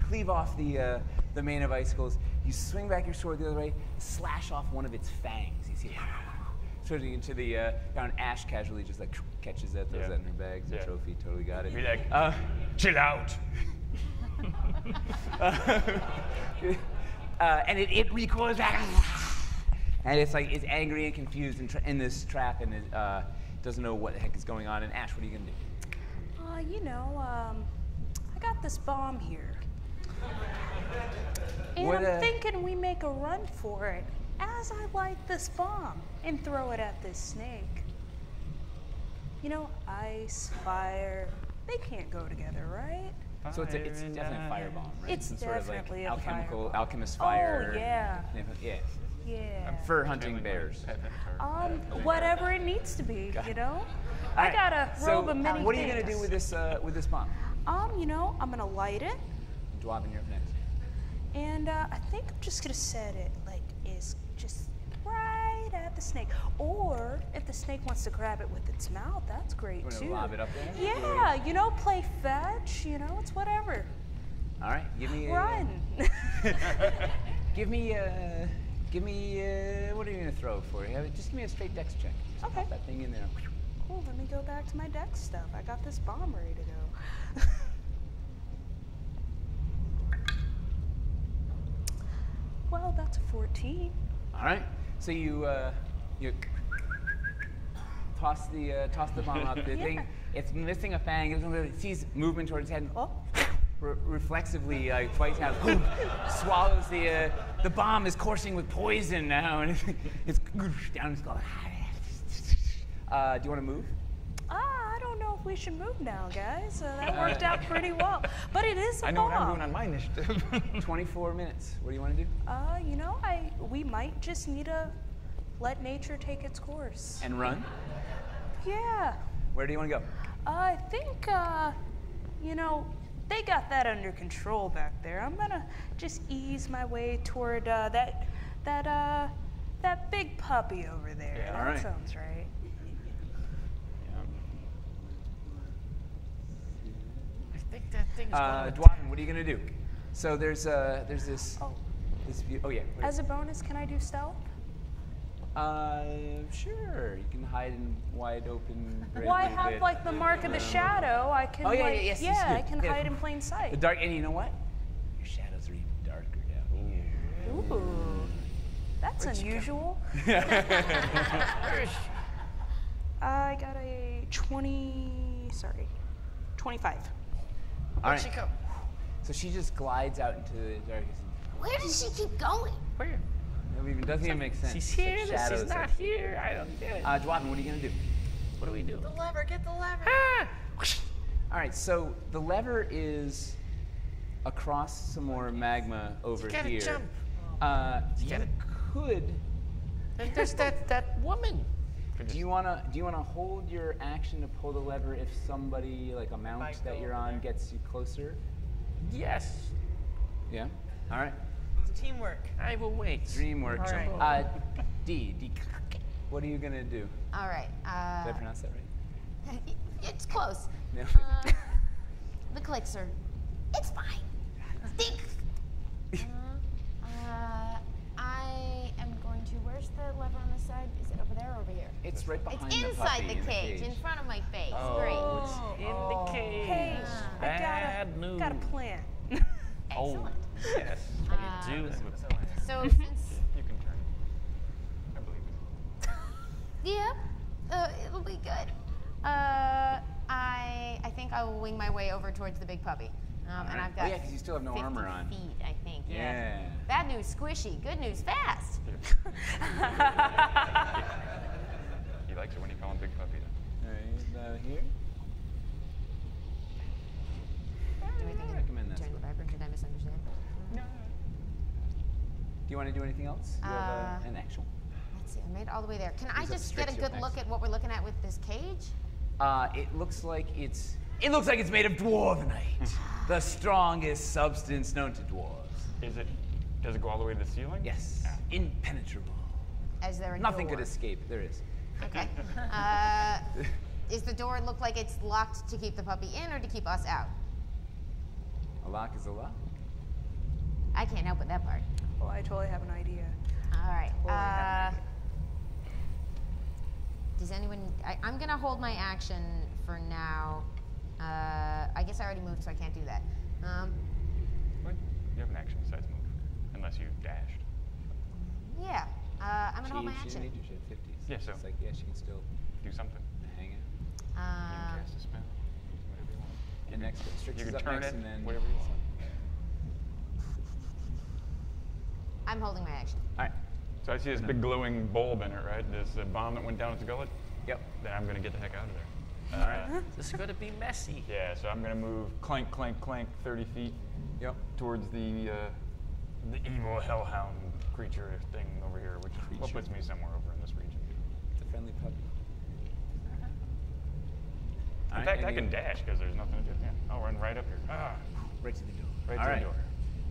cleave off the mane of icicles. You swing back your sword the other way, slash off one of its fangs. You see, turning into the down. Ash casually just like catches that, throws that in her bag. It's a trophy. Totally got it. Be like, chill out. And it recoils back, and it's like it's angry and confused in this trap, and it doesn't know what the heck is going on. And Ash, what are you gonna do? I got this bomb here. And What, I'm thinking we make a run for it as I light this bomb and throw it at this snake. You know, ice, fire, they can't go together, right? So it's definitely a firebomb, right? It's Some sort of like definitely a alchemical, firebomb. alchemist fire. Oh, yeah. Yeah. Yeah. For hunting bears. Whatever it needs to be, you know? All I right, got a robe of many things. what are you gonna do with this bomb? I'm gonna light it, Dwarven, you're up next. and I think I'm just gonna set it like is just right at the snake. Or if the snake wants to grab it with its mouth, that's great We're gonna too. lob it up there? Yeah, play fetch. It's whatever. All right, give me. Run. Give me. What are you gonna throw for you? Just give me a straight dex check. Just Okay. pop that thing in there. Cool. Let me go back to my dex stuff. I got this bomb ready to go. that's a 14. All right. So you toss the bomb up. The thing, it's missing a fang. It sees movement towards its head. And, reflexively twice out, swallows the bomb is coursing with poison now, and it's down its skull. Do you want to move? I don't know if we should move now, guys. That worked out pretty well. But it is a I know what I'm bomb. doing on my initiative. 24 minutes. What do you want to do? You know, we might just need to let nature take its course. And run? Yeah. Where do you want to go? I think, you know, they got that under control back there. I'm gonna just ease my way toward that big puppy over there. Yeah, that all right. sounds right. I think that thing's going to Dwarven, what are you gonna do? So there's this view. Oh yeah. what is As a bonus, can I do stealth? Sure. You can hide in wide open. Well, I have like the mark of the shadow. I can Oh, yeah, like, yes, yeah, I yes, can yes. hide in plain sight. The dark, and you know what? Your shadows are even darker down here. Ooh, that's unusual. I got a 25. All Where'd she go? So she just glides out into the darkness. Where does she keep going? Where? Doesn't even make sense. She's It's like here, shadows she's not that- here. I don't get it. Dwarven, what are you gonna do? What do we do? The lever, get the lever. Ah! All right, so the lever is across some more magma over You gotta here. jump. You could. And there's that woman. Do you wanna hold your action to pull the lever if somebody like a mount Might that go you're over on there. gets you closer? Yes, Yeah. All right. Teamwork. I will wait. Dream works. All right. D. What are you gonna do? All right. Did I pronounce that right? It's close. No. The clicks are. It's fine. Think. I am going to. Where's the lever on the side? Is it over there or over here? It's right behind It's the inside puppy the in cage, in front of my face. Oh, it's in the cage. Hey, I Bad news. got a plan. Excellent. Yes. Do So since You can turn. I believe it. yeah, it'll be good. I think I will wing my way over towards the big puppy. And I've got yeah, because you still have no 50 armor on. feet, I think. Yeah. Bad news, squishy. Good news, fast. He likes it when you call him Big Puppy. All right, here. Do we think recommend that turn the vibrant? Did I misunderstand? Do you want to do anything else? Do you have an action? Let's see. I made it all the way there. Can I Use that just get a strix good up look next. at what we're looking at with this cage? It looks like it's made of dwarvenite, the strongest substance known to dwarves. Does it go all the way to the ceiling? Yes, Ah. impenetrable. Is there a Nothing door? could escape. There is. Okay. Is the door look like it's locked to keep the puppy in or to keep us out? A lock is a lock. I can't help with that part. Oh, I totally have an idea. All right. Well, I have an Does anyone? I'm gonna hold my action for now. I guess I already moved, so I can't do that. What? You have an action besides move, unless you dashed. Yeah. I'm gonna hold my She action. didn't need you. She had 50s. Yeah, so- It's like, yeah, she can still Do something. hang it. You can cast a spell. Whatever you want. And next, Strix You is can up turn next, it, and then whatever you want. I'm holding my action. All right. So I see this big glowing bulb in it, right? This bomb that went down its gullet. Yep. Then I'm gonna get the heck out of there. All right. This is going to be messy. Yeah, so I'm gonna move clank, clank, clank, 30 feet Yep. towards the evil hellhound creature thing over here, which Creature. puts me somewhere over in this region. It's a friendly puppy. All In right, fact, I and can you- dash because there's nothing to do. Yeah, I'll run right up here. Ah, Right to the door. right All to right. the door.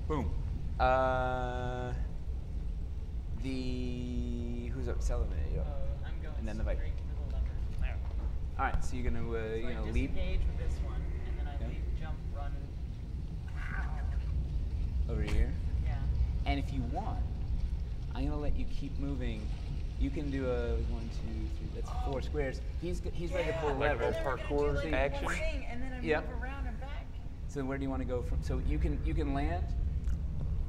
Boom. Who's up? Salome. Yep. I'm going And then the Viper. straight to the lever. All right. So you're gonna So I leap disengage with this one, and then I Yeah. leap, jump, run. over here, Yeah. and if you want, I'm gonna let you keep moving. You can do a 1, 2, 3. That's 4 squares. He's ready to pull the Like lever. a parkour Like action. one thing, and then I Yep. move around and back. So where do you want to go from? So you can land.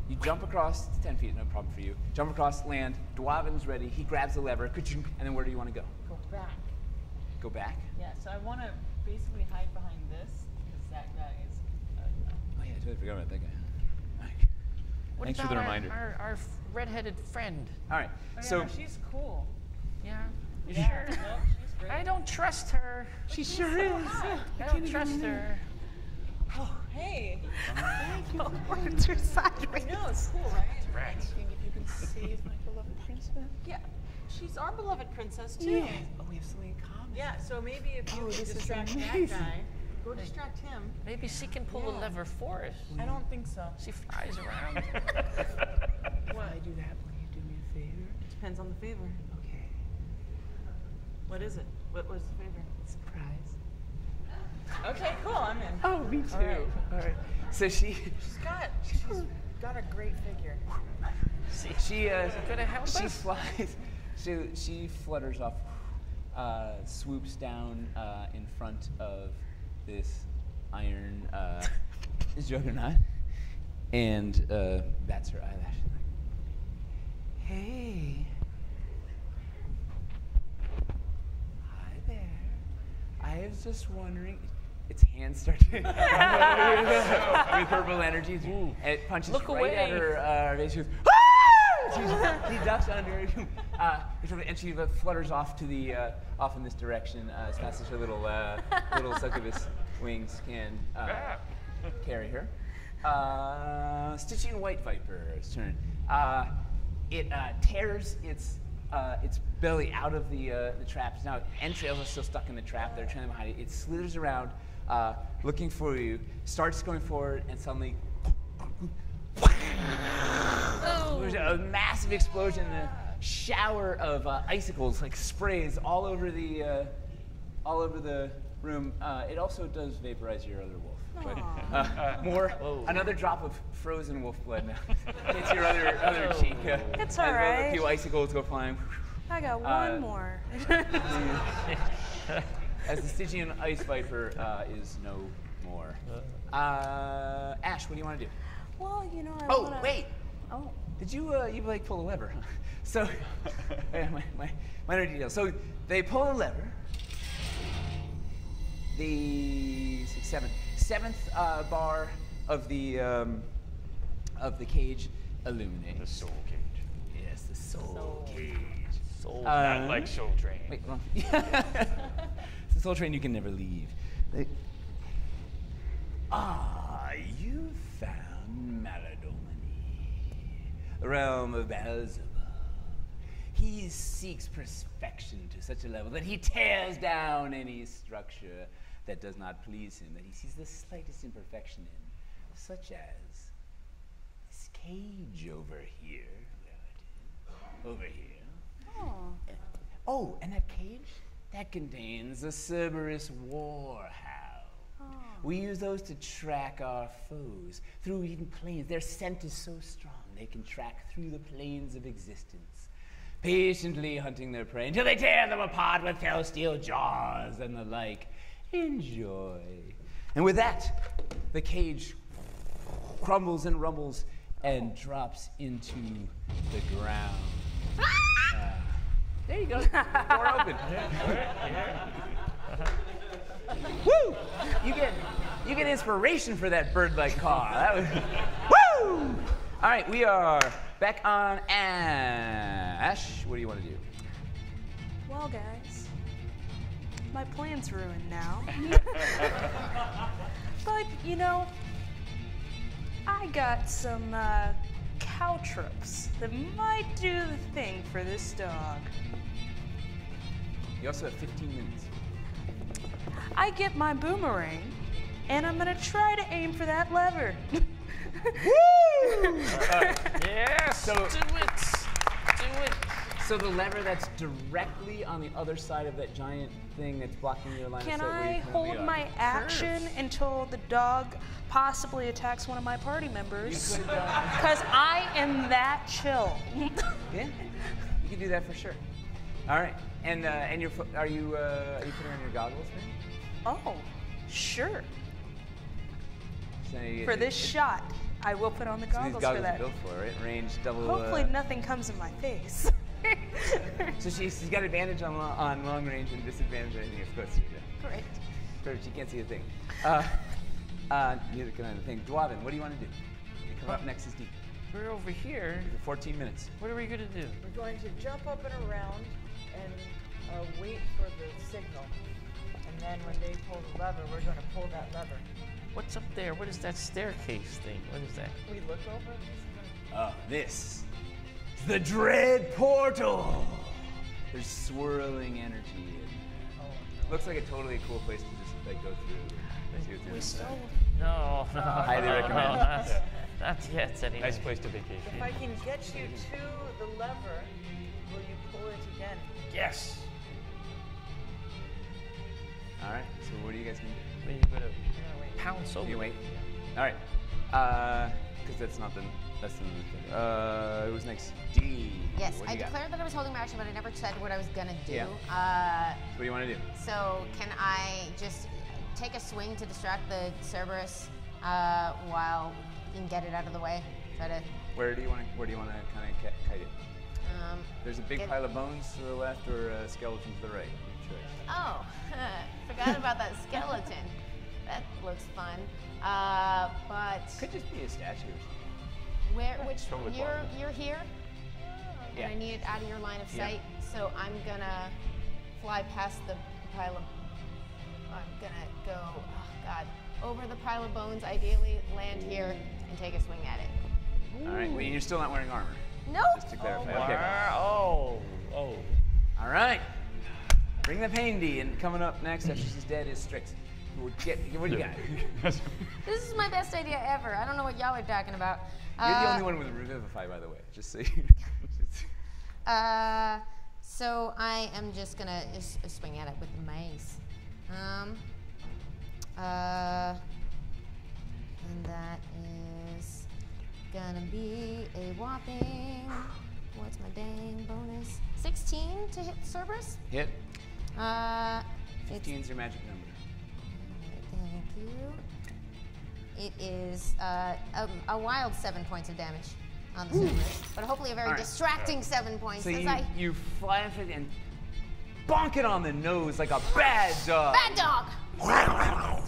You jump across, it's 10 feet, no problem for you. Jump across, land, Dwarven's ready, he grabs the lever, and then where do you want to go? Go back. Go back? Yeah, so I want to basically hide behind this, because that guy is... Oh yeah, I totally forgot about that guy. What Thanks for about the reminder. Our redheaded friend? All right, Oh, yeah, so... no, she's cool. Yeah. You Yeah, sure? no, she's great. I don't trust her. She sure is. I don't trust her. Oh, hey. Words are sideways. I know, it's cool, right? Rats. If you can save my beloved princess. Yeah, she's our beloved princess, too. Yeah. Oh, we have something in common. Yeah, so maybe if you Oh, could this is distract that amazing. guy, go distract him. Maybe she can pull the Yeah. lever for us. I don't think so. She flies around. Why do that? Will you do me a favor? Depends on the favor. Okay. What is it? What was the favor? Surprise. Okay, cool, I'm in. Oh, me too. All right. So she's got a great figure. Could it help she us? flies. She flutters off, swoops down in front of this iron juggernaut, and bats her eyelash. Hey. Hi there. I was just wondering. Its hands start to with purple energies. And it punches Look right away. at her. She goes, ah! She ducks under, and she flutters off to the off in this direction as fast as her little succubus wings can carry her. Stygian White Viper's turn. It tears its belly out of the traps. Now, entrails are still stuck in the trap. They're trying to hide it. It slithers around, looking for you, starts going forward, and suddenly there's a massive explosion and a shower of icicles, like sprays all over the room. It also does vaporize your other wolf. But another drop of frozen wolf blood now hits your other cheek. It's as all right. A few icicles go flying. I got one more. As the Stygian Ice Viper is no more. Ash, what do you want to do? Well, you know, I Oh, wanna... wait. Oh. Did you like pull a lever? Huh? So, minor detail. So they pull a lever. The seventh bar of the cage illuminates. The soul cage. Yes, the soul cage. Soul, not like Soul Train. Wait, hold on. It's the soul train you can never leave. You found Maladomini, the realm of Beelzebub. He seeks perfection to such a level that he tears down any structure that does not please him, that he sees the slightest imperfection in, such as this cage over here. Over here. Oh. Oh, and that cage? That contains the Cerberus Warhound. Oh. We use those to track our foes through even planes. Their scent is so strong they can track through the planes of existence, patiently hunting their prey until they tear them apart with fell steel jaws and the like. Enjoy. And with that, the cage crumbles and rumbles and drops into the ground. There you go. Door open. Woo! You get inspiration for that bird-like caw. That was woo! All right, we are back on Ash. What do you want to do? Well, guys, my plan's ruined now. But, you know, I got some caltrops that might do the thing for this dog. You also have 15 minutes. I get my boomerang, and I'm gonna try to aim for that lever. Yes, So- do it. Do it. So the lever that's directly on the other side of that giant thing that's blocking your line Can of sight where I you currently hold are. my action until the dog possibly attacks one of my party members? You could, Because I am that chill. yeah, you can do that for sure. All right, and are you putting on your goggles? Maybe? Oh, sure. So For this shot. I will put on the So these goggles for goggles are that. built for, right? Range double. Hopefully nothing comes in my face. So she's got advantage on long range and disadvantage on anything that's close to you. Great. So she can't see a thing. Neither can I think. Dwarven, what do you want to do? You come up next is Deep. We're over here. For 14 minutes. What are we gonna do? We're going to jump up and around and wait for the signal. And then when they pull the lever, we're going to pull that lever. What's up there? What is that staircase thing? What is that? We look over. This is the Dread Portal. There's swirling energy in there. Looks like a totally cool place to just like go through. See what's in there. No, Highly recommend. Not yet, anyway. Nice place to vacation. If I can get you to the lever, will you pull it again? Yes. All right. So what are you guys gonna do? We're gonna pounce over. You wait. All right. Because that's not the. That's the. Who's next? D. Yes, What do I you got? declared that I was holding my action, but I never said what I was gonna do. Yeah. What do you want to do? So can I just take a swing to distract the Cerberus while you can get it out of the way? Try to. Where do you want to kind of kite it? There's a big Get- pile of bones to the left or a skeleton to the right. Your choice. Oh, forgot about that skeleton. That looks fun. But Could just be a statue. which Totally you're here, Yeah. and I need it out of your line of Yeah. sight. So I'm gonna fly past the pile of. I'm gonna go. Oh God, over the pile of bones. Ideally, land here and take a swing at it. All right. Well, you're still not wearing armor. Nope. Just to clarify. Wow. Okay. Oh. All right. Bring the pain D, and coming up next after she's dead is Strix. What do you got? This is my best idea ever. I don't know what y'all are talking about. You're the only one with Revivify, by the way. Just so you. So I am just gonna swing at it with the mace. And that is gonna be a whopping. What's my dang bonus? 16 to hit Cerberus. Hit. It's 15's your magic number. Thank you. It is a wild 7 points of damage on the Cerberus, but hopefully a very All right. distracting 7 points. So as you fly into it and bonk it on the nose like a bad dog. Bad dog!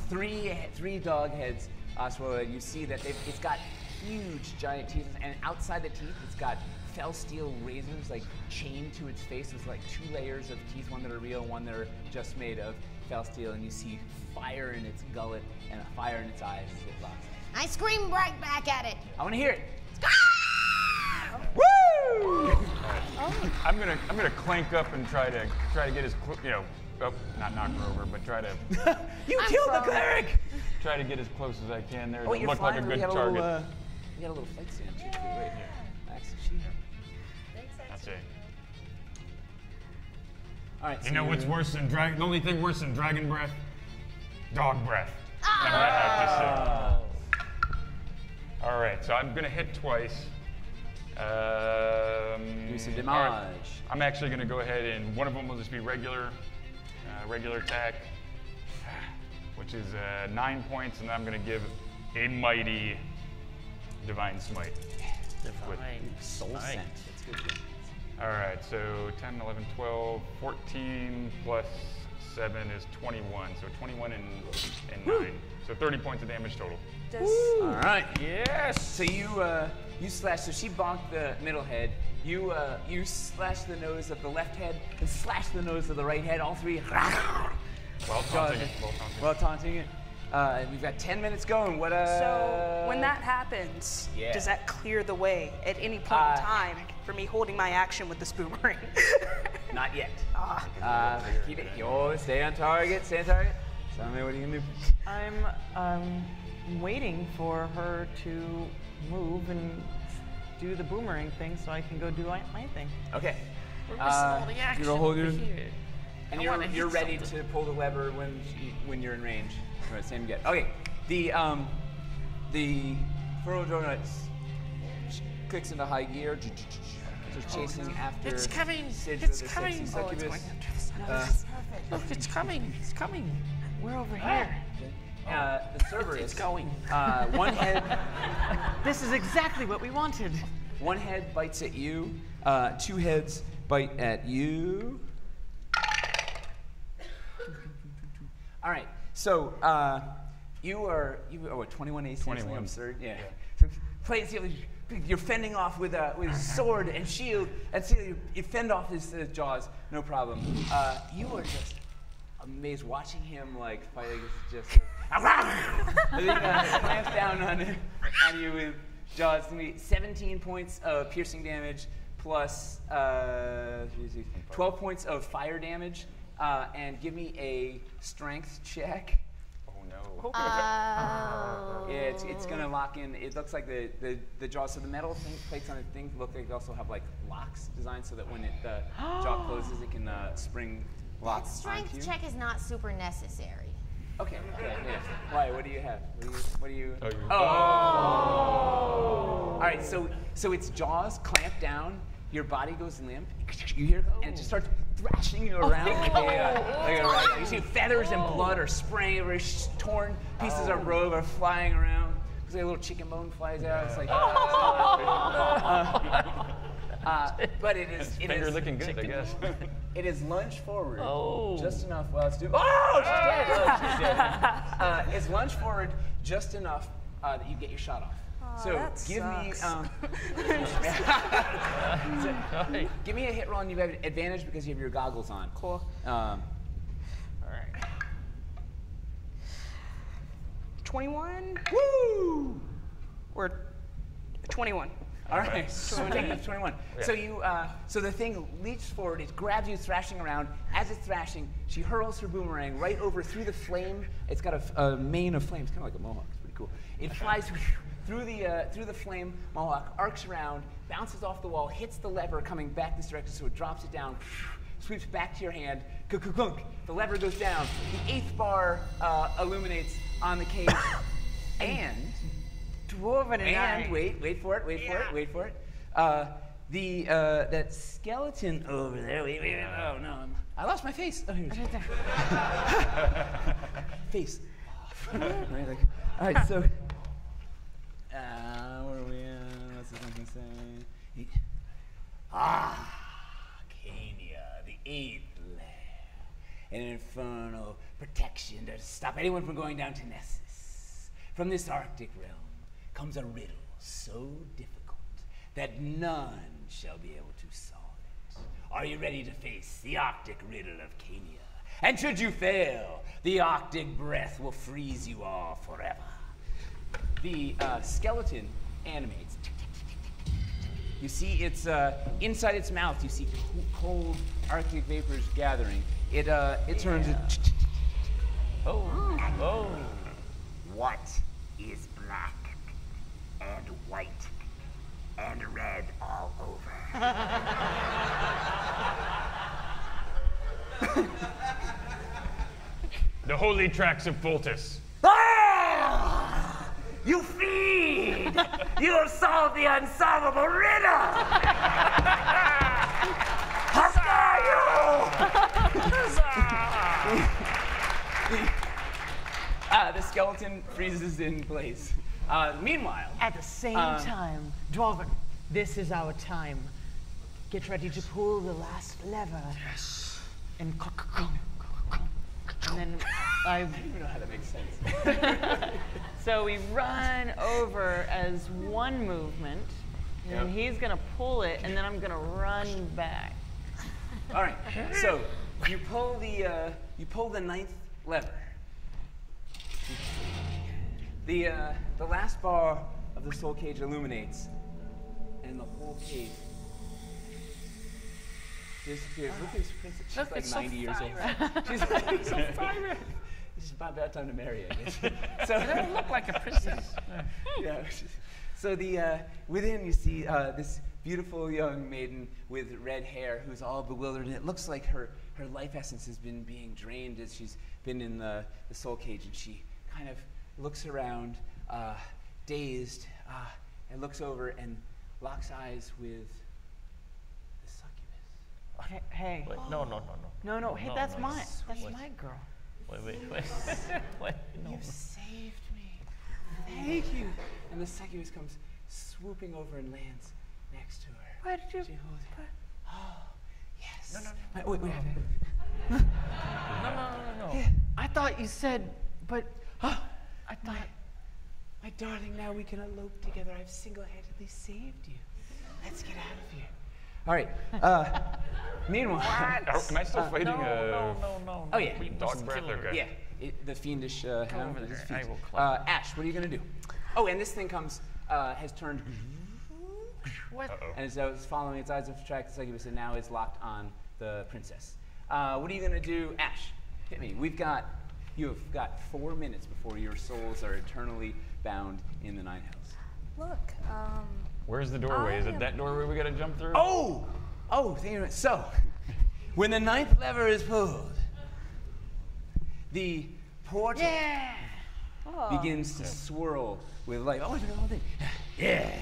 Three dog heads swirl, and you see that it's got huge giant teeth, and outside the teeth it's got fell steel razors like chained to its face. It's like 2 layers of teeth, one that are real, one that are just made of fell steel, and you see fire in its gullet and a fire in its eyes as it locks. I scream right back at it. I want to hear it. Woo! I'm gonna clank up and try to get as not knock her over, but try to You I'm killed the prone. cleric! try to get as close as I can there to You're look like a flying, good you got target. you got a little flight stand. Wait. Axel, That's it. All right. You so know what's worse than dragon? The only thing worse than dragon breath? Dog breath. That's what I have to say. All right, so I'm gonna hit twice. Do some all damage. right. I'm actually gonna go ahead and one of them will just be regular attack, which is 9 points, and I'm gonna give a mighty divine smite. Divine Soul smite. scent. That's good. All right, so 10, 11, 12, 14 plus 7 is 21. So 21 and 9. So 30 points of damage total. All right. Yes. So you slash. So she bonked the middle head. You slash the nose of the left head and slash the nose of the right head. All three. While taunting it. While taunting it. We've got 10 minutes going. What? So when that happens, yeah. does that clear the way at any point in time for me holding my action with this boomerang? Not yet. Keep it. Stay on target. Stay on target. Tell me what are you gonna do? I'm waiting for her to move and do the boomerang thing so I can go do my thing. Okay. We're missing all the action You're hold over your, here. and I you're wanna hit ready something. to pull the lever when you're in range. All right, same again. Okay. The furrow donuts clicks into high gear. Just chasing after. It's coming. Sidra It's the coming. sexy Oh, it's succubus. going after the sun. Look, it's coming. It's coming. We're over here. The Cerberus. It's going. One head. This is exactly what we wanted. One head bites at you. Two heads bite at you. All right. So you are 21 AC. 21. Absurd. Yeah. So you're fending off with sword and shield, and so you fend off his jaws, no problem. You are just amazed watching him like fight against just. And then clamps down on you with jaws. 17 points of piercing damage plus 12 points of fire damage, and give me a strength check. Oh no. Yeah, it's gonna lock in. It looks like the jaws. So the metal plates on the thing look like they also have like locks designed so that when the jaw closes, it can spring lock onto Strength you. check is not super necessary. Okay. Yeah. Why? What do you have? What do you? Oh. All right. So its jaws clamp down. Your body goes limp. You hear, and it just starts thrashing you around like a rag. You see feathers and blood are spraying over. Torn pieces of robe are flying around. Looks like a little chicken bone flies out. It's like. But it is. Finger looking good, I guess. It is lunge forward. Oh. Just enough. Well, it's she's dead. She's dead. It's lunge forward just enough that you get your shot off. So that give sucks. me give me a hit roll, and you have advantage because you have your goggles on. Cool. All right. 21 Woo! or 21. All right, so 21. Yeah. So so the thing leaps forward, it grabs you, thrashing around. As it's thrashing, she hurls her boomerang right over through the flame. It's got a mane of flames, kind of like a mohawk. It's pretty cool. It flies through the flame. Mohawk arcs around, bounces off the wall, hits the lever coming back this direction, so it drops it down, sweeps back to your hand. Kunk. The lever goes down. The 8th bar illuminates on the cage, and. Dwarven and I. Wait for it. That skeleton over there. Wait. Oh no, I lost my face. Oh, here it is. Face off. Right, all right, so where are we? What's this one say? Cania, the 8th lair, an infernal protection to stop anyone from going down to Nessus. From this Arctic realm comes a riddle so difficult that none shall be able to solve it. Are you ready to face the Arctic riddle of Cania? And should you fail, the Arctic breath will freeze you all forever. The skeleton animates. You see it's inside its mouth. You see cold Arctic vapors gathering. It turns. Oh. What is black and white and red all over? The holy tracks of Fultus. Ah! You feed! You have solved the unsolvable riddle! The skeleton freezes in place. Meanwhile, At the same time, Dwarven, this is our time. Get ready to pull the last lever. Yes. And then I don't even know how that makes sense. So we run over as one movement, and then he's gonna pull it, and then I'm gonna run back. All right. So you pull the 9th lever. The last bar of the soul cage illuminates, and the whole cave disappears. Look at this princess. She's Look, like it's so 90 years old. fiery. She's like so fiery. It's about that time to marry, I guess. So They don't look like a princess. yeah. So within you see this beautiful young maiden with red hair who's all bewildered, and it looks like her life essence has been being drained as she's been in the soul cage, and she kind of looks around, dazed, and looks over and locks eyes with the succubus. Hey. Wait, no. No, hey, No, that's no, mine. it's That's sweet. my girl. Wait. No. You saved me. Thank you. And the succubus comes swooping over and lands next to her. Why did you? She holds it. Oh, yes. No. Wait. No. Yeah, I thought you said, but I thought, my darling, now we can elope together. I've single-handedly saved you. Let's get out of here. All right. Meanwhile, Am I still fighting No. Oh yeah. dog breath? Okay. Yeah, the fiendish hound. over This is there. I fiend. will club. Ash, what are you gonna do? Oh, and this thing has turned, What? Uh-oh. and as I was following its eyes of track, the succubus, and now is locked on the princess. What are you gonna do, Ash? Hit me. You've got 4 minutes before your souls are eternally bound in the Nine Hells. Look, Where's the doorway? Is I it am- that doorway we gotta jump through? Oh, thank you. So, when the 9th lever is pulled, the portal begins to swirl with light. Oh, it's the whole thing. Yes.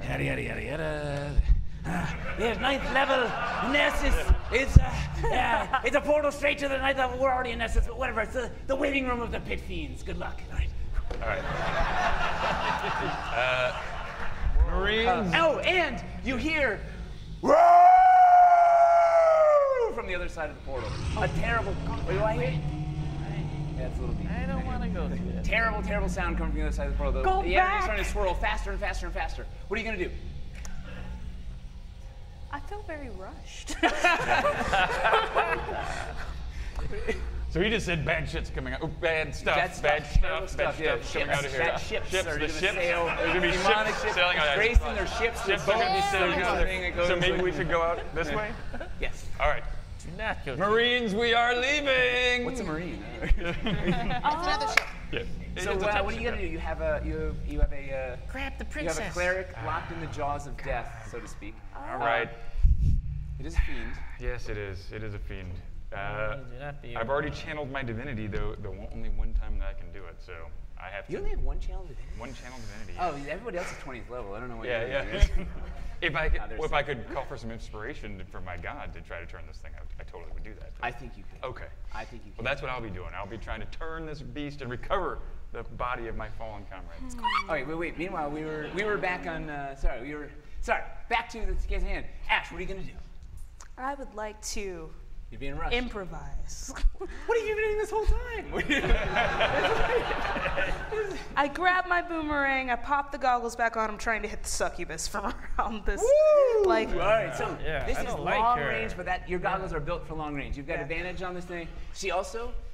Yada yada yada yada. Yes, 9th level, Nessus. It's a portal straight to the 9th level. We're already in Nessus, but whatever. It's the waiting room of the pit fiends. Good luck. All right. All right. Marines. And you hear from the other side of the portal. A terrible. Wait, do I hear? Yeah, it's a little deep. I don't want to go through that. Terrible sound coming from the other side of the portal. Go the back! enemy's starting to swirl faster and faster and faster. What are you gonna do? I feel very rushed. So he just said bad shit's coming out. Oh, bad stuff. Bad bad terrible stuff. yeah. Coming out of here. Bad ships are the gonna ships. sail. There's gonna be demonic ships sailing out. racing their ships. Ships are gonna be sailing out there. So maybe we should go out this way. Yes. All right. Do not go. Marines, we are leaving. What's a marine? That's another ship. Yeah. So It's a type what are you ship. gonna do? You have a Grab the you princess. have a cleric locked in the jaws of death, so to speak. All right. It is a fiend. Yes, it is. It is a fiend. Do not be. I've already channeled my divinity, though. The only one time that I can do it, so I have to. You only have one channel divinity. One channel divinity. Oh, everybody else is 20th level. I don't know what. Yeah, you're yeah. doing. If I could, there's if I could call for some inspiration from my god to try to turn this thing out, I totally would do that. I think you could. Okay. I think you could. Well, that's what I'll be doing. I'll be trying to turn this beast and recover the body of my fallen comrades. All right, wait. Meanwhile, we were back on. Back to the case at hand. Ash, what are you gonna do? I would like to You're being rushed. improvise. What have you been doing this whole time? I grab my boomerang, I pop the goggles back on, I'm trying to hit the succubus from around this. Like, All right, so Yeah, this I is don't like long her. range, but your goggles are built for long range. You've got Yeah. advantage on this thing.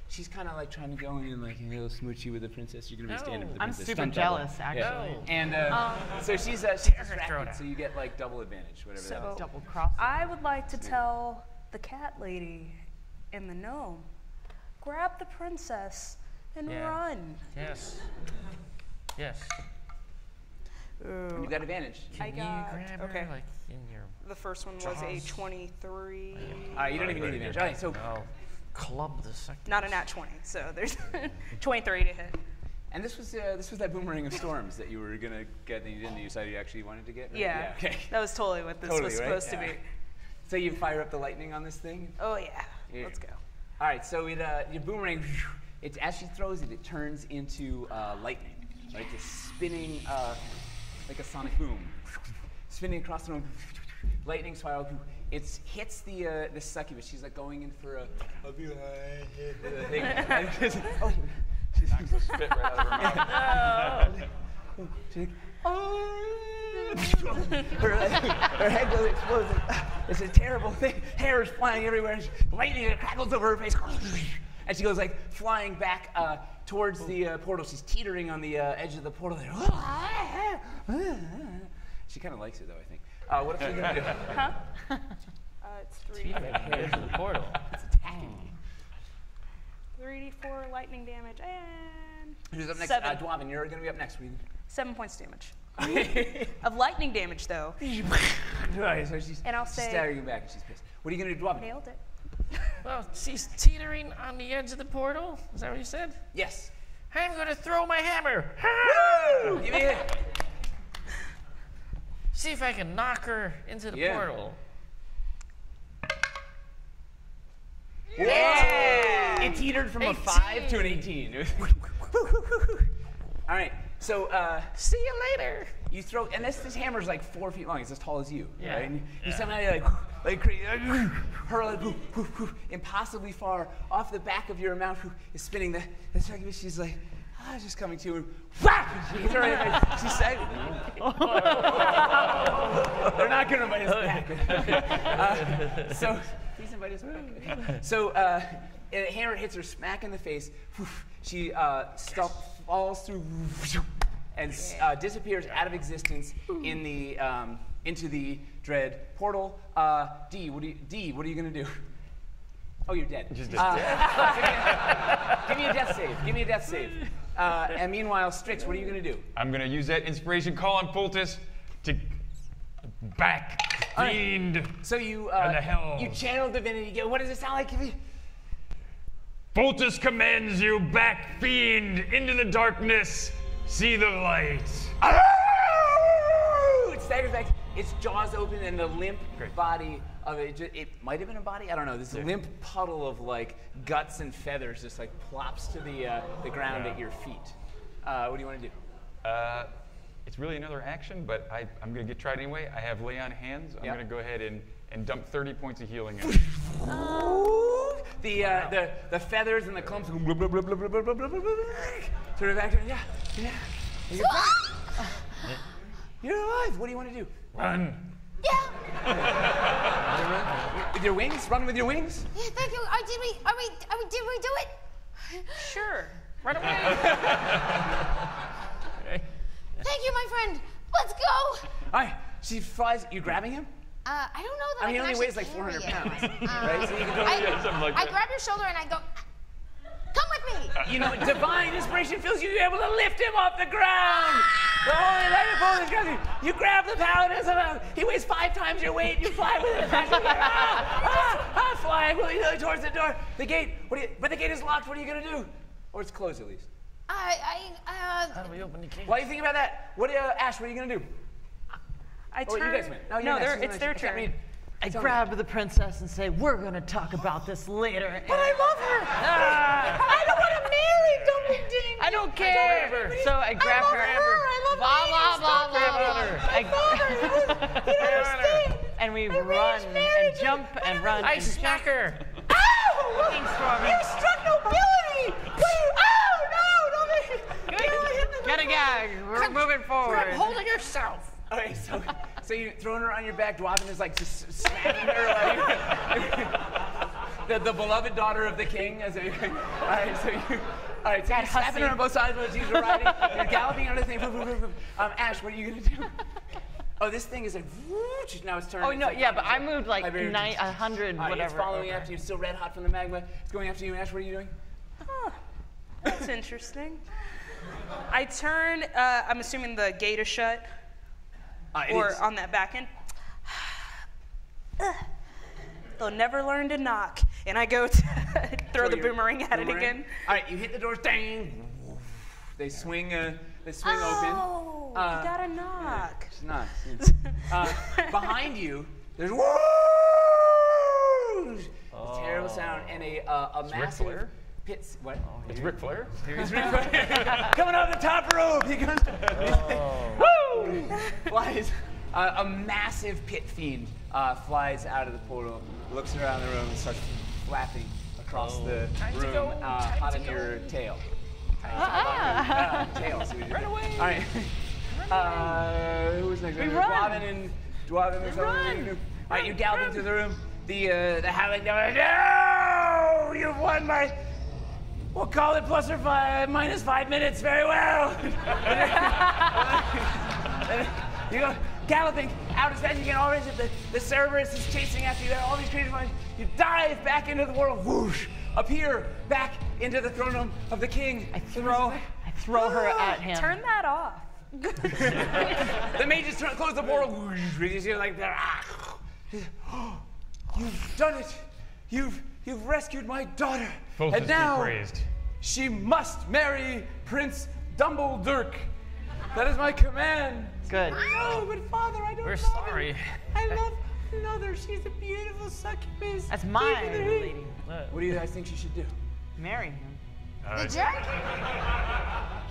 She's kind of like trying to go in like a little smoochy with the princess. You're gonna be standing with the I'm princess. super Stunt double. jealous, actually. No. And so she's throw distracted, down. so you get like double advantage, whatever that So- is. Double cross. I would like to tell the cat lady and the gnome, grab the princess and Yeah. run. Yes. Yes. You got advantage. I Can got, you grab okay. her like in your? The first one was a Jaws. 23. All right, you don't even need advantage. All right, so I'll club the succubus. Not a nat 20, so there's 23 to hit. and this was that boomerang of storms that you were gonna get that you didn't decide you actually wanted to get. Right? Yeah, Okay. that was totally what this Totally, was right? supposed to Yeah. be. So you fire up the lightning on this thing. Oh yeah, Yeah. let's go. All right, so your boomerang, as she throws it, it turns into lightning, right? It's spinning like a sonic boom, spinning across the room. Lightning spiral. It hits the succubus. She's like going in for a thing. Oh, Knocks the spit right out of her mouth. she's like, her head goes exploding. It's a terrible thing. Hair is flying everywhere. Lightning crackles over her face. And she goes like flying back towards the portal. She's teetering on the edge of the portal there. She kind of likes it though, I think. What else are you gonna do? Huh? It's 3. Here's the portal. It's attacking you. 3d4 lightning damage and Who's up next? 7. Dwarven, you're gonna be up next. 7 points damage. Of lightning damage though. Right, so she's And I'll say- staring you back and she's pissed. What are you gonna do, Dwarven? Nailed it. Well, she's teetering on the edge of the portal. Is that what you said? Yes. I'm gonna throw my hammer. Give me it. See if I can knock her into the Yeah. portal. Yeah! It teetered from a 5 to an 18. All right, so See you later. you throw, and this hammer's like 4 feet long. It's as tall as you. Yeah. Right? And you somehow like crazy, hurl it impossibly far off the back of your mount. Is spinning the second bit. She's like, just coming to, and whap! She hits her right in the face. She said, they're not gonna invite us back. So please invite us back. So and the hammer hits her smack in the face. She falls through and disappears out of existence in the into the dread portal. D, what are you gonna do? Oh, you're dead. Just give me a death save. Give me a death save. And meanwhile, Strix, what are you gonna do? I'm gonna use that inspiration call on Fultus to back fiend. So you and the hells. you channel divinity. What does it sound like? Fultus commands you back fiend into the darkness. See the light. It staggers back. Its jaws open, and the limp body of it might have been a body. I don't know. This limp puddle of like guts and feathers just like plops to the ground at your feet. What do you want to do? It's really another action, but I'm gonna try it anyway. I have lay on hands. I'm gonna go ahead and dump 30 points of healing in. The feathers and the clumps sort of back. Yeah. You're alive. What do you want to do? Run. Yeah. With your wings? Run with your wings? Yeah, thank you. Did we do it? Sure. Right away. Thank you, my friend. Let's go. All right. She flies. You grabbing him? I don't know that I mean, he can only actually weighs like 400 carry pounds, it. right? So you can totally do something like I that. grab your shoulder and I go, come with me. You know, divine inspiration fills you. You're able to lift him off the ground. The holy light of holiness grabs you. You grab the paladin somehow. He weighs 5 times your weight. You fly with it. Flying towards the door. The gate. But the gate is locked. What are you gonna do? Or it's closed at least. How do we open the gate? While you think about that, Ash? What are you gonna do? I Oh, you turn. guys went. No, No, you're next. it's their turn. I mean, I tell me. grab the princess and say, "We're gonna talk about this later." But I love her. I don't want to marry. I don't care. So I grab her. Blah blah blah blah. You don't understand. And we run and jump and run. I and smack her. Ow! You struck nobility. Oh no! Get a gag. We're moving forward. Quit holding yourself. Okay, so you're throwing her on your back. Dwarven is like just smacking her like the beloved daughter of the king. All right, so you're slapping her on both sides while she's riding. You're galloping on the thing. Ash, what are you gonna do? Oh, this thing is like now it's turning. Oh no, yeah, but I moved like Iberian 100, whatever. It's following after you. Still red hot from the magma. It's going after you. Ash, what are you doing? That's interesting. I turn. I'm assuming the gate is shut. Or on that back end. They'll never learn to knock. And I go to throw the boomerang at it again. All right, you hit the doors. Dang. They swing. Open. Oh, you gotta knock. It's not. Behind you, there's terrible sound and a massive pit. What? It's Ric Flair. It's Ric Flair coming off the top rope. He goes. Woo! Flies. A massive pit fiend flies out of the portal, looks around the room, and starts flapping across the room, hot in your tail. Tail. So right away. All right. Who's next? We run. Dwarven is over. All right, you gallop into the room. The howling devil. No, you've won my. We'll call it plus or minus 5 minutes. Very well. You go galloping out as fast as you can. Already, the Cerberus is chasing after you. All these creatures, you dive back into the world. Whoosh! Appear back into the throne room of the king. I throw her at him. Turn that off. The mages close the portal. Whoosh! You see like that. You've done it. You've rescued my daughter. Fultus And now be praised. she must marry Prince Dumbledore. That is my command. Good. No, but Father, I don't We're love sorry. her. I love Mother. She's a beautiful succubus. That's my Even the- lady. What do you guys think she should do? Marry him. The jerk?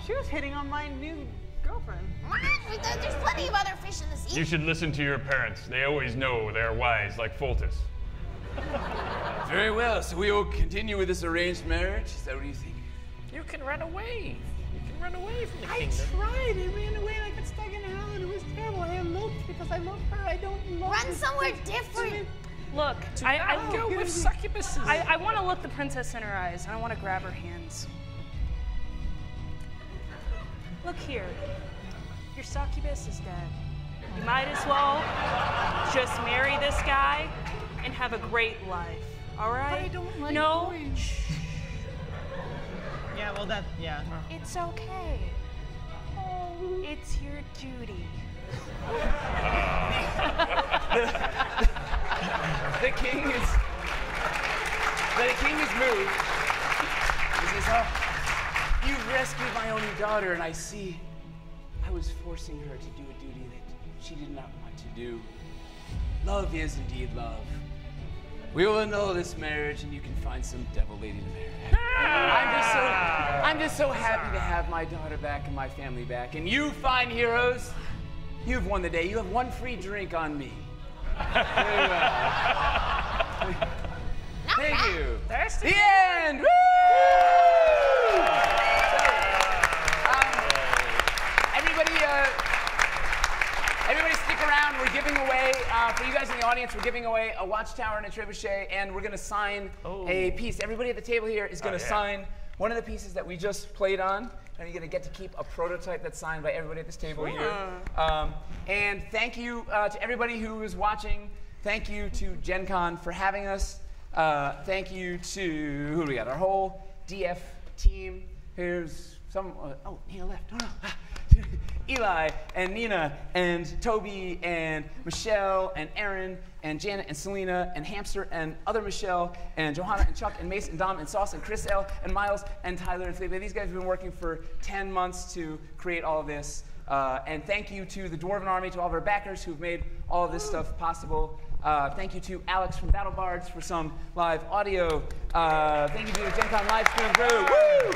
She was hitting on my new girlfriend. There's plenty of other fish in the sea. You should listen to your parents. They always know they're wise, like Foltus. Very well, so we will continue with this arranged marriage? Is that what you think? You can run away. You can run away from the I kingdom. tried. I ran away and I got stuck in hell and it was terrible. I eloped because I love her. I don't love her. Run somewhere different. Look, I go with succubuses. I want to look the princess in her eyes, and I want to grab her hands. Look here. Your succubus is dead. You might as well just marry this guy and have a great life. All right? But I don't like no. boys. Yeah, well, yeah. It's okay. It's your duty. The king is moved. He says, "Oh, you've rescued my only daughter, and I see I was forcing her to do a duty that she did not want to do. Love is indeed love. We will annul this marriage, and you can find some devil lady to marry." I'm just so happy to have my daughter back and my family back. And you fine heroes, you've won the day. You have one free drink on me. Very well. Thank you. The end. Woo! Everybody stick around. We're giving away, for you guys in the audience, we're giving away a watchtower and a trebuchet, and we're going to sign a piece. Everybody at the table here is going to sign one of the pieces that we just played on, and you're going to get to keep a prototype that's signed by everybody at this table here. And thank you to everybody who is watching. Thank you to Gen Con for having us. Thank you to, who do we got? Our whole DF team. Here's some, oh, Nina left. Oh, no. Eli and Nina and Toby and Michelle and Aaron and Janet and Selena and Hamster and other Michelle and Johanna and Chuck and Mace and Dom and Sauce and Chris L and Miles and Tyler and Felipe. These guys have been working for 10 months to create all of this. And thank you to the Dwarven Army, to all of our backers who've made all of this stuff possible. Thank you to Alex from Battle Bards for some live audio. Thank you to the Gen Con live stream crew. Woo!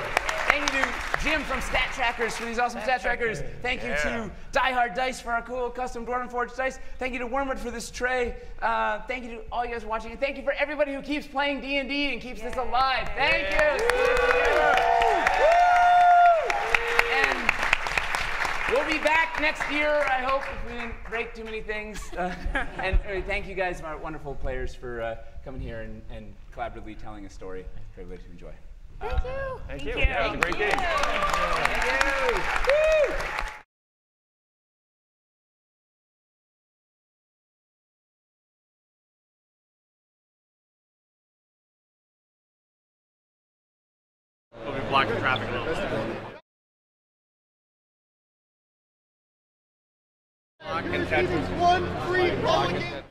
Thank you to Jim from Stat Trackers for these awesome stat trackers. Thank you to Die Hard Dice for our cool custom Dwarven Forge dice. Thank you to Wormwood for this tray. Thank you to all you guys watching. And thank you for everybody who keeps playing D&D and keeps this alive. Thank you. And we'll be back next year, I hope, if we didn't break too many things. And thank you guys, my wonderful players, for coming here and collaboratively telling a story for everybody to enjoy. Thank you. Thank you. Yeah, it was a great game. Thank you. Woo! We'll be blocking traffic a little bit. One free roll again.